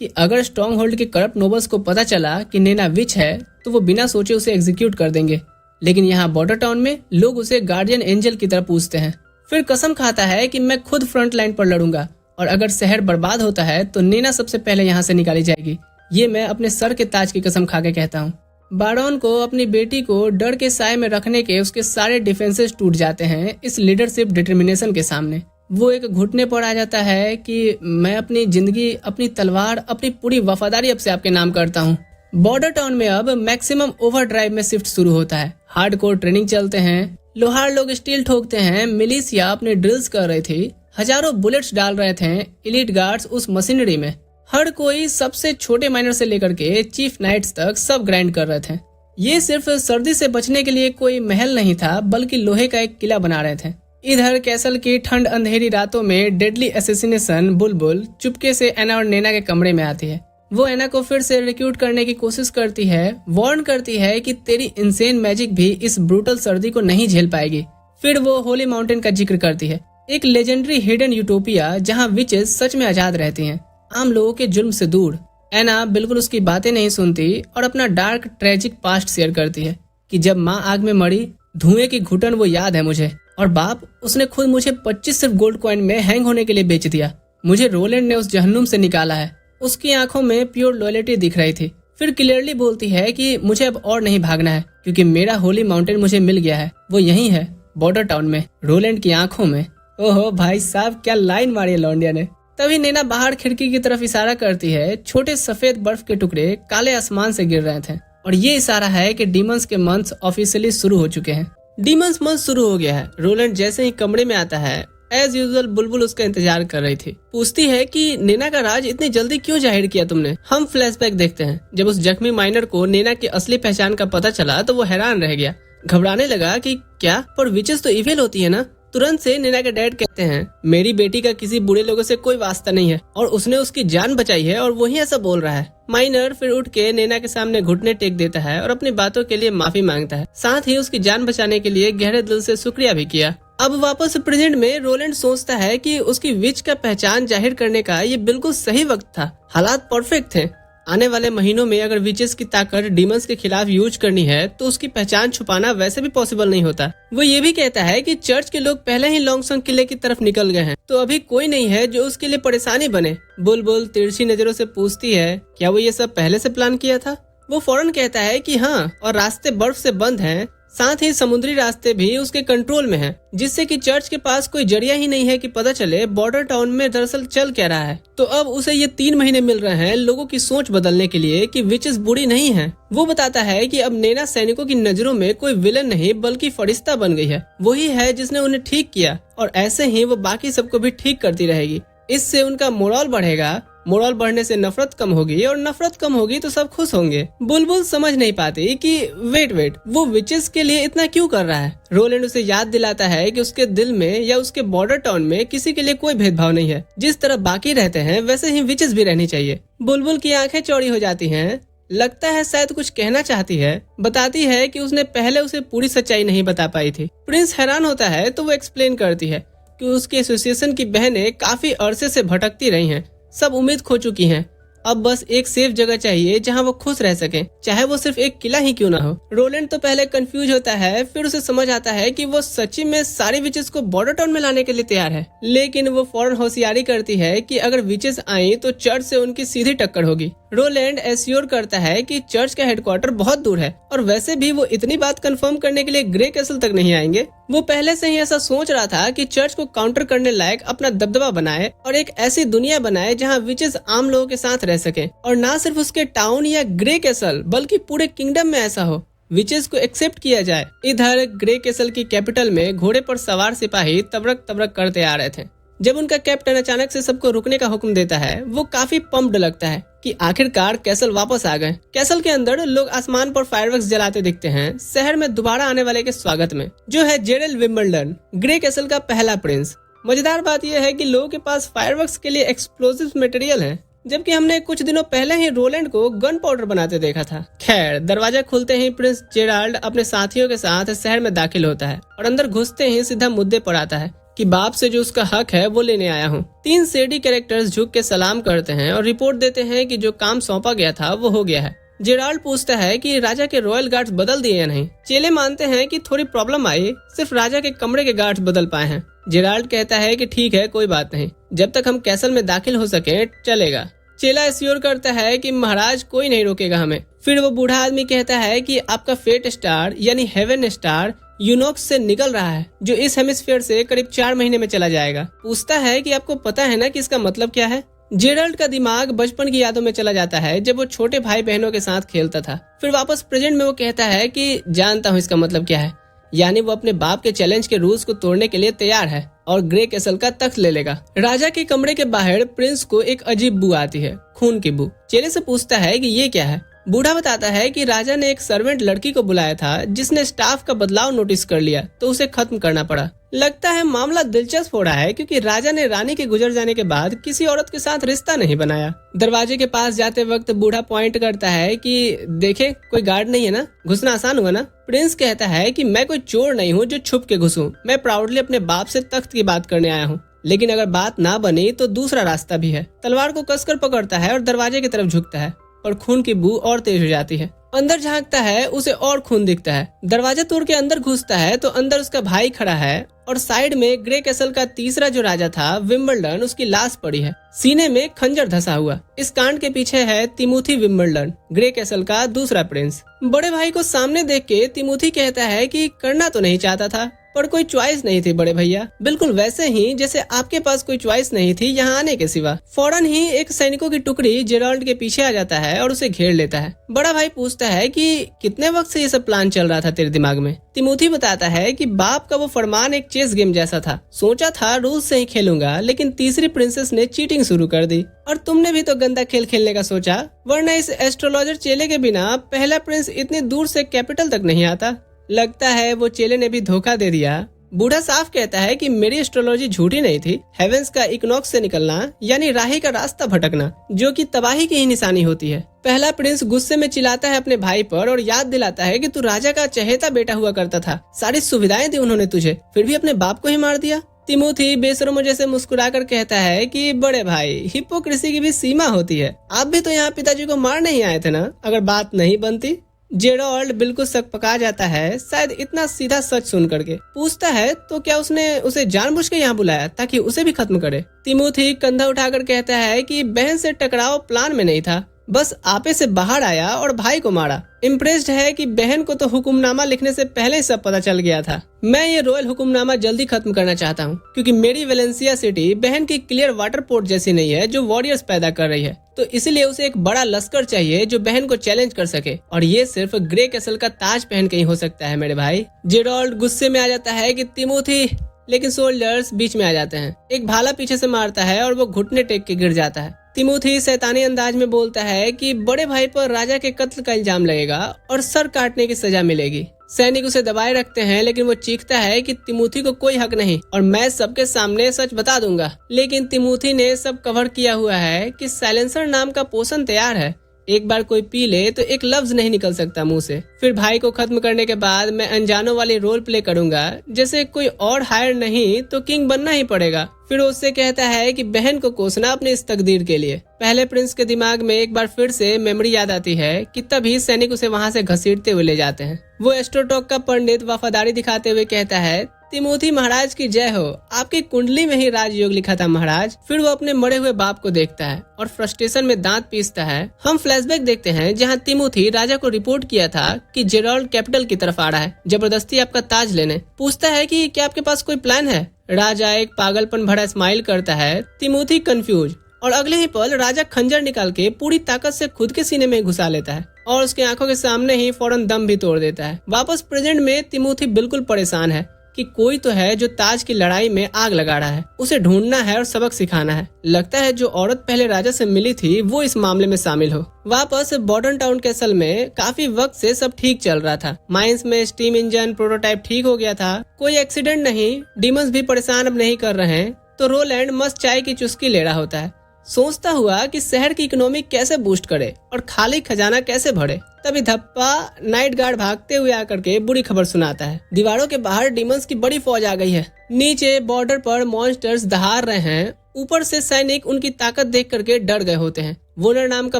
कि अगर स्ट्रॉन्ग होल्ड के करप्ट नोबल्स को पता चला कि नैना विच है तो वो बिना सोचे उसे एग्जीक्यूट कर देंगे, लेकिन यहाँ बॉर्डर टाउन में लोग उसे गार्डियन एंजल की तरह पूछते हैं। फिर कसम खाता है कि मैं खुद फ्रंट लाइन पर लड़ूंगा और अगर शहर बर्बाद होता है तो नैना सबसे पहले यहाँ से निकाली जाएगी, ये मैं अपने सर के ताज की कसम खा के कहता हूँ। बारोन को अपनी बेटी को डर के साए में रखने के उसके सारे डिफेंसेस टूट जाते हैं इस लीडरशिप डिटर्मिनेशन के सामने। वो एक घुटने पर आ जाता है कि मैं अपनी जिंदगी, अपनी तलवार, अपनी पूरी वफादारी अब से आपके नाम करता हूँ। बॉर्डर टाउन में अब मैक्सिमम ओवरड्राइव में शिफ्ट शुरू होता है। हार्डकोर ट्रेनिंग चलते हैं, लोहार लोग स्टील ठोकते हैं, मिलिशिया अपने ड्रिल्स कर रही थी, हजारों बुलेट्स डाल रहे थे एलीट गार्ड्स उस मशीनरी में। हर कोई सबसे छोटे माइनर से लेकर के चीफ नाइट्स तक सब ग्राइंड कर रहे थे। ये सिर्फ सर्दी से बचने के लिए कोई महल नहीं था, बल्कि लोहे का एक किला बना रहे थे। इधर कैसल की ठंड अंधेरी रातों में डेडली असैसिनेशन बुलबुल चुपके से एना और नैना के कमरे में आती है। वो एना को फिर से रिक्रूट करने की कोशिश करती है, वार्न करती है कि तेरी इंसेन मैजिक भी इस ब्रूटल सर्दी को नहीं झेल पाएगी। फिर वो होली माउंटेन का जिक्र करती है, एक लेजेंडरी हिडन यूटोपिया जहाँ विचेस सच में आजाद रहती हैं, आम लोगों के जुल्म से दूर। एना बिल्कुल उसकी बातें नहीं सुनती और अपना डार्क ट्रेजिक पास्ट शेयर करती है कि जब माँ आग में मरी, धुएं की घुटन वो याद है मुझे, और बाप उसने खुद मुझे 25 सिर्फ गोल्ड कॉइन में हैंग होने के लिए बेच दिया। मुझे रोलैंड ने उस जहन्नुम से निकाला है। उसकी आंखों में प्योर लॉयल्टी दिख रही थी। फिर क्लियरली बोलती है कि मुझे अब और नहीं भागना है, क्योंकि मेरा होली माउंटेन मुझे मिल गया है। वो यही है, बॉर्डर टाउन में, रोलैंड की आंखों में। ओहो भाई साहब, क्या लाइन मारी है लौंडिया ने। तभी नैना बाहर खिड़की की तरफ इशारा करती है। छोटे सफेद बर्फ के टुकड़े काले आसमान से गिर रहे थे, और ये इशारा है कि डीमंस के मंथ्स ऑफिशियली शुरू हो चुके हैं। डीमंस मंथ शुरू हो गया है। रोलैंड जैसे ही कमरे में आता है, एज यूजुअल बुलबुल उसका इंतजार कर रही थी। पूछती है कि नैना का राज इतनी जल्दी क्यों जाहिर किया तुमने। हम फ्लैशबैक देखते हैं। जब उस जख्मी माइनर को नैना की असली पहचान का पता चला तो वो हैरान रह गया, घबराने लगा कि क्या, पर विचेस तो इविल होती है ना। तुरंत से नैना के डैड कहते हैं, मेरी बेटी का किसी बुरे लोगों से कोई वास्ता नहीं है और उसने उसकी जान बचाई है, और वही ऐसा बोल रहा है। माइनर फिर उठ के नैना के सामने घुटने टेक देता है और अपनी बातों के लिए माफी मांगता है। साथ ही उसकी जान बचाने के लिए गहरे दिल से शुक्रिया भी किया। अब वापस प्रेजेंट में रोलैंड सोचता है कि उसकी विच का पहचान जाहिर करने का ये बिल्कुल सही वक्त था। हालात परफेक्ट थे। आने वाले महीनों में अगर विचेस की ताकत डीमंस के खिलाफ यूज करनी है तो उसकी पहचान छुपाना वैसे भी पॉसिबल नहीं होता। वो ये भी कहता है कि चर्च के लोग पहले ही लॉन्गसंग किले की तरफ निकल गए हैं, तो अभी कोई नहीं है जो उसके लिए परेशानी बने। बुलबुल तिरछी नजरों से पूछती है, क्या वो ये सब पहले से प्लान किया था। वो फौरन कहता है कि हाँ, और रास्ते बर्फ से बंद हैं, साथ ही समुद्री रास्ते भी उसके कंट्रोल में हैं, जिससे कि चर्च के पास कोई जरिया ही नहीं है कि पता चले बॉर्डर टाउन में दरअसल चल क्या रहा है। तो अब उसे ये 3 महीने मिल रहे हैं लोगों की सोच बदलने के लिए कि विचेस बुरी नहीं है। वो बताता है कि अब नैना सैनिकों की नजरों में कोई विलन नहीं बल्कि फरिश्ता बन गई है। वही है जिसने उन्हें ठीक किया, और ऐसे ही वो बाकी सबको भी ठीक करती रहेगी। इससे उनका मोरल बढ़ेगा। मोरल बढ़ने से नफरत कम होगी, और नफरत कम होगी तो सब खुश होंगे। बुलबुल समझ नहीं पाती कि वेट वो विचेस के लिए इतना क्यों कर रहा है। रोलैंड उसे याद दिलाता है कि उसके दिल में या उसके बॉर्डर टाउन में किसी के लिए कोई भेदभाव नहीं है। जिस तरह बाकी रहते हैं वैसे ही विचेस भी रहनी चाहिए। बुलबुल की आंखें चौड़ी हो जाती हैं। लगता है शायद कुछ कहना चाहती है। बताती है कि उसने पहले उसे पूरी सच्चाई नहीं बता पाई थी। प्रिंस हैरान होता है तो वो एक्सप्लेन करती है कि उसके एसोसिएशन की बहनें काफी अरसे से भटकती रही हैं। सब उम्मीद खो चुकी हैं। अब बस एक सेफ जगह चाहिए जहां वो खुश रह सके, चाहे वो सिर्फ एक किला ही क्यों ना हो। रोलैंड तो पहले कंफ्यूज होता है, फिर उसे समझ आता है कि वो सच्ची में सारी विचेस को बॉर्डर टाउन में लाने के लिए तैयार है। लेकिन वो फौरन होशियारी करती है कि अगर विचेस आई तो चर्च से उनकी सीधी टक्कर होगी। रोलैंड एश्योर करता है कि चर्च का हेडक्वार्टर बहुत दूर है, और वैसे भी वो इतनी बात कंफर्म करने के लिए ग्रे कैसल तक नहीं आएंगे। वो पहले से ही ऐसा सोच रहा था कि चर्च को काउंटर करने लायक अपना दबदबा बनाए और एक ऐसी दुनिया बनाए जहां विचेस आम लोगों के साथ रह सके, और ना सिर्फ उसके टाउन या ग्रे कैसल बल्कि पूरे किंगडम में ऐसा हो, विचेस को एक्सेप्ट किया जाए। इधर ग्रे कैसल की कैपिटल में घोड़े पर सवार सिपाही तबरक तबरक करते आ रहे थे। जब उनका कैप्टन अचानक से सबको रुकने का हुक्म देता है, वो काफी पंप्ड लगता है कि आखिरकार कैसल वापस आ गए। कैसल के अंदर लोग आसमान पर फायरवर्क्स जलाते दिखते हैं, शहर में दोबारा आने वाले के स्वागत में, जो है जेरेल विंबलडन, ग्रे कैसल का पहला प्रिंस। मजेदार बात यह है कि लोगों के पास फायरवर्क्स के लिए एक्सप्लोसिव मटेरियल है, जबकि हमने कुछ दिनों पहले ही रोलैंड को गन पाउडर बनाते देखा था। खैर, दरवाजा खुलते ही प्रिंस जेराल्ड अपने साथियों के साथ शहर में दाखिल होता है, और अंदर घुसते ही सीधा मुद्दे पर आता है कि बाप से जो उसका हक है वो लेने आया हूँ। 3 सेडी कैरेक्टर्स झुक के सलाम करते हैं और रिपोर्ट देते हैं कि जो काम सौंपा गया था वो हो गया है। जेराल्ड पूछता है कि राजा के रॉयल गार्ड्स बदल दिए या नहीं। चेले मानते हैं कि थोड़ी प्रॉब्लम आई, सिर्फ राजा के कमरे के गार्ड्स बदल पाए हैं। जेराल्ड कहता है कि ठीक है, कोई बात नहीं, जब तक हम कैसल में दाखिल हो सके चलेगा। चेला एश्योर करता है कि महाराज कोई नहीं रोकेगा हमें। फिर वो बूढ़ा आदमी कहता है कि आपका फेट स्टार यानी हेवन स्टार यूनोक्स से निकल रहा है, जो इस हेमिस्फीयर से करीब 4 महीने में चला जाएगा। पूछता है कि आपको पता है ना कि इसका मतलब क्या है। जेराल्ड का दिमाग बचपन की यादों में चला जाता है जब वो छोटे भाई बहनों के साथ खेलता था। फिर वापस प्रेजेंट में वो कहता है कि जानता हूँ इसका मतलब क्या है, यानी वो अपने बाप के चैलेंज के रूल्स को तोड़ने के लिए तैयार है और ग्रे कैसल का तख्त ले लेगा। राजा के कमरे के बाहर प्रिंस को एक अजीब बू आती है, खून की बू। चेले से पूछता है कि ये क्या है। बूढ़ा बताता है कि राजा ने एक सर्वेंट लड़की को बुलाया था जिसने स्टाफ का बदलाव नोटिस कर लिया तो उसे खत्म करना पड़ा। लगता है मामला दिलचस्प हो रहा है क्योंकि राजा ने रानी के गुजर जाने के बाद किसी औरत के साथ रिश्ता नहीं बनाया। दरवाजे के पास जाते वक्त बूढ़ा पॉइंट करता है कि देखे कोई गार्ड नहीं है ना, घुसना आसान हुआ ना। प्रिंस कहता है कि मैं कोई चोर नहीं हूँ जो छुप के घुसूं, मैं प्राउडली अपने बाप से तख्त की बात करने आया हूँ। लेकिन अगर बात ना बनी तो दूसरा रास्ता भी है। तलवार को कसकर पकड़ता है और दरवाजे की तरफ झुकता है और खून की बू और तेज हो जाती है। अंदर झांकता है, उसे और खून दिखता है। दरवाजा तोड़ के अंदर घुसता है तो अंदर उसका भाई खड़ा है और साइड में ग्रे कैसल का तीसरा जो राजा था विम्बलडन, उसकी लाश पड़ी है, सीने में खंजर धसा हुआ। इस कांड के पीछे है तिमोथी विम्बलडन, ग्रे कैसल का दूसरा प्रिंस। बड़े भाई को सामने देख के तिमोथी कहता है कि करना तो नहीं चाहता था पर कोई चॉइस नहीं थी बड़े भैया, बिल्कुल वैसे ही जैसे आपके पास कोई चॉइस नहीं थी यहाँ आने के सिवा। फौरन ही एक सैनिकों की टुकड़ी जेराल्ड के पीछे आ जाता है और उसे घेर लेता है। बड़ा भाई पूछता है कि कितने वक्त से ये सब प्लान चल रहा था तेरे दिमाग में। तिमोथी बताता है कि बाप का वो फरमान एक चेस गेम जैसा था, सोचा था रूल्स से ही खेलूंगा लेकिन तीसरी प्रिंसेस ने चीटिंग शुरू कर दी और तुमने भी तो गंदा खेल खेलने का सोचा, वरना इस एस्ट्रोलॉजर चेले के बिना पहला प्रिंस इतनी दूर से कैपिटल तक नहीं आता। लगता है वो चेले ने भी धोखा दे दिया। बूढ़ा साफ कहता है कि मेरी एस्ट्रोलॉजी झूठी नहीं थी। हेवेंस का इक्नॉक्स से निकलना यानी राही का रास्ता भटकना, जो कि तबाही की ही निशानी होती है। पहला प्रिंस गुस्से में चिल्लाता है अपने भाई पर और याद दिलाता है कि तू राजा का चहेता बेटा हुआ करता था, सारी सुविधाएं दी उन्होंने तुझे, फिर भी अपने बाप को ही मार दिया। तिमोथी बेशर्मो जैसे मुस्कुराकर कहता है कि बड़े भाई, हिपोक्रेसी की भी सीमा होती है। आप भी तो यहाँ पिताजी को मारने ही आए थे ना, अगर बात नहीं बनती। जेराल्ड बिल्कुल शक पका जाता है, शायद इतना सीधा सच सुन करके। पूछता है तो क्या उसने उसे जानबूझ के यहाँ बुलाया ताकि उसे भी खत्म करे। तिमोथी कंधा उठाकर कहता है कि बहन से टकराव प्लान में नहीं था, बस आपे से बाहर आया और भाई को मारा। इम्प्रेस्ड है कि बहन को तो हुक्मनामा लिखने से पहले ही सब पता चल गया था। मैं ये रॉयल हुक्मनामा जल्दी खत्म करना चाहता हूँ क्योंकि मेरी वेलेंसिया सिटी बहन की क्लियर वाटर पोर्ट जैसी नहीं है जो वॉरियर्स पैदा कर रही है, तो इसलिए उसे एक बड़ा लश्कर चाहिए जो बहन को चैलेंज कर सके, और ये सिर्फ ग्रे कैसल का ताज पहन के ही हो सकता है मेरे भाई। जेराल्ड गुस्से में आ जाता है कि तिमोथी, लेकिन सोल्जर्स बीच में आ जाते हैं। एक भाला पीछे से मारता है और वो घुटने टेक के गिर जाता है। तिमोथी शैतानी अंदाज में बोलता है कि बड़े भाई पर राजा के कत्ल का इल्जाम लगेगा और सर काटने की सजा मिलेगी। सैनिक उसे दबाए रखते हैं लेकिन वो चीखता है कि तिमोथी को कोई हक नहीं और मैं सबके सामने सच बता दूंगा। लेकिन तिमोथी ने सब कवर किया हुआ है कि साइलेंसर नाम का पोषण तैयार है, एक बार कोई पी ले तो एक लफ्ज नहीं निकल सकता मुंह से। फिर भाई को खत्म करने के बाद मैं अनजानों वाली रोल प्ले करूंगा, जैसे कोई और हायर नहीं तो किंग बनना ही पड़ेगा। फिर उससे कहता है कि बहन को कोसना अपनी इस तकदीर के लिए। पहले प्रिंस के दिमाग में एक बार फिर से मेमोरी याद आती है कि तभी सैनिक उसे वहाँ से घसीटते हुए ले जाते हैं। वो एस्ट्रोटॉक का पंडित वफादारी दिखाते हुए कहता है, तिमोथी महाराज की जय हो, आपकी कुंडली में ही राजयोग लिखा था महाराज। फिर वो अपने मरे हुए बाप को देखता है और फ्रस्ट्रेशन में दांत पीसता है। हम फ्लैशबैक देखते हैं जहां तिमोथी राजा को रिपोर्ट किया था कि जेराल्ड कैपिटल की तरफ आ रहा है जबरदस्ती आपका ताज लेने। पूछता है कि क्या आपके पास कोई प्लान है। राजा एक पागलपन भरा स्माइल करता है। तिमोथी कंफ्यूज, और अगले ही पल राजा खंजर निकाल के पूरी ताकत से खुद के सीने में घुसा लेता है और उसकी आंखों के सामने ही फौरन दम भी तोड़ देता है। वापस प्रेजेंट में तिमोथी बिल्कुल परेशान है कि कोई तो है जो ताज की लड़ाई में आग लगा रहा है, उसे ढूंढना है और सबक सिखाना है। लगता है जो औरत पहले राजा से मिली थी वो इस मामले में शामिल हो। वापस बॉर्डन टाउन कैसल में काफी वक्त से सब ठीक चल रहा था। माइंस में स्टीम इंजन प्रोटोटाइप ठीक हो गया था, कोई एक्सीडेंट नहीं, डीमंस भी परेशान अब नहीं कर रहे हैं, तो रोलैंड मस्त चाय की चुस्की ले रहा होता है, सोचता हुआ कि शहर की इकोनॉमी कैसे बूस्ट करे और खाली खजाना कैसे भरे। तभी धप्पा नाइट गार्ड भागते हुए आकर के बुरी खबर सुनाता है। दीवारों के बाहर डीमंस की बड़ी फौज आ गई है। नीचे बॉर्डर पर मॉन्स्टर्स दहाड़ रहे हैं। ऊपर से सैनिक उनकी ताकत देख करके डर गए होते हैं। वोनर नाम का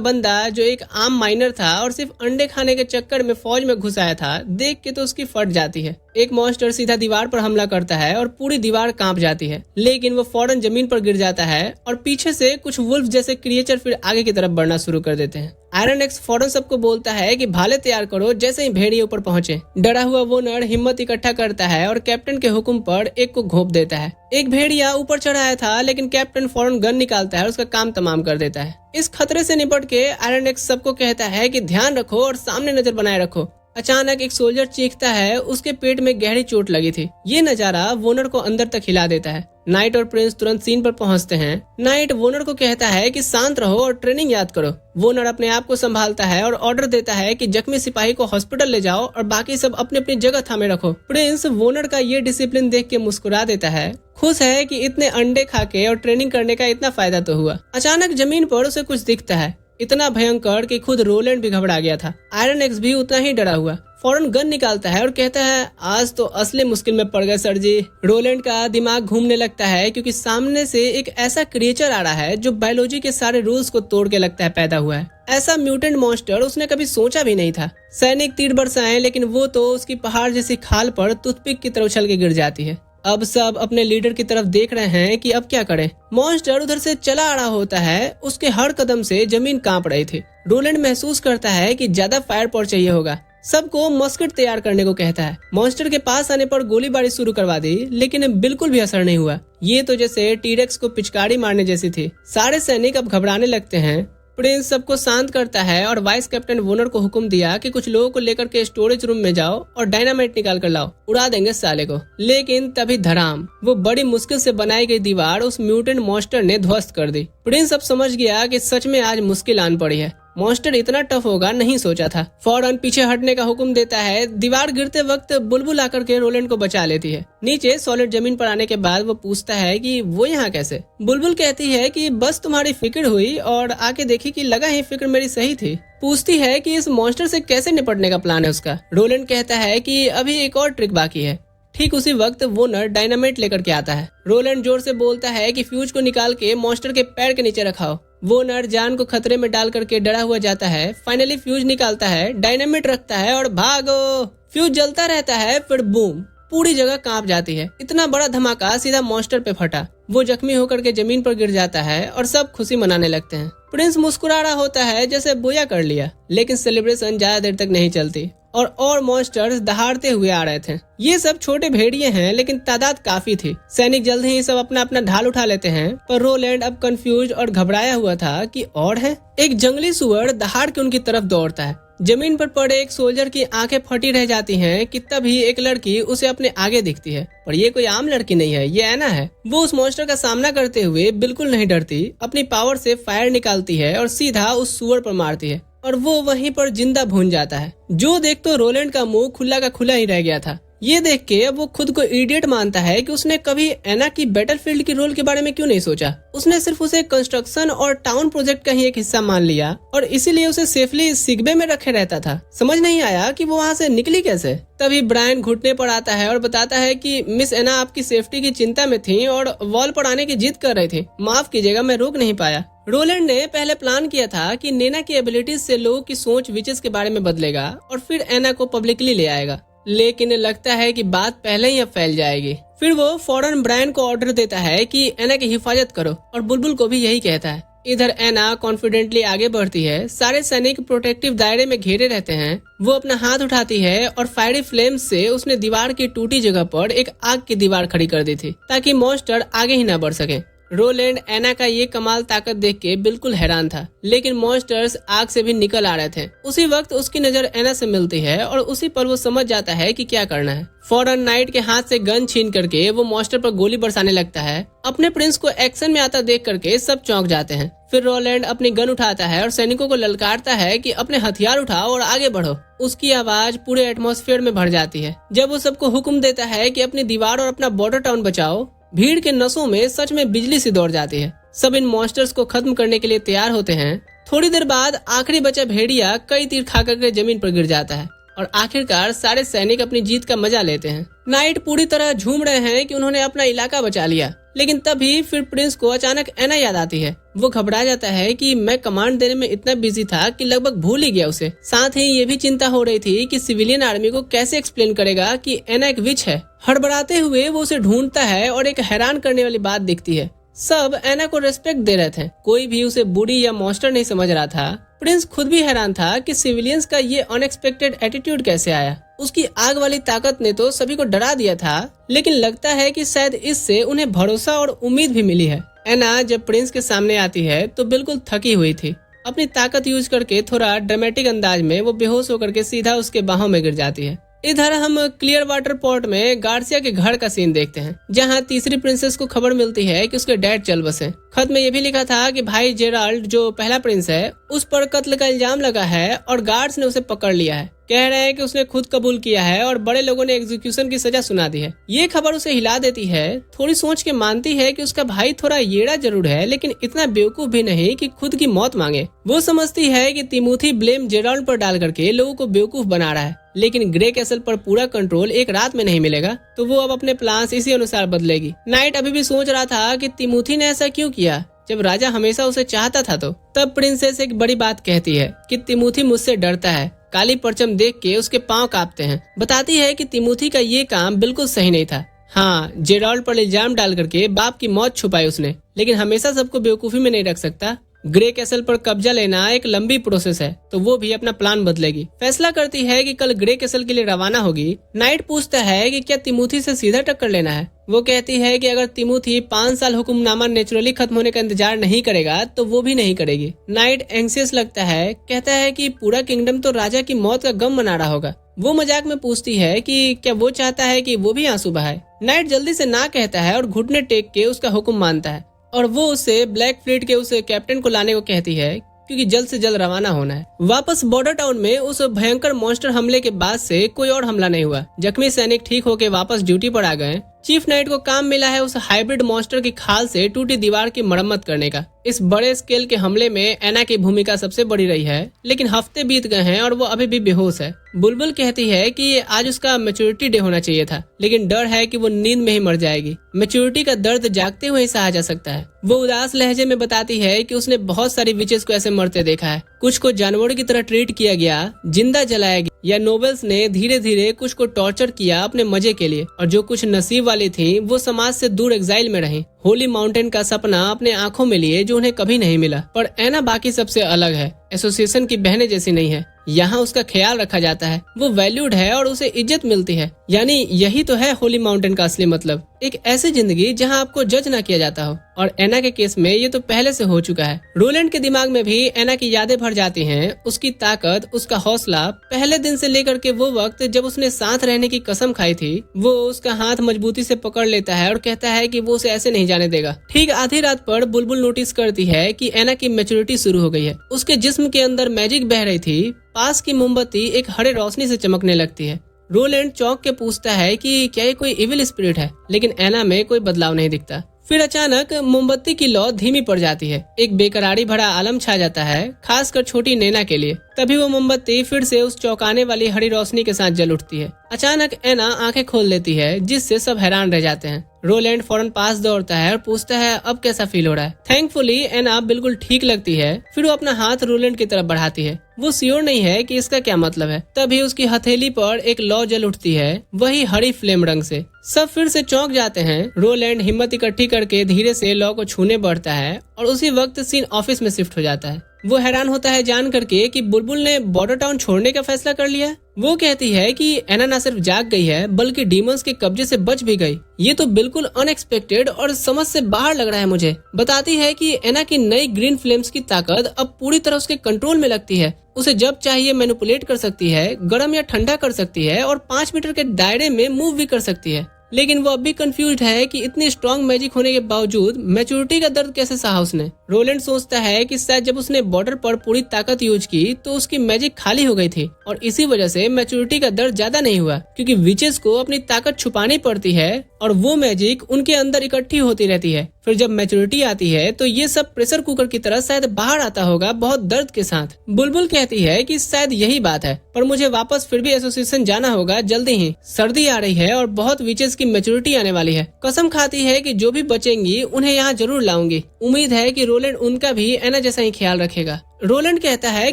बंदा जो एक आम माइनर था और सिर्फ अंडे खाने के चक्कर में फौज में घुस आया था, देख के तो उसकी फट जाती है। एक मॉन्स्टर सीधा दीवार पर हमला करता है और पूरी दीवार कांप जाती है, लेकिन वो फौरन जमीन पर गिर जाता है और पीछे से कुछ वुल्फ जैसे क्रिएचर फिर आगे की तरफ बढ़ना शुरू कर देते हैं। आयरन एक्स फौरन सबको बोलता है कि भाले तैयार करो जैसे ही भेड़िए ऊपर पहुंचे। डरा हुआ वो नर हिम्मत इकट्ठा करता है और कैप्टन के हुक्म पर एक को घोंप देता है। एक भेड़िया ऊपर चढ़ाया था, लेकिन कैप्टन फौरन गन निकालता है और उसका काम तमाम कर देता है। इस खतरे से निपट के आयरन एक्स सबको कहता है कि ध्यान रखो और सामने नजर बनाए रखो। अचानक एक सोल्जर चीखता है, उसके पेट में गहरी चोट लगी थी। ये नजारा वोनर को अंदर तक हिला देता है। नाइट और प्रिंस तुरंत सीन पर पहुंचते हैं। नाइट वोनर को कहता है कि शांत रहो और ट्रेनिंग याद करो। वोनर अपने आप को संभालता है और ऑर्डर देता है कि जख्मी सिपाही को हॉस्पिटल ले जाओ और बाकी सब अपनी अपनी जगह थामे रखो। प्रिंस वोनर का ये डिसिप्लिन देख के मुस्कुरा देता है, खुश है कि इतने अंडे खा के और ट्रेनिंग करने का इतना फायदा तो हुआ। अचानक जमीन पर उसे कुछ दिखता है, इतना भयंकर कि खुद रोलैंड भी घबरा गया था। आयरन एक्स भी उतना ही डरा हुआ फौरन गन निकालता है और कहता है, आज तो असली मुश्किल में पड़ गए सर जी। रोलैंड का दिमाग घूमने लगता है क्योंकि सामने से एक ऐसा क्रिएचर आ रहा है जो बायोलॉजी के सारे रूल्स को तोड़ के लगता है पैदा हुआ है। ऐसा म्यूटेंट मॉन्स्टर उसने कभी सोचा भी नहीं था। सैनिक तीर बरसाएं, लेकिन वो तो उसकी पहाड़ जैसी खाल पर टूथपिक की तरह उछल के गिर जाती है। अब सब अपने लीडर की तरफ देख रहे हैं कि अब क्या करें। मॉन्स्टर उधर से चला आ रहा होता है, उसके हर कदम से जमीन कांप रही थी। रोलैंड महसूस करता है कि ज्यादा फायर पावर चाहिए होगा। सबको मस्केट तैयार करने को कहता है। मॉन्स्टर के पास आने पर गोलीबारी शुरू करवा दी, लेकिन बिल्कुल भी असर नहीं हुआ। ये तो जैसे टीरेक्स को पिचकारी मारने जैसी थी। सारे सैनिक अब घबराने लगते हैं। प्रिंस सबको शांत करता है और वाइस कैप्टन वोनर को हुक्म दिया कि कुछ लोगों को लेकर के स्टोरेज रूम में जाओ और डायनामाइट निकाल कर लाओ, उड़ा देंगे साले को। लेकिन तभी धड़ाम, वो बड़ी मुश्किल से बनाई गई दीवार उस म्यूटेंट मॉन्स्टर ने ध्वस्त कर दी। प्रिंस अब समझ गया कि सच में आज मुश्किल आन पड़ी है। मॉन्स्टर इतना टफ होगा नहीं सोचा था। फौरन पीछे हटने का हुक्म देता है। दीवार गिरते वक्त बुलबुल आकर के रोलैंड को बचा लेती है। नीचे सॉलिड जमीन पर आने के बाद वो पूछता है कि वो यहाँ कैसे। बुलबुल कहती है कि बस तुम्हारी फिक्र हुई और आके देखी कि लगा ही फिक्र मेरी सही थी। पूछती है कि इस मॉन्स्टर से कैसे निपटने का प्लान है उसका। रोलैंड कहता है कि अभी एक और ट्रिक बाकी है। ठीक उसी वक्त वोनर डायनामाइट लेकर के आता है। रोलैंड जोर से बोलता है कि फ्यूज को निकाल के मॉन्स्टर के पैर के नीचे रखाओ। वोनर जान को खतरे में डाल करके डरा हुआ जाता है। फाइनली फ्यूज निकालता है, डायनामाइट रखता है और भागो। फ्यूज जलता रहता है, फिर बूम, पूरी जगह कांप जाती है। इतना बड़ा धमाका सीधा मॉन्स्टर पे फटा। वो जख्मी होकर के जमीन पर गिर जाता है और सब खुशी मनाने लगते हैं। प्रिंस मुस्कुरा रहा होता है जैसे बोया कर लिया, लेकिन सेलिब्रेशन ज्यादा देर तक नहीं चलती और मॉन्स्टर्स दहाड़ते हुए आ रहे थे। ये सब छोटे भेड़िए हैं, लेकिन तादाद काफी थी। सैनिक जल्द ही सब अपना अपना ढाल उठा लेते हैं, पर रोलैंड अब कंफ्यूज और घबराया हुआ था कि और है। एक जंगली सुअर दहाड़ के उनकी तरफ दौड़ता है। जमीन पर पड़े एक सोल्जर की आंखें फटी रह जाती हैं कि तभी एक लड़की उसे अपने आगे दिखती है। पर ये कोई आम लड़की नहीं है, ये ऐना है। वो उस मॉन्स्टर का सामना करते हुए बिल्कुल नहीं डरती, अपनी पावर से फायर निकालती है और सीधा उस सुअर पर मारती है और वो वहीं पर जिंदा भून जाता है। जो देख तो रोलैंड का मुंह खुला का खुला ही रह गया था। ये देख के अब वो खुद को इडियट मानता है कि उसने कभी एना की बैटलफील्ड की रोल के बारे में क्यों नहीं सोचा। उसने सिर्फ उसे कंस्ट्रक्शन और टाउन प्रोजेक्ट का ही एक हिस्सा मान लिया और इसीलिए उसे सेफली सिग्बे में रखे रहता था। समझ नहीं आया कि वो वहाँ से निकली कैसे। तभी ब्रायन घुटने पर आता है और बताता है कि मिस एना आपकी सेफ्टी की चिंता में थी और वॉल पर आने की जिद कर रही थी। माफ कीजिएगा, मैं रोक नहीं पाया। रोलैंड ने पहले प्लान किया था कि नैना की एबिलिटीज से लोगों की सोच विचेस के बारे में बदलेगा और फिर एना को पब्लिकली ले आएगा, लेकिन लगता है कि बात पहले ही अब फैल जाएगी। फिर वो फौरन ब्रायन को ऑर्डर देता है कि एना की हिफाजत करो और बुलबुल को भी यही कहता है। इधर एना कॉन्फिडेंटली आगे बढ़ती है। सारे सैनिक प्रोटेक्टिव दायरे में घेरे रहते हैं। वो अपना हाथ उठाती है और फायरी फ्लेम से उसने दीवार की टूटी जगह पर एक आग की दीवार खड़ी कर दी थी ताकि मॉन्स्टर आगे ही न बढ़ सके। रोलैंड एना का ये कमाल ताकत देख के बिल्कुल हैरान था, लेकिन मॉन्स्टर्स आग से भी निकल आ रहे थे। उसी वक्त उसकी नजर एना से मिलती है और उसी पर वो समझ जाता है कि क्या करना है। फौरन नाइट के हाथ से गन छीन करके वो मॉन्स्टर पर गोली बरसाने लगता है। अपने प्रिंस को एक्शन में आता देख करके सब चौंक जाते हैं। फिर रोलैंड अपनी गन उठाता है और सैनिकों को ललकारता है कि अपने हथियार उठाओ और आगे बढ़ो। उसकी आवाज पूरे एटमॉस्फेयर में भर जाती है। जब वो सबको हुक्म देता है कि अपनी दीवार और अपना बॉर्डर टाउन बचाओ, भीड़ के नसों में सच में बिजली सी दौड़ जाती है। सब इन मॉन्स्टर्स को खत्म करने के लिए तैयार होते हैं। थोड़ी देर बाद आखिरी बचा भेड़िया कई तीर खा करके जमीन पर गिर जाता है और आखिरकार सारे सैनिक अपनी जीत का मजा लेते हैं। नाइट पूरी तरह झूम रहे हैं कि उन्होंने अपना इलाका बचा लिया, लेकिन तभी फिर प्रिंस को अचानक एना याद आती है। वो घबरा जाता है कि मैं कमांड देने में इतना बिजी था कि लगभग भूल ही गया उसे। साथ ही ये भी चिंता हो रही थी कि सिविलियन आर्मी को कैसे एक्सप्लेन करेगा कि एना एक विच है। हड़बड़ाते हुए वो उसे ढूंढता है और एक हैरान करने वाली बात दिखती है। सब एना को रेस्पेक्ट दे रहे थे, कोई भी उसे बूढ़ी या मॉन्स्टर नहीं समझ रहा था। प्रिंस खुद भी हैरान था कि सिविलियंस का ये अनएक्सपेक्टेड एटीट्यूड कैसे आया। उसकी आग वाली ताकत ने तो सभी को डरा दिया था, लेकिन लगता है कि शायद इससे उन्हें भरोसा और उम्मीद भी मिली है। एना जब प्रिंस के सामने आती है तो बिल्कुल थकी हुई थी। अपनी ताकत यूज करके थोड़ा ड्रामेटिक अंदाज में वो बेहोश होकर के सीधा उसके बाहों में गिर जाती है। इधर हम क्लियर वाटर पोर्ट में गार्सिया के घर का सीन देखते हैं, जहां तीसरी प्रिंसेस को खबर मिलती है कि उसके डैड चल बसे। खत में ये भी लिखा था कि भाई जेराल्ड जो पहला प्रिंस है उस पर कत्ल का इल्जाम लगा है और गार्ड्स ने उसे पकड़ लिया है। कह रहे हैं कि उसने खुद कबूल किया है और बड़े लोगों ने एग्जीक्यूशन की सजा सुना दी है। ये खबर उसे हिला देती है। थोड़ी सोच के मानती है कि उसका भाई थोड़ा येड़ा जरूर है, लेकिन इतना बेवकूफ भी नहीं कि खुद की मौत मांगे। वो समझती है कि तिमोथी ब्लेम जेराल्ड पर डाल करके लोगों को बेवकूफ बना रहा है, लेकिन ग्रे कैसल पर पूरा कंट्रोल एक रात में नहीं मिलेगा, तो वो अब अपने प्लान्स इसी अनुसार बदलेगी। नाइट अभी भी सोच रहा था कि तिमोथी ने ऐसा क्यों किया जब राजा हमेशा उसे चाहता था। तो तब प्रिंसेस एक बड़ी बात कहती है कि तिमोथी मुझसे डरता है। काली परचम देख के उसके पांव कांपते हैं। बताती है कि तिमोथी का ये काम बिल्कुल सही नहीं था। हाँ, जेराल्ड पर इल्जाम डाल करके बाप की मौत छुपाई उसने, लेकिन हमेशा सबको बेवकूफी में नहीं रख सकता। ग्रे कैसल पर कब्जा लेना एक लंबी प्रोसेस है, तो वो भी अपना प्लान बदलेगी। फैसला करती है कि कल ग्रे कैसल के लिए रवाना होगी। नाइट पूछता है कि क्या तिमोथी से सीधा टक्कर लेना है। वो कहती है कि अगर तिमोथी 5 साल हुक्मनामा नेचुरली खत्म होने का इंतजार नहीं करेगा तो वो भी नहीं करेगी। नाइट एंग्सियस लगता है, कहता है कि पूरा किंगडम तो राजा की मौत का गम मना रहा होगा। वो मजाक में पूछती है कि क्या वो चाहता है कि वो भी आंसू बहाए। नाइट जल्दी से ना कहता है और घुटने टेक के उसका हुक्म मानता है, और वो उसे ब्लैक फ्लीट के उस कैप्टन को लाने को कहती है, क्योंकि जल्द से जल्द रवाना होना है। वापस बॉर्डर टाउन में उस भयंकर मॉन्स्टर हमले के बाद से कोई और हमला नहीं हुआ। जख्मी सैनिक ठीक होके वापस ड्यूटी पर आ गए। चीफ नाइट को काम मिला है उस हाइब्रिड मॉन्स्टर की खाल से टूटी दीवार की मरम्मत करने का। इस बड़े स्केल के हमले में एना की भूमिका सबसे बड़ी रही है, लेकिन हफ्ते बीत गए हैं और वो अभी भी बेहोश है। बुलबुल कहती है कि आज उसका मैच्योरिटी डे होना चाहिए था, लेकिन डर है कि वो नींद में ही मर जाएगी। मैच्योरिटी का दर्द जागते हुए ही सहा जा सकता है। वो उदास लहजे में बताती है कि उसने बहुत सारी विचेस को ऐसे मरते देखा है। कुछ को जानवरों की तरह ट्रीट किया गया, जिंदा जलाया गया, या नोबल्स ने धीरे धीरे कुछ को टॉर्चर किया अपने मजे के लिए, और जो कुछ नसीब वाली थी वो समाज से दूर एग्जाइल में रही। होली माउंटेन का सपना अपने आंखों में लिए जो उन्हें कभी नहीं मिला। पर एना बाकी सबसे अलग है। एसोसिएशन की बहनें जैसी नहीं है। यहाँ उसका ख्याल रखा जाता है, वो वैल्यूड है और उसे इज्जत मिलती है। यानी यही तो है होली माउंटेन का असली मतलब, एक ऐसी जिंदगी जहाँ आपको जज न किया जाता हो। और एना के केस में ये तो पहले से हो चुका है। रोलैंड के दिमाग में भी एना की यादें भर जाती हैं। उसकी ताकत, उसका हौसला, पहले दिन से लेकर के वो वक्त जब उसने साथ रहने की कसम खाई थी। वो उसका हाथ मजबूती से पकड़ लेता है और कहता है कि वो उसे ऐसे नहीं जाने देगा। ठीक आधी रात पर बुलबुल नोटिस करती है कि एना की मैच्योरिटी शुरू हो गई है। उसके जिस्म के अंदर मैजिक बह रही थी। पास की मोमबत्ती एक हरे रोशनी से चमकने लगती है। रोलैंड चौंक के पूछता है कि क्या ये कोई इविल स्पिरिट है, लेकिन एना में कोई बदलाव नहीं दिखता। फिर अचानक मोमबत्ती की लौ धीमी पड़ जाती है। एक बेकरारी भरा आलम छा जाता है, खासकर छोटी नैना के लिए। तभी वो मोमबत्ती फिर से उस चौंकाने वाली हरी रोशनी के साथ जल उठती है। अचानक एना आंखें खोल लेती है, जिससे सब हैरान रह जाते हैं। रोलैंड फौरन पास दौड़ता है और पूछता है अब कैसा फील हो रहा है। थैंकफुली एना बिल्कुल ठीक लगती है। फिर वो अपना हाथ रोलैंड की तरफ बढ़ाती है। वो श्योर नहीं है कि इसका क्या मतलब है। तभी उसकी हथेली पर एक लौ जल उठती है, वही हरी फ्लेम रंग से। सब फिर से चौंक जाते हैं। रोलैंड हिम्मत इकट्ठी करके धीरे से लौ को छूने बढ़ता है और उसी वक्त सीन ऑफिस में शिफ्ट हो जाता है। वो हैरान होता है जान करके कि बुलबुल ने बॉर्डर टाउन छोड़ने का फैसला कर लिया। वो कहती है कि एना न सिर्फ जाग गई है बल्कि डीमंस के कब्जे से बच भी गई। ये तो बिल्कुल अनएक्सपेक्टेड और समझ से बाहर लग रहा है मुझे। बताती है कि एना की नई ग्रीन फ्लेम्स की ताकत अब पूरी तरह उसके कंट्रोल में लगती है। उसे जब चाहिए मैनिपुलेट कर सकती है, गर्म या ठंडा कर सकती है और 5 मीटर के दायरे में मूव भी कर सकती है। लेकिन वो अब भी कंफ्यूज्ड है कि इतनी स्ट्रॉन्ग मैजिक होने के बावजूद मैच्योरिटी का दर्द कैसे सहा उसने। रोलैंड सोचता है कि शायद जब उसने बॉर्डर पर पूरी ताकत यूज की तो उसकी मैजिक खाली हो गई थी और इसी वजह से मैच्योरिटी का दर्द ज्यादा नहीं हुआ, क्योंकि विचेस को अपनी ताकत छुपानी पड़ती है और वो मैजिक उनके अंदर इकट्ठी होती रहती है। फिर जब मैच्योरिटी आती है तो ये सब प्रेशर कुकर की तरह शायद बाहर आता होगा, बहुत दर्द के साथ। बुलबुल कहती है कि शायद यही बात है, पर मुझे वापस फिर भी एसोसिएशन जाना होगा जल्दी ही। सर्दी आ रही है और बहुत विचेस की मैच्योरिटी आने वाली है। कसम खाती है कि जो भी बचेंगी उन्हें यहाँ जरूर लाऊंगी। उम्मीद है कि रोलैंड उनका भी एना जैसा ही ख्याल रखेगा। रोलैंड कहता है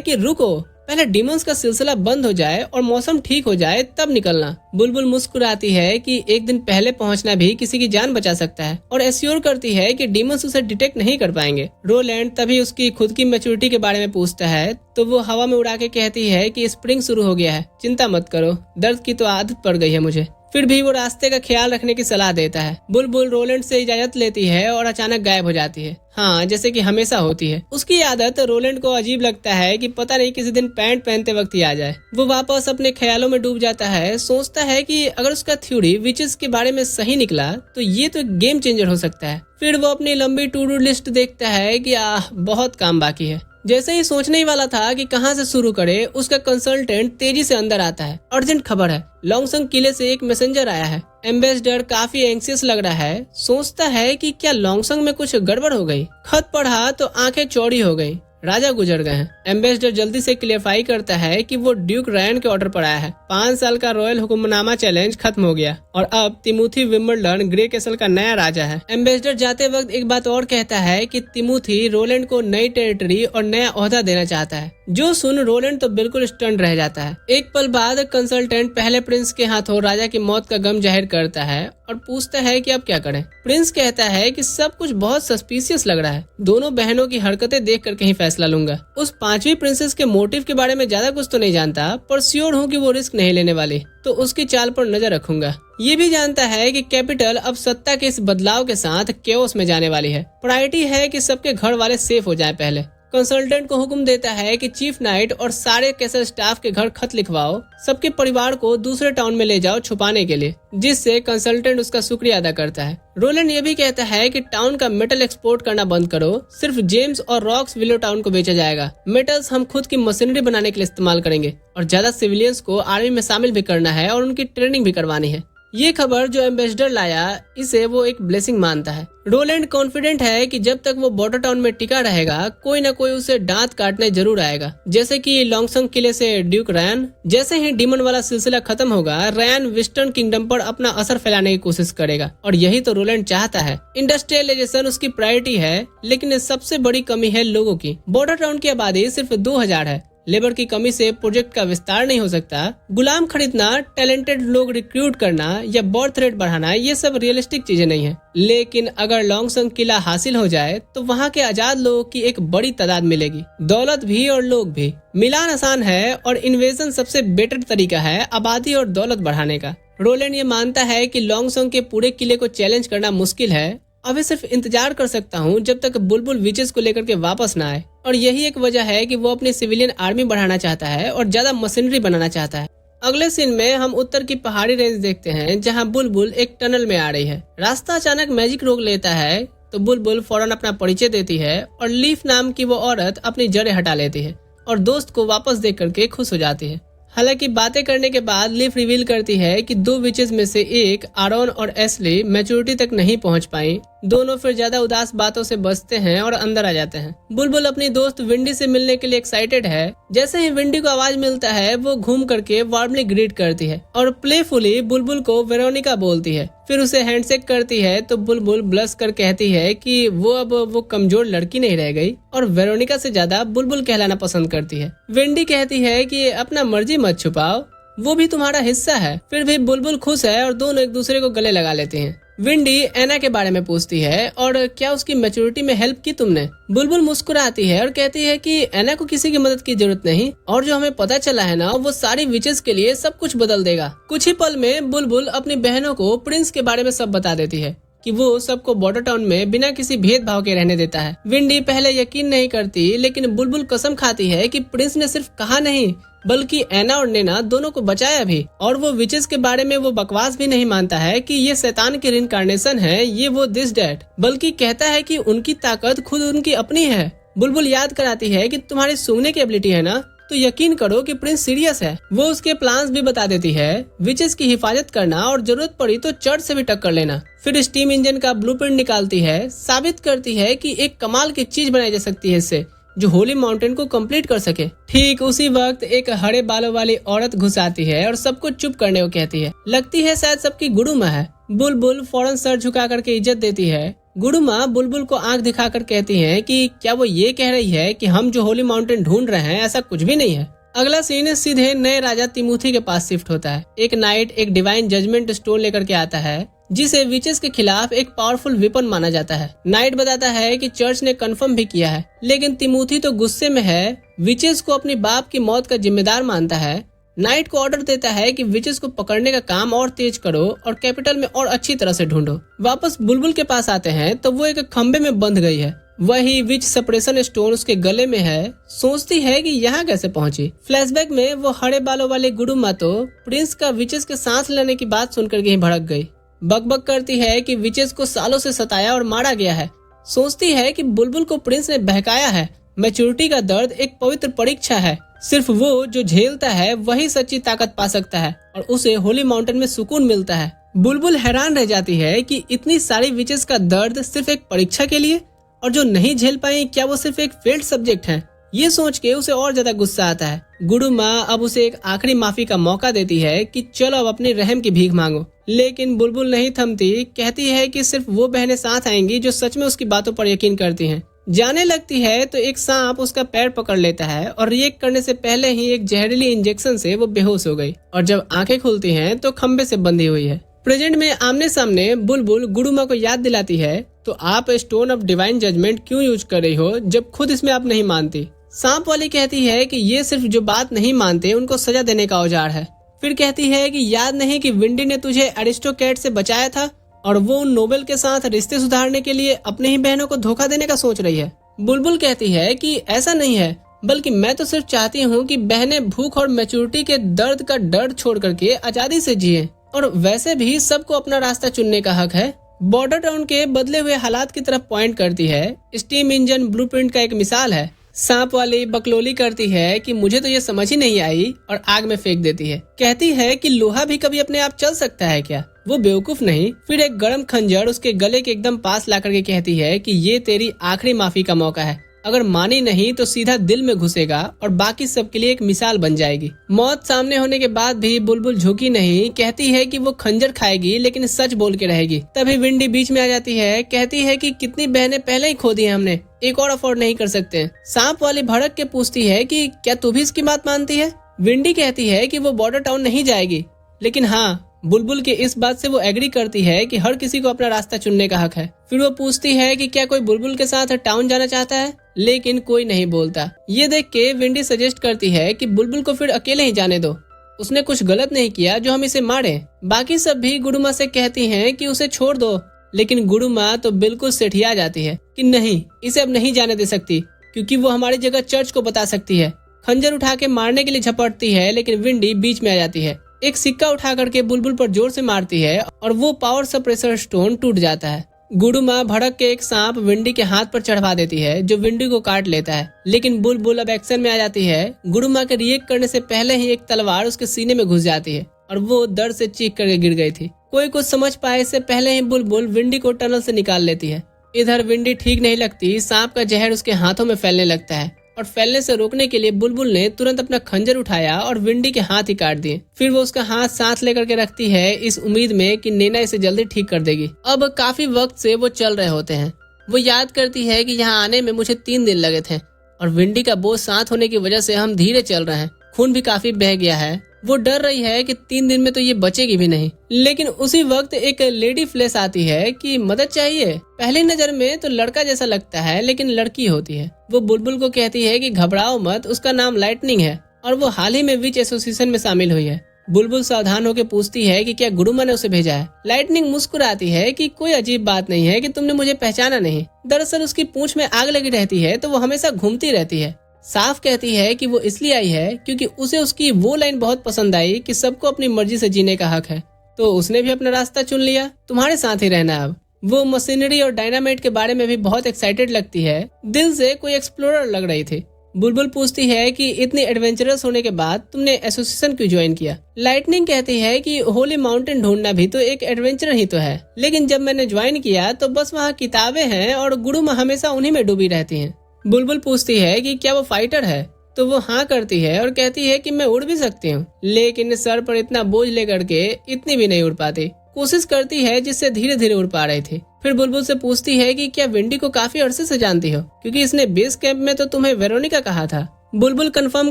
कि रुको, पहले डीमंस का सिलसिला बंद हो जाए और मौसम ठीक हो जाए तब निकलना। बुलबुल मुस्कुराती है कि एक दिन पहले पहुंचना भी किसी की जान बचा सकता है और एश्योर करती है कि डीमंस उसे डिटेक्ट नहीं कर पाएंगे। रोलैंड तभी उसकी खुद की मैच्योरिटी के बारे में पूछता है तो वो हवा में उड़ा के कहती है कि स्प्रिंग शुरू हो गया है, चिंता मत करो, दर्द की तो आदत पड़ गई है मुझे। फिर भी वो रास्ते का ख्याल रखने की सलाह देता है। बुलबुल रोलैंड से इजाजत लेती है और अचानक गायब हो जाती है। हाँ, जैसे कि हमेशा होती है। उसकी आदत रोलैंड को अजीब लगता है कि पता नहीं किसी दिन पैंट पहनते वक्त ही आ जाए। वो वापस अपने ख्यालों में डूब जाता है, सोचता है कि अगर उसका थ्योरी विचेस के बारे में सही निकला तो ये तो गेम चेंजर हो सकता है। फिर वो अपनी लंबी टू डू लिस्ट देखता है कि बहुत काम बाकी है। जैसे ही सोचने ही वाला था कि कहां से शुरू करे, उसका कंसल्टेंट तेजी से अंदर आता है। अर्जेंट खबर है, लॉन्गसंग किले से एक मैसेंजर आया है। एम्बेसडर काफी एंग्सियस लग रहा है, सोचता है कि क्या लॉन्गसंग में कुछ गड़बड़ हो गई। खत पढ़ा तो आंखें चौड़ी हो गई, राजा गुजर गए हैं। एम्बेसडर जल्दी से क्लियरफाई करता है कि वो ड्यूक रैन के ऑर्डर पर आया है। 5 साल का रॉयल हुक्मनामा चैलेंज खत्म हो गया और अब तिमोथी विम्बलडन ग्रे कैसल का नया राजा है। एम्बेसडर जाते वक्त एक बात और कहता है कि तिमोथी रोलैंड को नई टेरिटरी और नया ओहदा देना चाहता है, जो सुन रोलैंड तो बिल्कुल स्टन रह जाता है। एक पल बाद कंसल्टेंट पहले प्रिंस के हाथों राजा की मौत का गम जाहिर करता है और पूछता है कि अब क्या करें। प्रिंस कहता है कि सब कुछ बहुत सस्पिशियस लग रहा है, दोनों बहनों की हरकतें देखकर कहीं फैसला लूंगा। उस 5वीं प्रिंसेस के मोटिव के बारे में ज्यादा कुछ तो नहीं जानता, पर श्योर हूँ कि वो रिस्क नहीं लेने वाली, तो उसकी चाल पर नजर रखूंगा। ये भी जानता है कि कैपिटल अब सत्ता के इस बदलाव के साथ केओस में जाने वाली है। प्रायोरिटी है कि सबके घर वाले सेफ हो जाएं पहले। कंसल्टेंट को हुक्म देता है कि चीफ नाइट और सारे कैसल स्टाफ के घर खत लिखवाओ, सबके परिवार को दूसरे टाउन में ले जाओ छुपाने के लिए, जिससे कंसल्टेंट उसका शुक्रिया अदा करता है। रोलैंड ये भी कहता है कि टाउन का मेटल एक्सपोर्ट करना बंद करो, सिर्फ जेम्स और रॉक्स विलो टाउन को बेचा जाएगा। मेटल्स हम खुद की मशीनरी बनाने के लिए इस्तेमाल करेंगे और ज्यादा सिविलियंस को आर्मी में शामिल भी करना है और उनकी ट्रेनिंग भी करवानी है। ये खबर जो एम्बेसडर लाया, इसे वो एक ब्लेसिंग मानता है। रोलैंड कॉन्फिडेंट है कि जब तक वो बॉर्डर टाउन में टिका रहेगा, कोई न कोई उसे दांत काटने जरूर आएगा, जैसे कि लॉन्गसंग किले से ड्यूक रैन। जैसे ही डीमन वाला सिलसिला खत्म होगा, रैन वेस्टर्न किंगडम पर अपना असर फैलाने की कोशिश करेगा और यही तो रोलैंड चाहता है। इंडस्ट्रियलाइजेशन उसकी प्रायोरिटी है, लेकिन सबसे बड़ी कमी है लोगों की। बॉर्डर टाउन की आबादी सिर्फ 2000 है। लेबर की कमी से प्रोजेक्ट का विस्तार नहीं हो सकता। गुलाम खरीदना, टैलेंटेड लोग रिक्रूट करना या बर्थ रेट बढ़ाना, ये सब रियलिस्टिक चीजें नहीं है। लेकिन अगर लॉन्गसंग किला हासिल हो जाए तो वहाँ के आजाद लोगों की एक बड़ी तादाद मिलेगी, दौलत भी और लोग भी। मिलान आसान है और इन्वेजन सबसे बेटर तरीका है आबादी और दौलत बढ़ाने का। रोलैंड ये मानता है कि लॉन्गसंग के पूरे किले को चैलेंज करना मुश्किल है। अभी सिर्फ इंतजार कर सकता हूँ जब तक बुलबुल विचेस को लेकर के वापस न आए, और यही एक वजह है कि वो अपनी सिविलियन आर्मी बढ़ाना चाहता है और ज्यादा मशीनरी बनाना चाहता है। अगले सीन में हम उत्तर की पहाड़ी रेंज देखते हैं, जहाँ बुलबुल एक टनल में आ रही है। रास्ता अचानक मैजिक रोक लेता है तो बुलबुल फौरन अपना परिचय देती है और लीफ नाम की वो औरत अपनी जड़ें हटा लेती है और दोस्त को वापस देख करके खुश हो जाती है। हालांकि बातें करने के बाद लीफ रिवील करती है कि 2 विचेस में से एक, आरोन और एस्ली, मैच्योरिटी तक नहीं पहुंच पाई। दोनों फिर ज्यादा उदास बातों से बचते हैं और अंदर आ जाते हैं। बुलबुल अपनी दोस्त विंडी से मिलने के लिए एक्साइटेड है। जैसे ही विंडी को आवाज मिलता है, वो घूम करके वार्मली ग्रीट करती है और प्लेफुली बुलबुल को वेरोनिका बोलती है। फिर उसे हैंडशेक करती है तो बुलबुल ब्लश कर कहती है कि वो अब वो कमजोर लड़की नहीं रह गई और वेरोनिका से ज्यादा बुलबुल कहलाना पसंद करती है। विंडी कहती है कि अपना मर्जी मत छुपाओ, वो भी तुम्हारा हिस्सा है। फिर भी बुलबुल खुश है और दोनों एक दूसरे को गले लगा लेते हैं। विंडी एना के बारे में पूछती है और क्या उसकी मैच्योरिटी में हेल्प की तुमने। बुलबुल मुस्कुराती है और कहती है कि एना को किसी की मदद की जरूरत नहीं, और जो हमें पता चला है ना, वो सारी विचेस के लिए सब कुछ बदल देगा। कुछ ही पल में बुलबुल अपनी बहनों को प्रिंस के बारे में सब बता देती है कि वो सबको बॉर्डर टाउन में बिना किसी भेदभाव के रहने देता है। विंडी पहले यकीन नहीं करती, लेकिन बुलबुल कसम खाती है कि प्रिंस ने सिर्फ कहा नहीं बल्कि एना और नैना दोनों को बचाया भी। और वो विचेस के बारे में वो बकवास भी नहीं मानता है कि ये शैतान की रिइंकार्नेशन है, ये वो दिस डैट, बल्कि कहता है कि उनकी ताकत खुद उनकी अपनी है। बुलबुल याद कराती है कि तुम्हारी सूंघने की एबिलिटी है ना, तो यकीन करो कि प्रिंस सीरियस है। वो उसके प्लान्स भी बता देती है, विचेस की हिफाजत करना और जरूरत पड़ी तो चर्च से भी टक्कर लेना। फिर स्टीम इंजन का ब्लूप्रिंट निकालती है, साबित करती है कि एक कमाल की चीज बनाई जा सकती है इससे, जो होली माउंटेन को कंप्लीट कर सके। ठीक उसी वक्त एक हरे बालों वाली औरत घुस आती है और सबको चुप करने को कहती है। लगती है शायद सबकी गुरु माँ है। बुलबुल फौरन सर झुका करके इज्जत देती है। गुरु माँ बुलबुल को आंख दिखाकर कहती हैं कि क्या वो ये कह रही है कि हम जो होली माउंटेन ढूंढ रहे हैं ऐसा कुछ भी नहीं है। अगला सीन सीधे नए राजा तिमोथी के पास शिफ्ट होता है। एक नाइट एक डिवाइन जजमेंट स्टोन लेकर के आता है जिसे विचेस के खिलाफ एक पावरफुल वेपन माना जाता है। नाइट बताता है कि चर्च ने कंफर्म भी किया है, लेकिन तिमोथी तो गुस्से में है, विचेस को अपनी बाप की मौत का जिम्मेदार मानता है। नाइट को ऑर्डर देता है कि विचेस को पकड़ने का काम और तेज करो और कैपिटल में और अच्छी तरह से ढूंढो। वापस बुलबुल के पास आते हैं तो वो एक खंबे में बंध गई है। वही विच सप्रेशन स्टोन उसके गले में है। सोचती है कि यहाँ कैसे पहुंची। फ्लैशबैक में वो हरे बालों वाली गुडुमा तो प्रिंस का विचेस के सांस लेने की बात सुनकर के ही भड़क गई। बकबक करती है कि विचेस को सालों से सताया और मारा गया है। सोचती है कि बुलबुल को प्रिंस ने बहकाया है। मैच्योरिटी का दर्द एक पवित्र परीक्षा है। सिर्फ वो जो झेलता है वही सच्ची ताकत पा सकता है और उसे होली माउंटेन में सुकून मिलता है। बुलबुल हैरान रह जाती है कि इतनी सारी विचेस का दर्द सिर्फ एक परीक्षा के लिए, और जो नहीं झेल पाई क्या वो सिर्फ एक फेल्ड सब्जेक्ट है। ये सोच के उसे और ज्यादा गुस्सा आता है। गुडुमा अब उसे एक आखिरी माफी का मौका देती है कि चलो अब अपनी रहम की भीख मांगो, लेकिन बुलबुल नहीं थमती। कहती है कि सिर्फ वो बहनें साथ आएंगी जो सच में उसकी बातों पर यकीन करती हैं। जाने लगती है तो एक सांप उसका पैर पकड़ लेता है और रिएक्ट करने से पहले ही एक जहरीली इंजेक्शन से वो बेहोश हो गई और जब आंखें खुलती हैं तो खंबे से बंधी हुई है। प्रेजेंट में आमने सामने बुलबुल गुडुमा को याद दिलाती है, तो आप स्टोन ऑफ डिवाइन जजमेंट क्यों यूज कर रही हो जब खुद इसमें आप नहीं मानती। सांप वाली कहती है कि ये सिर्फ जो बात नहीं मानते उनको सजा देने का औजार है। फिर कहती है कि याद नहीं कि विंडी ने तुझे एरिस्टोक्रेट से बचाया था और वो उन नोबेल के साथ रिश्ते सुधारने के लिए अपने ही बहनों को धोखा देने का सोच रही है। बुलबुल कहती है कि ऐसा नहीं है, बल्कि मैं तो सिर्फ चाहती हूँ कि बहनें भूख और मैच्योरिटी के दर्द का डर छोड़ करके आजादी से जिए, और वैसे भी सबको अपना रास्ता चुनने का हक है। बॉर्डर टाउन के बदले हुए हालात की तरफ पॉइंट करती है। स्टीम इंजन ब्लूप्रिंट का एक मिसाल है। सांप वाली बकलोली करती है कि मुझे तो ये समझ ही नहीं आई और आग में फेंक देती है। कहती है कि लोहा भी कभी अपने आप चल सकता है क्या? वो बेवकूफ नहीं। फिर एक गर्म खंजर उसके गले के एकदम पास ला करके कहती है कि ये तेरी आखिरी माफी का मौका है। अगर मानी नहीं तो सीधा दिल में घुसेगा और बाकी सब के लिए एक मिसाल बन जाएगी। मौत सामने होने के बाद भी बुलबुल झुकी नहीं। कहती है कि वो खंजर खाएगी लेकिन सच बोल के रहेगी। तभी विंडी बीच में आ जाती है। कहती है कि कितनी बहनें पहले ही खो दी हैं हमने, एक और अफोर्ड नहीं कर सकते। सांप वाली भड़क के पूछती है कि क्या तू भी इसकी बात मानती है? विंडी कहती है कि वो बॉर्डर टाउन नहीं जाएगी, लेकिन हाँ, बुलबुल के इस बात से वो एग्री करती है कि हर किसी को अपना रास्ता चुनने का हक है। फिर वो पूछती है कि क्या कोई बुलबुल के साथ टाउन जाना चाहता है, लेकिन कोई नहीं बोलता। ये देख के विंडी सजेस्ट करती है कि बुलबुल को फिर अकेले ही जाने दो, उसने कुछ गलत नहीं किया जो हम इसे मारे। बाकी सब भी गुडुमा से कहती हैं कि उसे छोड़ दो, लेकिन गुडुमा तो बिल्कुल सेठिया जाती है कि नहीं, इसे अब नहीं जाने दे सकती, क्योंकि वो हमारी जगह चर्च को बता सकती है। खंजर उठा के मारने के लिए झपटती है, लेकिन विंडी बीच में आ जाती है। एक सिक्का उठा करके बुलबुल पर जोर से मारती है और वो पावर सप्रेसर स्टोन टूट जाता है। गुडुमा भड़क के एक सांप विंडी के हाथ पर चढ़वा देती है जो विंडी को काट लेता है, लेकिन बुलबुल अब एक्शन में आ जाती है। गुडुमा के रिएक्ट करने से पहले ही एक तलवार उसके सीने में घुस जाती है और वो दर्द से चीख करके गिर गई थी। कोई कुछ समझ पाए इससे पहले ही बुलबुल विंडी को टनल से निकाल लेती है। इधर विंडी ठीक नहीं लगती। सांप का जहर उसके हाथों में फैलने लगता है और फैलने से रोकने के लिए बुलबुल ने तुरंत अपना खंजर उठाया और विंडी के हाथ ही काट दिए। फिर वो उसका हाथ साथ लेकर के रखती है इस उम्मीद में कि नैना इसे जल्दी ठीक कर देगी। अब काफी वक्त से वो चल रहे होते हैं। वो याद करती है कि यहाँ आने में मुझे 3 दिन लगे थे और विंडी का बोझ साथ होने की वजह से हम धीरे चल रहे हैं। खून भी काफी बह गया है। वो डर रही है कि 3 दिन में तो ये बचेगी भी नहीं। लेकिन उसी वक्त एक लेडी फ्लैश आती है कि मदद चाहिए। पहली नजर में तो लड़का जैसा लगता है, लेकिन लड़की होती है। वो बुलबुल को कहती है कि घबराओ मत, उसका नाम लाइटनिंग है और वो हाल ही में विच एसोसिएशन में शामिल हुई है। बुलबुल सावधान होकर पूछती है कि क्या गुडुमा ने उसे भेजा है। लाइटनिंग मुस्कुराती है कि कोई अजीब बात नहीं है कि तुमने मुझे पहचाना नहीं। दरअसल उसकी पूंछ में आग लगी रहती है तो वो हमेशा घूमती रहती है। साफ कहती है कि वो इसलिए आई है क्योंकि उसे उसकी वो लाइन बहुत पसंद आई कि सबको अपनी मर्जी से जीने का हक है, तो उसने भी अपना रास्ता चुन लिया। तुम्हारे साथ ही रहना अब। वो मशीनरी और डायनामाइट के बारे में भी बहुत एक्साइटेड लगती है। दिल से कोई एक्सप्लोरर लग रही थी। बुलबुल पूछती है कि इतनी एडवेंचरस होने के बाद तुमने एसोसिएशन क्यों ज्वाइन किया। लाइटनिंग कहती है कि होली माउंटेन ढूंढना भी तो एक एडवेंचर ही तो है, लेकिन जब मैंने ज्वाइन किया तो बस वहाँ किताबें हैं और गुडुमा हमेशा उन्हीं में डूबी रहती हैं। बुलबुल पूछती है कि क्या वो फाइटर है, तो वो हाँ करती है और कहती है कि मैं उड़ भी सकती हूँ, लेकिन सर पर इतना बोझ लेकर के इतनी भी नहीं उड़ पाती। कोशिश करती है जिससे धीरे धीरे उड़ पा रही थी। फिर बुलबुल से पूछती है कि क्या विंडी को काफी अरसे से जानती हो, क्योंकि इसने बेस कैंप में तो तुम्हें वेरोनिका कहा था। बुलबुल कंफर्म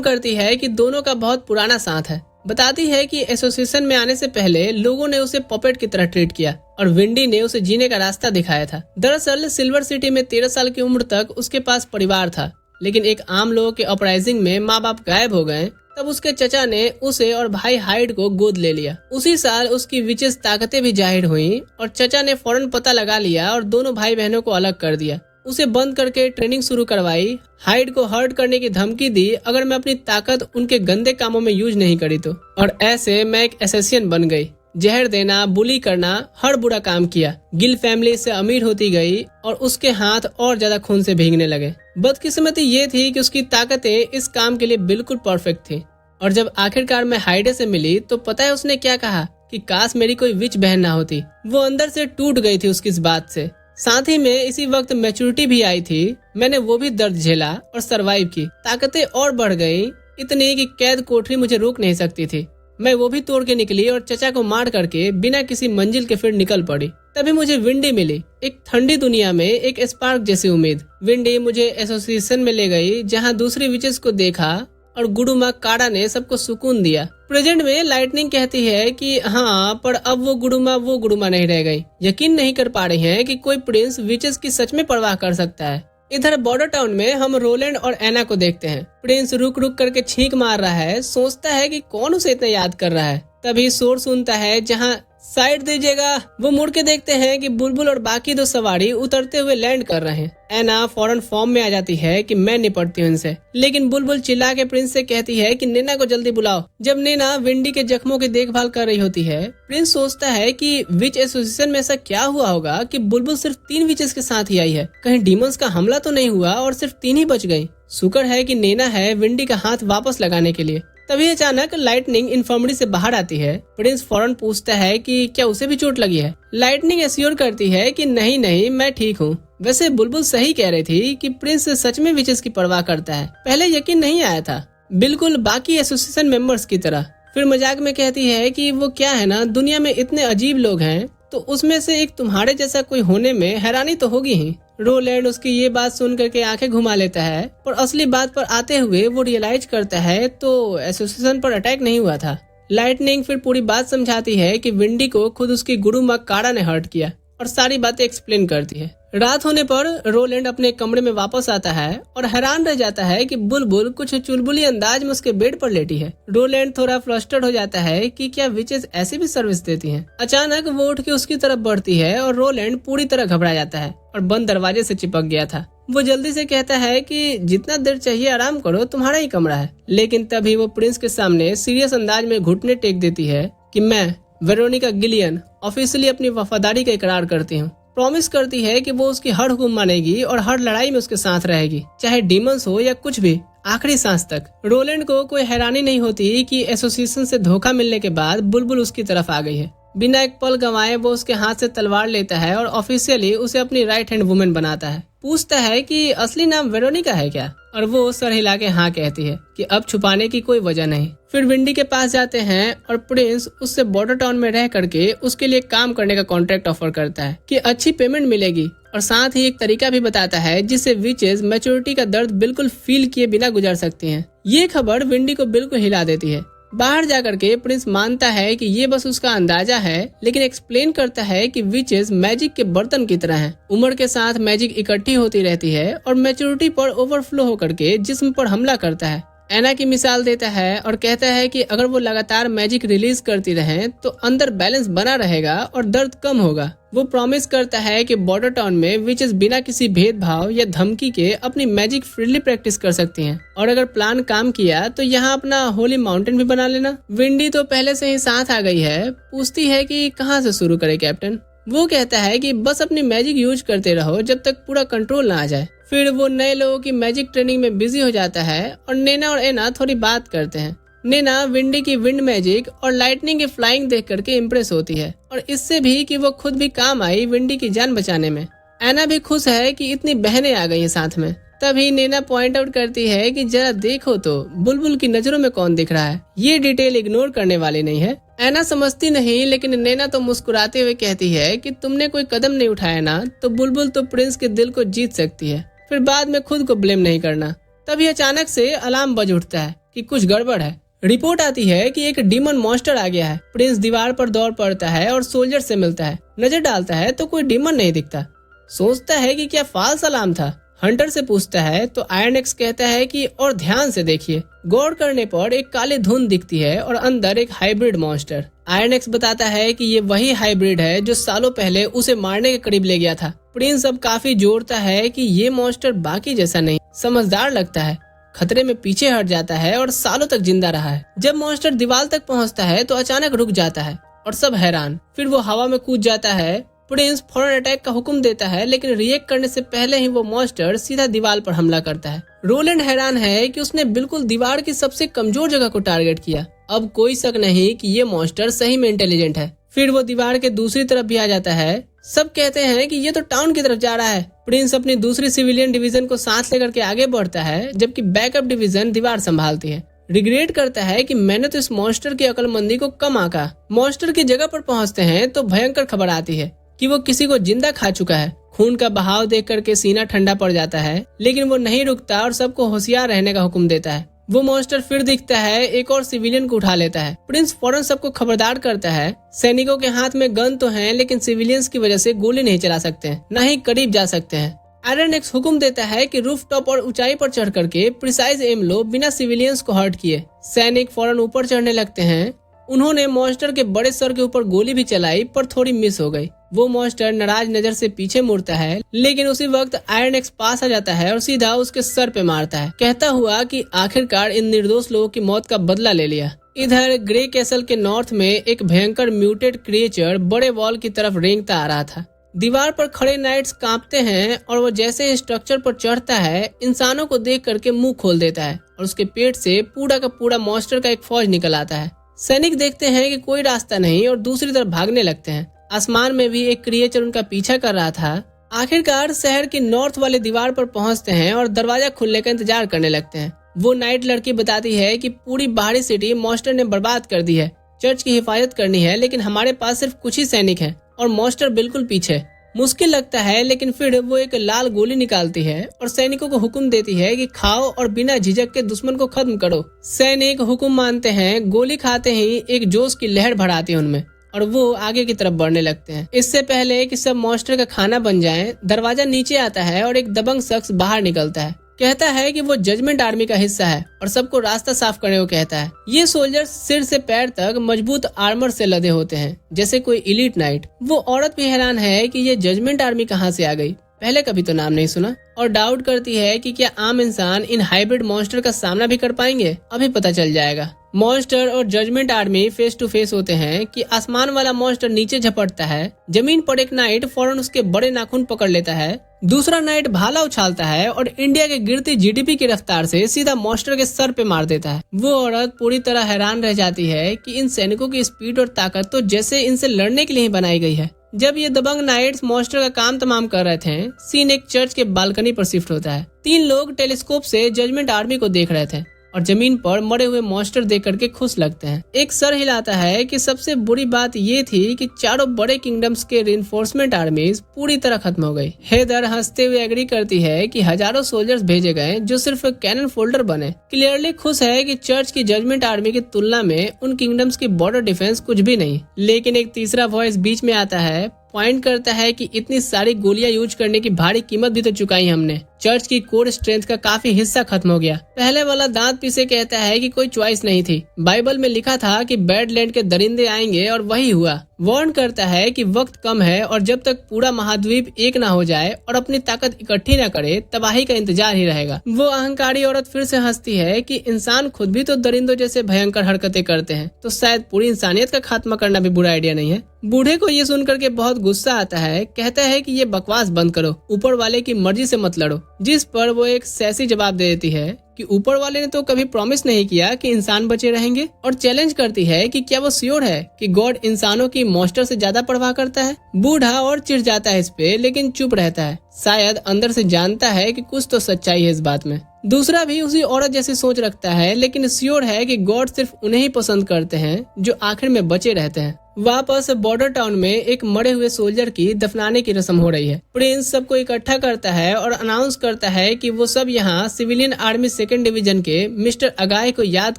करती है कि दोनों का बहुत पुराना साथ है। बताती है कि एसोसिएशन में आने से पहले लोगों ने उसे पपेट की तरह ट्रीट किया और विंडी ने उसे जीने का रास्ता दिखाया था। दरअसल सिल्वर सिटी में 13 साल की उम्र तक उसके पास परिवार था, लेकिन एक आम लोगों के अपराइजिंग में माँ बाप गायब हो गए। तब उसके चचा ने उसे और भाई हाइड को गोद ले लिया। उसी साल उसकी विचेस ताकतें भी जाहिर हुई और चचा ने फौरन पता लगा लिया और दोनों भाई बहनों को अलग कर दिया। उसे बंद करके ट्रेनिंग शुरू करवाई। हाइड को हर्ट करने की धमकी दी अगर मैं अपनी ताकत उनके गंदे कामों में यूज नहीं करी तो। और ऐसे मैं एक असैसिन बन गई। जहर देना, बुली करना, हर बुरा काम किया। गिल फैमिली से अमीर होती गई और उसके हाथ और ज्यादा खून से भीगने लगे। बदकिस्मती ये थी कि उसकी ताकतें इस काम के लिए बिल्कुल परफेक्ट थी। और जब आखिरकार मैं हाइडे से मिली तो पता है उसने क्या कहा कि काश मेरी कोई विच बहन ना होती। वो अंदर से टूट गई थी उसकी इस बात से। साथ ही में इसी वक्त मैच्योरिटी भी आई थी। मैंने वो भी दर्द झेला और सरवाइव की। ताकतें और बढ़ गई, इतनी कि कैद कोठरी मुझे रोक नहीं सकती थी। मैं वो भी तोड़ के निकली और चचा को मार करके बिना किसी मंजिल के फिर निकल पड़ी। तभी मुझे विंडी मिली, एक ठंडी दुनिया में एक स्पार्क जैसी उम्मीद। विंडी मुझे एसोसिएशन में ले गई जहाँ दूसरी विचेस को देखा और गुडुमा काड़ा ने सबको सुकून दिया। प्रेजेंट में लाइटनिंग कहती है कि हाँ, पर अब वो गुडुमा नहीं रह गई। यकीन नहीं कर पा रही है कि कोई प्रिंस विचेस की सच में परवाह कर सकता है। इधर बॉर्डर टाउन में हम रोलैंड और एना को देखते हैं। प्रिंस रुक रुक करके छींक मार रहा है, सोचता है कि कौन उसे इतना याद कर रहा है। तभी शोर सुनता है, जहाँ साइड दीजिएगा। वो मुड़ के देखते हैं कि बुलबुल और बाकी दो सवारी उतरते हुए लैंड कर रहे हैं। एना फौरन फॉर्म में आ जाती है कि मैं निपटती हूँ इनसे, लेकिन बुलबुल चिल्ला के प्रिंस से कहती है कि नैना को जल्दी बुलाओ। जब नैना विंडी के जख्मों की देखभाल कर रही होती है, प्रिंस सोचता है कि विच एसोसिएशन में ऐसा क्या हुआ होगा कि बुलबुल सिर्फ 3 विचेस के साथ ही आई है। कहीं डीमंस का हमला तो नहीं हुआ और सिर्फ 3 ही बच गयी। शुक्र है कि नैना है विंडी का हाथ वापस लगाने के लिए। तभी अचानक लाइटनिंग इन्फर्मरी से बाहर आती है। प्रिंस फौरन पूछता है कि क्या उसे भी चोट लगी है। लाइटनिंग एश्योर करती है कि नहीं मैं ठीक हूँ। वैसे बुलबुल सही कह रही थी कि प्रिंस सच में विचेस की परवाह करता है। पहले यकीन नहीं आया था, बिल्कुल बाकी एसोसिएशन मेंबर्स की तरह। फिर मजाक में कहती है कि वो क्या है ना, दुनिया में इतने अजीब लोग हैं तो उसमें से एक तुम्हारे जैसा कोई होने में हैरानी तो होगी ही। रोलैंड उसकी ये बात सुन करके आंखें घुमा लेता है, पर असली बात पर आते हुए वो रियलाइज करता है तो एसोसिएशन पर अटैक नहीं हुआ था। लाइटनिंग फिर पूरी बात समझाती है कि विंडी को खुद उसकी गुडुमा काड़ा ने हर्ट किया और सारी बातें एक्सप्लेन करती है। रात होने पर रोलैंड अपने कमरे में वापस आता है और हैरान रह जाता है कि बुलबुल कुछ चुलबुली अंदाज में उसके बेड पर लेटी है। रोलैंड थोड़ा फ्रस्ट्रेट हो जाता है कि क्या विचेस ऐसे भी सर्विस देती हैं। अचानक वो उठ के उसकी तरफ बढ़ती है और रोलैंड पूरी तरह घबरा जाता है और बंद दरवाजे से चिपक गया था। वो जल्दी से कहता है कि जितना देर चाहिए आराम करो, तुम्हारा ही कमरा है। लेकिन तभी वो प्रिंस के सामने सीरियस अंदाज में घुटने टेक देती है कि मैं वेरोनिका गिलियन ऑफिशियली अपनी वफादारी का इकरार करती हूँ। प्रॉमिस करती है कि वो उसकी हर हुक्म मानेगी और हर लड़ाई में उसके साथ रहेगी, चाहे डीमंस हो या कुछ भी, आखिरी सांस तक। रोलैंड को कोई हैरानी नहीं होती कि एसोसिएशन से धोखा मिलने के बाद बुलबुल उसकी तरफ आ गई है। बिना एक पल गंवाए वो उसके हाथ से तलवार लेता है और ऑफिशियली उसे अपनी राइट हैंड वुमेन बनाता है। पूछता है कि असली नाम वेरोनिका है क्या, और वो सर हिला के हाँ कहती है कि अब छुपाने की कोई वजह नहीं। फिर विंडी के पास जाते हैं और प्रिंस उससे बॉर्डर टाउन में रह करके उसके लिए काम करने का कॉन्ट्रैक्ट ऑफर करता है कि अच्छी पेमेंट मिलेगी और साथ ही एक तरीका भी बताता है जिससे विचेस मैच्योरिटी का दर्द बिल्कुल फील किए बिना गुजर सकती हैं। ये खबर विंडी को बिल्कुल हिला देती है। बाहर जाकर के प्रिंस मानता है कि ये बस उसका अंदाजा है, लेकिन एक्सप्लेन करता है कि विचेस मैजिक के बर्तन की तरह हैं। उम्र के साथ मैजिक इकट्ठी होती रहती है और मैच्योरिटी पर ओवरफ्लो होकर के जिस्म पर हमला करता है। एना की मिसाल देता है और कहता है कि अगर वो लगातार मैजिक रिलीज करती रहे तो अंदर बैलेंस बना रहेगा और दर्द कम होगा। वो प्रॉमिस करता है कि बॉर्डर टाउन में विचेस बिना किसी भेदभाव या धमकी के अपनी मैजिक फ्रीली प्रैक्टिस कर सकती हैं, और अगर प्लान काम किया तो यहाँ अपना होली माउंटेन भी बना लेना। विंडी तो पहले से ही साथ आ गई है, पूछती है कि कहाँ से शुरू करे कैप्टन। वो कहता है कि बस अपनी मैजिक यूज करते रहो जब तक पूरा कंट्रोल ना आ जाए। फिर वो नए लोगों की मैजिक ट्रेनिंग में बिजी हो जाता है और नैना और एना थोड़ी बात करते हैं। नैना विंडी की विंड मैजिक और लाइटनिंग की फ्लाइंग देख करके इम्प्रेस होती है, और इससे भी कि वो खुद भी काम आई विंडी की जान बचाने में। एना भी खुश है कि इतनी बहनें आ गई हैं साथ में। तभी नैना पॉइंट आउट करती है कि जरा देखो तो बुलबुल की नजरों में कौन दिख रहा है। ये डिटेल इग्नोर करने वाली नहीं है। एना समझती नहीं, लेकिन नैना तो मुस्कुराते हुए कहती है कि तुमने कोई कदम नहीं उठाया ना, तो बुलबुल तो प्रिंस के दिल को जीत सकती है, फिर बाद में खुद को ब्लेम नहीं करना। तभी अचानक से अलार्म बज उठता है कि कुछ गड़बड़ है। रिपोर्ट आती है कि एक डीमन मॉन्स्टर आ गया है। प्रिंस दीवार पर दौड़ पड़ता है और सोल्जर से मिलता है। नजर डालता है तो कोई डीमन नहीं दिखता। सोचता है कि क्या फाल्स अलार्म था। हंटर से पूछता है तो आयरन एक्स कहता है कि और ध्यान से देखिए। गौर करने पर एक काली धुंध दिखती है और अंदर एक हाइब्रिड मॉन्स्टर। आयरन एक्स बताता है कि ये वही हाइब्रिड है जो सालों पहले उसे मारने के करीब ले गया था। प्रिंस अब काफी जोड़ता है कि ये मॉन्स्टर बाकी जैसा नहीं, समझदार लगता है। खतरे में पीछे हट जाता है और सालों तक जिंदा रहा है। जब मॉन्स्टर दीवार तक पहुंचता है तो अचानक रुक जाता है और सब हैरान। फिर वो हवा में कूद जाता है। प्रिंस फौरन अटैक का हुक्म देता है, लेकिन रिएक्ट करने से पहले ही वो मॉन्स्टर सीधा दीवार पर हमला करता है। रोलैंड हैरान है कि उसने बिल्कुल दीवार की सबसे कमजोर जगह को टारगेट किया। अब कोई शक नहीं कि ये मॉन्स्टर सही में इंटेलिजेंट है। फिर वो दीवार के दूसरी तरफ भी आ जाता है। सब कहते हैं कि ये तो टाउन की तरफ जा रहा है। प्रिंस अपनी दूसरी सिविलियन डिवीजन को साथ लेकर के आगे बढ़ता है, जबकि बैकअप डिवीजन दीवार संभालती है। रिग्रेट करता है कि मैंने तो इस मॉन्स्टर की अक्लमंदी को कम आंका। मॉन्स्टर की जगह पर पहुंचते हैं तो भयंकर खबर आती है कि वो किसी को जिंदा खा चुका है। खून का बहाव देख करके सीना ठंडा पड़ जाता है, लेकिन वो नहीं रुकता और सबको होशियार रहने का हुक्म देता है। वो मॉन्स्टर फिर दिखता है, एक और सिविलियन को उठा लेता है। प्रिंस फौरन सबको खबरदार करता है। सैनिकों के हाथ में गन तो हैं, लेकिन सिविलियंस की वजह से गोली नहीं चला सकते, न ही करीब जा सकते हैं। आयरन एक्स हुक्म देता है कि रूफ टॉप और ऊंचाई पर चढ़ करके प्रिसाइज एम लो, बिना सिविलियंस को हर्ट किए। सैनिक फौरन ऊपर चढ़ने लगते हैं। उन्होंने मॉन्स्टर के बड़े सर के ऊपर गोली भी चलाई, पर थोड़ी मिस हो गई। वो मॉन्स्टर नाराज नजर से पीछे मुड़ता है, लेकिन उसी वक्त आयरन एक्स पास आ जाता है और सीधा उसके सर पे मारता है, कहता हुआ कि आखिरकार इन निर्दोष लोगों की मौत का बदला ले लिया। इधर ग्रे कैसल के नॉर्थ में एक भयंकर म्यूटेड क्रिएचर बड़े वॉल की तरफ रेंगता आ रहा था। दीवार पर खड़े नाइट्स कांपते हैं और वो जैसे स्ट्रक्चर पर चढ़ता है, इंसानों को देख करके मुंह खोल देता है और उसके पेट से पूरा का पूरा मॉन्स्टर का एक फौज निकल आता है। सैनिक देखते हैं कि कोई रास्ता नहीं और दूसरी तरफ भागने लगते हैं। आसमान में भी एक क्रिएचर उनका पीछा कर रहा था। आखिरकार शहर की नॉर्थ वाले दीवार पर पहुंचते हैं और दरवाजा खुलने का इंतजार करने लगते हैं। वो नाइट लड़की बताती है कि पूरी बाहरी सिटी मॉन्स्टर ने बर्बाद कर दी है। चर्च की हिफाजत करनी है, लेकिन हमारे पास सिर्फ कुछ ही सैनिक हैं और मॉन्स्टर बिल्कुल पीछे। मुश्किल लगता है, लेकिन फिर वो एक लाल गोली निकालती है और सैनिकों को हुक्म देती है कि खाओ और बिना झिझक के दुश्मन को खत्म करो। सैनिक हुक्म मानते हैं। गोली खाते ही एक जोश की लहर भर आती है उनमें और वो आगे की तरफ बढ़ने लगते हैं। इससे पहले कि सब मॉन्स्टर का खाना बन जाए, दरवाजा नीचे आता है और एक दबंग शख्स बाहर निकलता है। कहता है कि वो जजमेंट आर्मी का हिस्सा है और सबको रास्ता साफ करने को कहता है। ये सोल्जर्स सिर से पैर तक मजबूत आर्मर से लदे होते हैं, जैसे कोई इलीट नाइट। वो औरत भी हैरान है कि ये जजमेंट आर्मी कहाँ से आ गई, पहले कभी तो नाम नहीं सुना, और डाउट करती है कि क्या आम इंसान इन हाइब्रिड मॉन्स्टर का सामना भी कर पाएंगे। अभी पता चल जाएगा। मॉन्स्टर और judgement army face to face होते हैं कि आसमान वाला मॉन्स्टर नीचे झपटता है। जमीन पर एक नाइट फौरन उसके बड़े नाखून पकड़ लेता है। दूसरा नाइट भाला उछालता है और इंडिया के गिरती जीडीपी की रफ्तार से सीधा मॉन्स्टर के सर पे मार देता है। वो औरत पूरी तरह हैरान रह जाती है कि इन सैनिकों की स्पीड और ताकत तो जैसे इनसे लड़ने के लिए ही बनाई गई है। जब ये दबंग नाइट्स मॉन्स्टर का काम तमाम कर रहे थे, सीन एक चर्च के बालकनी पर शिफ्ट होता है। 3 लोग टेलीस्कोप से जजमेंट आर्मी को देख रहे थे और जमीन पर मरे हुए मॉन्स्टर देख करके खुश लगते हैं। एक सर हिलाता है कि सबसे बुरी बात ये थी कि चारों बड़े किंगडम्स के रिइंफोर्समेंट आर्मीज पूरी तरह खत्म हो गई। हेदर हंसते हुए एग्री करती है कि हजारों सोल्जर्स भेजे गए जो सिर्फ कैनन फोल्डर बने। क्लियरली खुश है कि चर्च की जजमेंट आर्मी की तुलना में उन किंगडम्स की बॉर्डर डिफेंस कुछ भी नहीं। लेकिन एक तीसरा वॉइस बीच में आता है, पॉइंट करता है कि इतनी सारी गोलियां यूज करने की भारी कीमत भी तो चुकाई हमने। चर्च की कोर स्ट्रेंथ का काफी हिस्सा खत्म हो गया। पहले वाला दांत पीसे कहता है कि कोई चॉइस नहीं थी। बाइबल में लिखा था कि बैडलैंड के दरिंदे आएंगे और वही हुआ। वार्न करता है कि वक्त कम है और जब तक पूरा महाद्वीप एक ना हो जाए और अपनी ताकत इकट्ठी ना करे, तबाही का इंतजार ही रहेगा। वो अहंकारी औरत फिर से हंसती है कि इंसान खुद भी तो दरिंदों जैसे भयंकर हरकतें करते हैं, तो शायद पूरी इंसानियत का खात्मा करना भी बुरा आइडिया नहीं है। बूढ़े को ये सुनकर के बहुत गुस्सा आता है। कहता है कि ये बकवास बंद करो, ऊपर वाले की मर्जी से मत लड़ो। जिस पर वो एक सैसी जवाब दे देती है कि ऊपर वाले ने तो कभी प्रॉमिस नहीं किया कि इंसान बचे रहेंगे, और चैलेंज करती है कि क्या वो श्योर है कि गॉड इंसानों की मॉन्स्टर से ज्यादा परवाह करता है। बूढ़ा और चिढ़ जाता है इस पे, लेकिन चुप रहता है। शायद अंदर से जानता है कि कुछ तो सच्चाई है इस बात में। दूसरा भी उसी औरत जैसी सोच रखता है, लेकिन श्योर है कि गॉड सिर्फ उन्हें ही पसंद करते हैं जो आखिर में बचे रहते हैं। वापस बॉर्डर टाउन में एक मरे हुए सोल्जर की दफनाने की रस्म हो रही है। प्रिंस सबको इकट्ठा करता है और अनाउंस करता है कि वो सब यहाँ सिविलियन आर्मी 2nd डिवीजन के मिस्टर अगाई को याद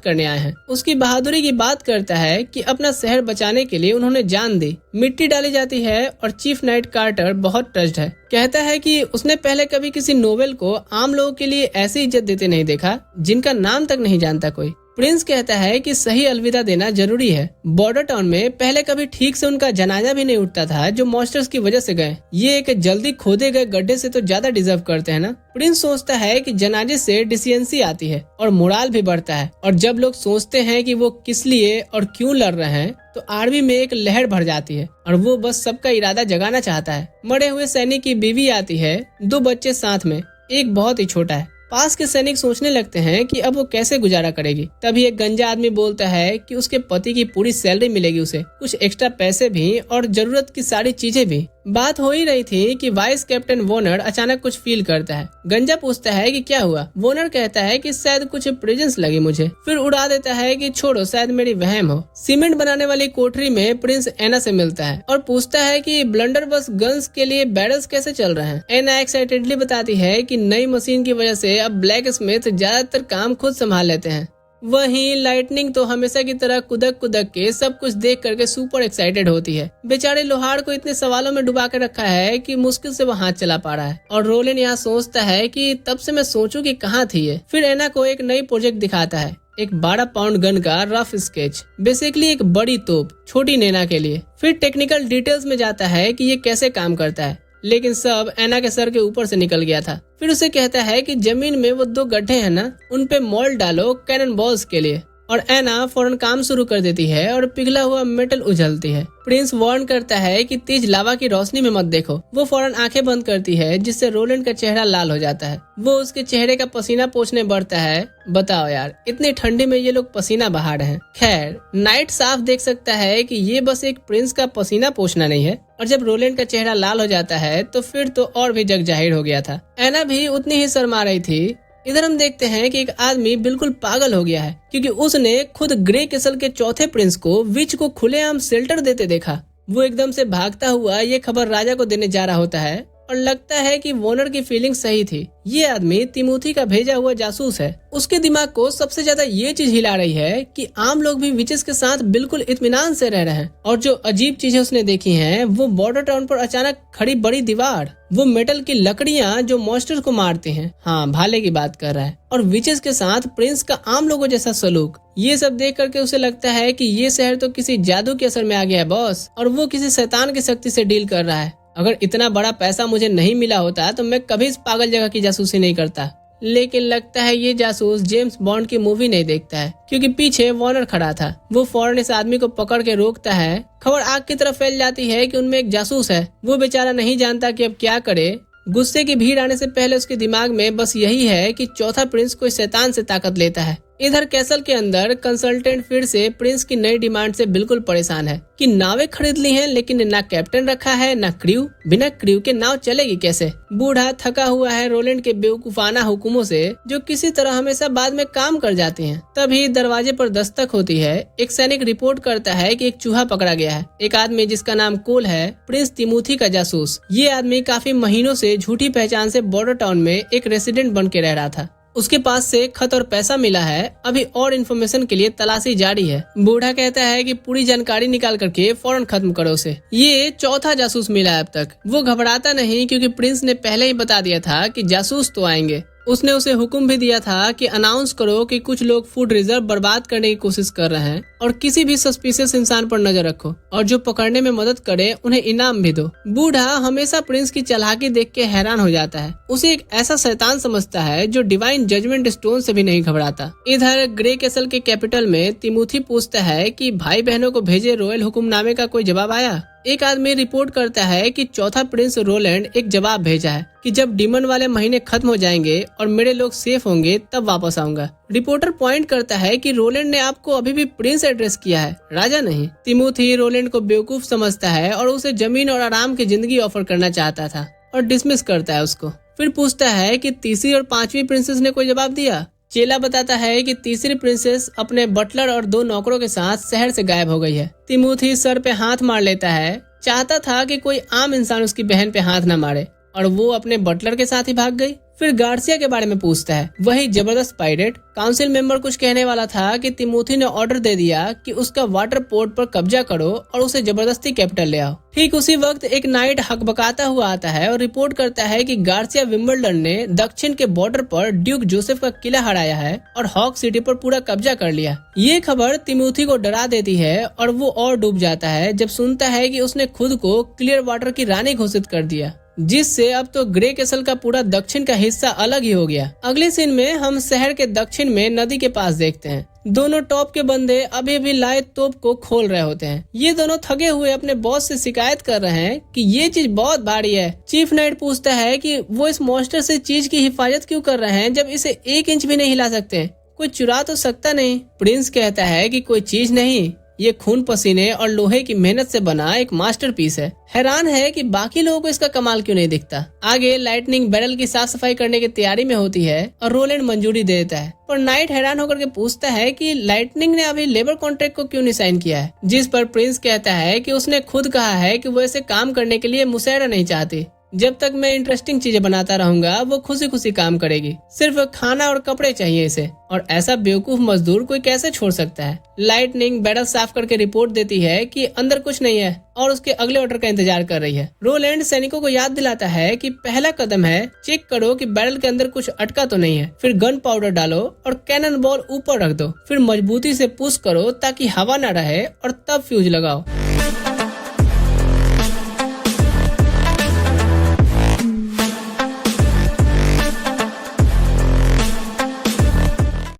करने आए हैं। उसकी बहादुरी की बात करता है कि अपना शहर बचाने के लिए उन्होंने जान दी। मिट्टी डाली जाती है और चीफ नाइट कार्टर बहुत टच्ड है। कहता है कि उसने पहले कभी किसी नोवेल को आम लोगों के लिए ऐसी इज्जत देते नहीं देखा जिनका नाम तक नहीं जानता कोई। प्रिंस कहता है कि सही अलविदा देना जरूरी है। बॉर्डर टाउन में पहले कभी ठीक से उनका जनाजा भी नहीं उठता था जो मॉन्स्टर्स की वजह से गए। ये एक जल्दी खोदे गए गड्ढे से तो ज्यादा डिजर्व करते हैं ना। प्रिंस सोचता है कि जनाजे से डिसियंसी आती है और मोराल भी बढ़ता है, और जब लोग सोचते हैं कि वो किस लिए और क्यों लड़ रहे हैं तो आर्मी में एक लहर भर जाती है और वो बस सबका इरादा जगाना चाहता है। मरे हुए सैनिक की बीवी आती है, 2 बच्चे साथ में, एक बहुत ही छोटा है। पास के सैनिक सोचने लगते हैं कि अब वो कैसे गुजारा करेगी। तभी एक गंजा आदमी बोलता है कि उसके पति की पूरी सैलरी मिलेगी उसे, कुछ एक्स्ट्रा पैसे भी और जरूरत की सारी चीजें भी। बात हो ही रही थी कि वाइस कैप्टन वोनर अचानक कुछ फील करता है। गंजा पूछता है कि क्या हुआ। वोनर कहता है कि शायद कुछ प्रेजेंस लगी मुझे, फिर उड़ा देता है कि छोड़ो शायद मेरी वहम हो। सीमेंट बनाने वाली कोठरी में प्रिंस एना से मिलता है और पूछता है कि ब्लंडर बस गन्स के लिए बैरल्स कैसे चल रहे हैं। एना एक्साइटेडली बताती है कि नई मशीन की वजह से अब ब्लैक स्मिथ ज्यादातर काम खुद संभाल लेते हैं। वहीं लाइटनिंग तो हमेशा की तरह कुदक कुदक के सब कुछ देख करके सुपर एक्साइटेड होती है। बेचारे लोहार को इतने सवालों में डुबा के रखा है कि मुश्किल से वो हाथ चला पा रहा है। और रोलिन यहाँ सोचता है कि तब से मैं सोचूं कि कहाँ थी ये। फिर एना को एक नई प्रोजेक्ट दिखाता है, एक 12 पाउंड गन का रफ स्केच, बेसिकली एक बड़ी तोप छोटी नैना के लिए। फिर टेक्निकल डिटेल्स में जाता है कि ये कैसे काम करता है, लेकिन सब एना के सर के ऊपर से निकल गया था। फिर उसे कहता है कि जमीन में वो 2 गड्ढे हैं ना, उन पे मोल्ड डालो कैनन बॉल्स के लिए। और एना फौरन काम शुरू कर देती है और पिघला हुआ मेटल उछलती है। प्रिंस वार्न करता है कि तेज लावा की रोशनी में मत देखो। वो फौरन आंखें बंद करती है जिससे रोलैंड का चेहरा लाल हो जाता है। वो उसके चेहरे का पसीना पोंछने बढ़ता है। बताओ यार, इतनी ठंडी में ये लोग पसीना बहा रहे हैं। खैर, नाइट साफ देख सकता है कि ये बस एक प्रिंस का पसीना पोंछना नहीं है। और जब रोलैंड का चेहरा लाल हो जाता है तो फिर तो और भी जग जाहिर हो गया था। एना भी उतनी ही शर्मा रही थी। इधर हम देखते हैं कि एक आदमी बिल्कुल पागल हो गया है क्योंकि उसने खुद ग्रे केसल के चौथे प्रिंस को विच को खुलेआम शेल्टर देते देखा। वो एकदम से भागता हुआ ये खबर राजा को देने जा रहा होता है और लगता है कि वोनर की फीलिंग सही थी। ये आदमी तिमोथी का भेजा हुआ जासूस है। उसके दिमाग को सबसे ज्यादा ये चीज हिला रही है कि आम लोग भी विचेस के साथ बिल्कुल इत्मीनान से रह रहे हैं। और जो अजीब चीजें उसने देखी हैं, वो बॉर्डर टाउन पर अचानक खड़ी बड़ी दीवार, वो मेटल की लकड़ियां जो मॉन्स्टर्स को मारती हैं, हाँ भाले की बात कर रहा है, और विचेस के साथ प्रिंस का आम लोगों जैसा सलूक। ये सब देख करके उसे लगता है कि ये शहर तो किसी जादू के असर में आ गया है बॉस, और वो किसी शैतान की शक्ति से डील कर रहा है। अगर इतना बड़ा पैसा मुझे नहीं मिला होता तो मैं कभी इस पागल जगह की जासूसी नहीं करता। लेकिन लगता है ये जासूस जेम्स बॉन्ड की मूवी नहीं देखता है क्योंकि पीछे वॉर्नर खड़ा था। वो फौरन इस आदमी को पकड़ के रोकता है। खबर आग की तरफ फैल जाती है कि उनमें एक जासूस है। वो बेचारा नहीं जानता कि अब क्या करे। गुस्से की भीड़ आने से पहले उसके दिमाग में बस यही है कि चौथा प्रिंस कोई शैतान से ताकत लेता है। इधर कैसल के अंदर कंसल्टेंट फिर से प्रिंस की नई डिमांड से बिल्कुल परेशान है कि नावें खरीद ली हैं लेकिन ना कैप्टन रखा है ना क्रू। बिना क्रू के नाव चलेगी कैसे। बूढ़ा थका हुआ है रोलैंड के बेवकूफाना हुकुमों से जो किसी तरह हमेशा बाद में काम कर जाती हैं। तभी दरवाजे पर दस्तक होती है। एक सैनिक रिपोर्ट करता है कि एक चूहा पकड़ा गया है। एक आदमी जिसका नाम कोल है, प्रिंस तिमोथी का जासूस। ये आदमी काफी महीनों से झूठी पहचान से बॉर्डर टाउन में एक रेसिडेंट बन के रह रहा था। उसके पास से खत और पैसा मिला है। अभी और इन्फॉर्मेशन के लिए तलाशी जारी है। बूढ़ा कहता है कि पूरी जानकारी निकाल करके फौरन खत्म करो उसे। ये चौथा जासूस मिला है अब तक। वो घबराता नहीं क्योंकि प्रिंस ने पहले ही बता दिया था कि जासूस तो आएंगे। उसने उसे हुक्म भी दिया था कि अनाउंस करो कि कुछ लोग फूड रिजर्व बर्बाद करने की कोशिश कर रहे हैं और किसी भी सस्पिशियस इंसान पर नजर रखो और जो पकड़ने में मदद करे उन्हें इनाम भी दो। बूढ़ा हमेशा प्रिंस की चालाकी देख के हैरान हो जाता है। उसे एक ऐसा शैतान समझता है जो डिवाइन जजमेंट स्टोन से भी नहीं घबराता। इधर ग्रे कैसल के कैपिटल में तिमोथी पूछता है कि भाई बहनों को भेजे रॉयल हुक्मनामे का कोई जवाब आया। एक आदमी रिपोर्ट करता है कि चौथा प्रिंस रोलैंड एक जवाब भेजा है कि जब डीमन वाले महीने खत्म हो जाएंगे और मेरे लोग सेफ होंगे तब वापस आऊंगा। रिपोर्टर पॉइंट करता है कि रोलैंड ने आपको अभी भी प्रिंस एड्रेस किया है, राजा नहीं। तिमोथी रोलैंड को बेवकूफ समझता है और उसे जमीन और आराम की जिंदगी ऑफर करना चाहता था और डिसमिस करता है उसको। फिर पूछता है कि तीसरी और पांचवी प्रिंसेस ने कोई जवाब दिया। चेला बताता है कि तीसरी प्रिंसेस अपने बटलर और 2 नौकरों के साथ शहर से गायब हो गई है। तिमोथी सर पे हाथ मार लेता है, चाहता था कि कोई आम इंसान उसकी बहन पे हाथ न मारे, और वो अपने बटलर के साथ ही भाग गई। फिर गार्सिया के बारे में पूछता है। वही जबरदस्त पायरेट काउंसिल मेंबर कुछ कहने वाला था कि तिमोथी ने ऑर्डर दे दिया कि उसका वाटर पोर्ट पर कब्जा करो और उसे जबरदस्ती कैपिटल ले आओ। ठीक उसी वक्त एक नाइट हकबकाता हुआ आता है और रिपोर्ट करता है कि गार्सिया विंबलडन ने दक्षिण के बॉर्डर पर ड्यूक जोसेफ का किला हराया है और हॉक सिटी पर पूरा कब्जा कर लिया। ये खबर तिमोथी को डरा देती है और वो और डूब जाता है जब सुनता है कि उसने खुद को क्लियर वाटर की रानी घोषित कर दिया, जिससे अब तो ग्रे कैसल का पूरा दक्षिण का हिस्सा अलग ही हो गया। अगले सीन में हम शहर के दक्षिण में नदी के पास देखते हैं। दोनों टॉप के बंदे अभी भी लाए तोप को खोल रहे होते हैं। ये दोनों थके हुए अपने बॉस से शिकायत कर रहे हैं कि ये चीज बहुत भारी है। चीफ नाइट पूछता है कि वो इस मॉन्स्टर से चीज की हिफाजत क्यों कर रहे हैं जब इसे 1 इंच भी नहीं हिला सकते, कोई चुरा तो सकता नहीं। प्रिंस कहता है कि कोई चीज नहीं, ये खून पसीने और लोहे की मेहनत से बना एक मास्टरपीस है। हैरान है कि बाकी लोगों को इसका कमाल क्यों नहीं दिखता। आगे लाइटनिंग बैरल की साफ सफाई करने की तैयारी में होती है और रोलैंड मंजूरी दे देता है, पर नाइट हैरान होकर के पूछता है कि लाइटनिंग ने अभी लेबर कॉन्ट्रैक्ट को क्यों नहीं साइन किया है, जिस पर प्रिंस कहता है कि उसने खुद कहा है कि वो ऐसे काम करने के लिए मुशैरा नहीं चाहती। जब तक मैं इंटरेस्टिंग चीजें बनाता रहूंगा वो खुशी खुशी काम करेगी, सिर्फ खाना और कपड़े चाहिए इसे, और ऐसा बेवकूफ मजदूर कोई कैसे छोड़ सकता है। लाइटनिंग बैरल साफ करके रिपोर्ट देती है कि अंदर कुछ नहीं है और उसके अगले ऑर्डर का इंतजार कर रही है। रोलैंड सैनिकों को याद दिलाता है कि पहला कदम है चेक करो कि बैरल के अंदर कुछ अटका तो नहीं है, फिर गन पाउडर डालो और कैनन बॉल ऊपर रख दो, फिर मजबूती से पुश करो ताकि हवा न रहे और तब फ्यूज लगाओ।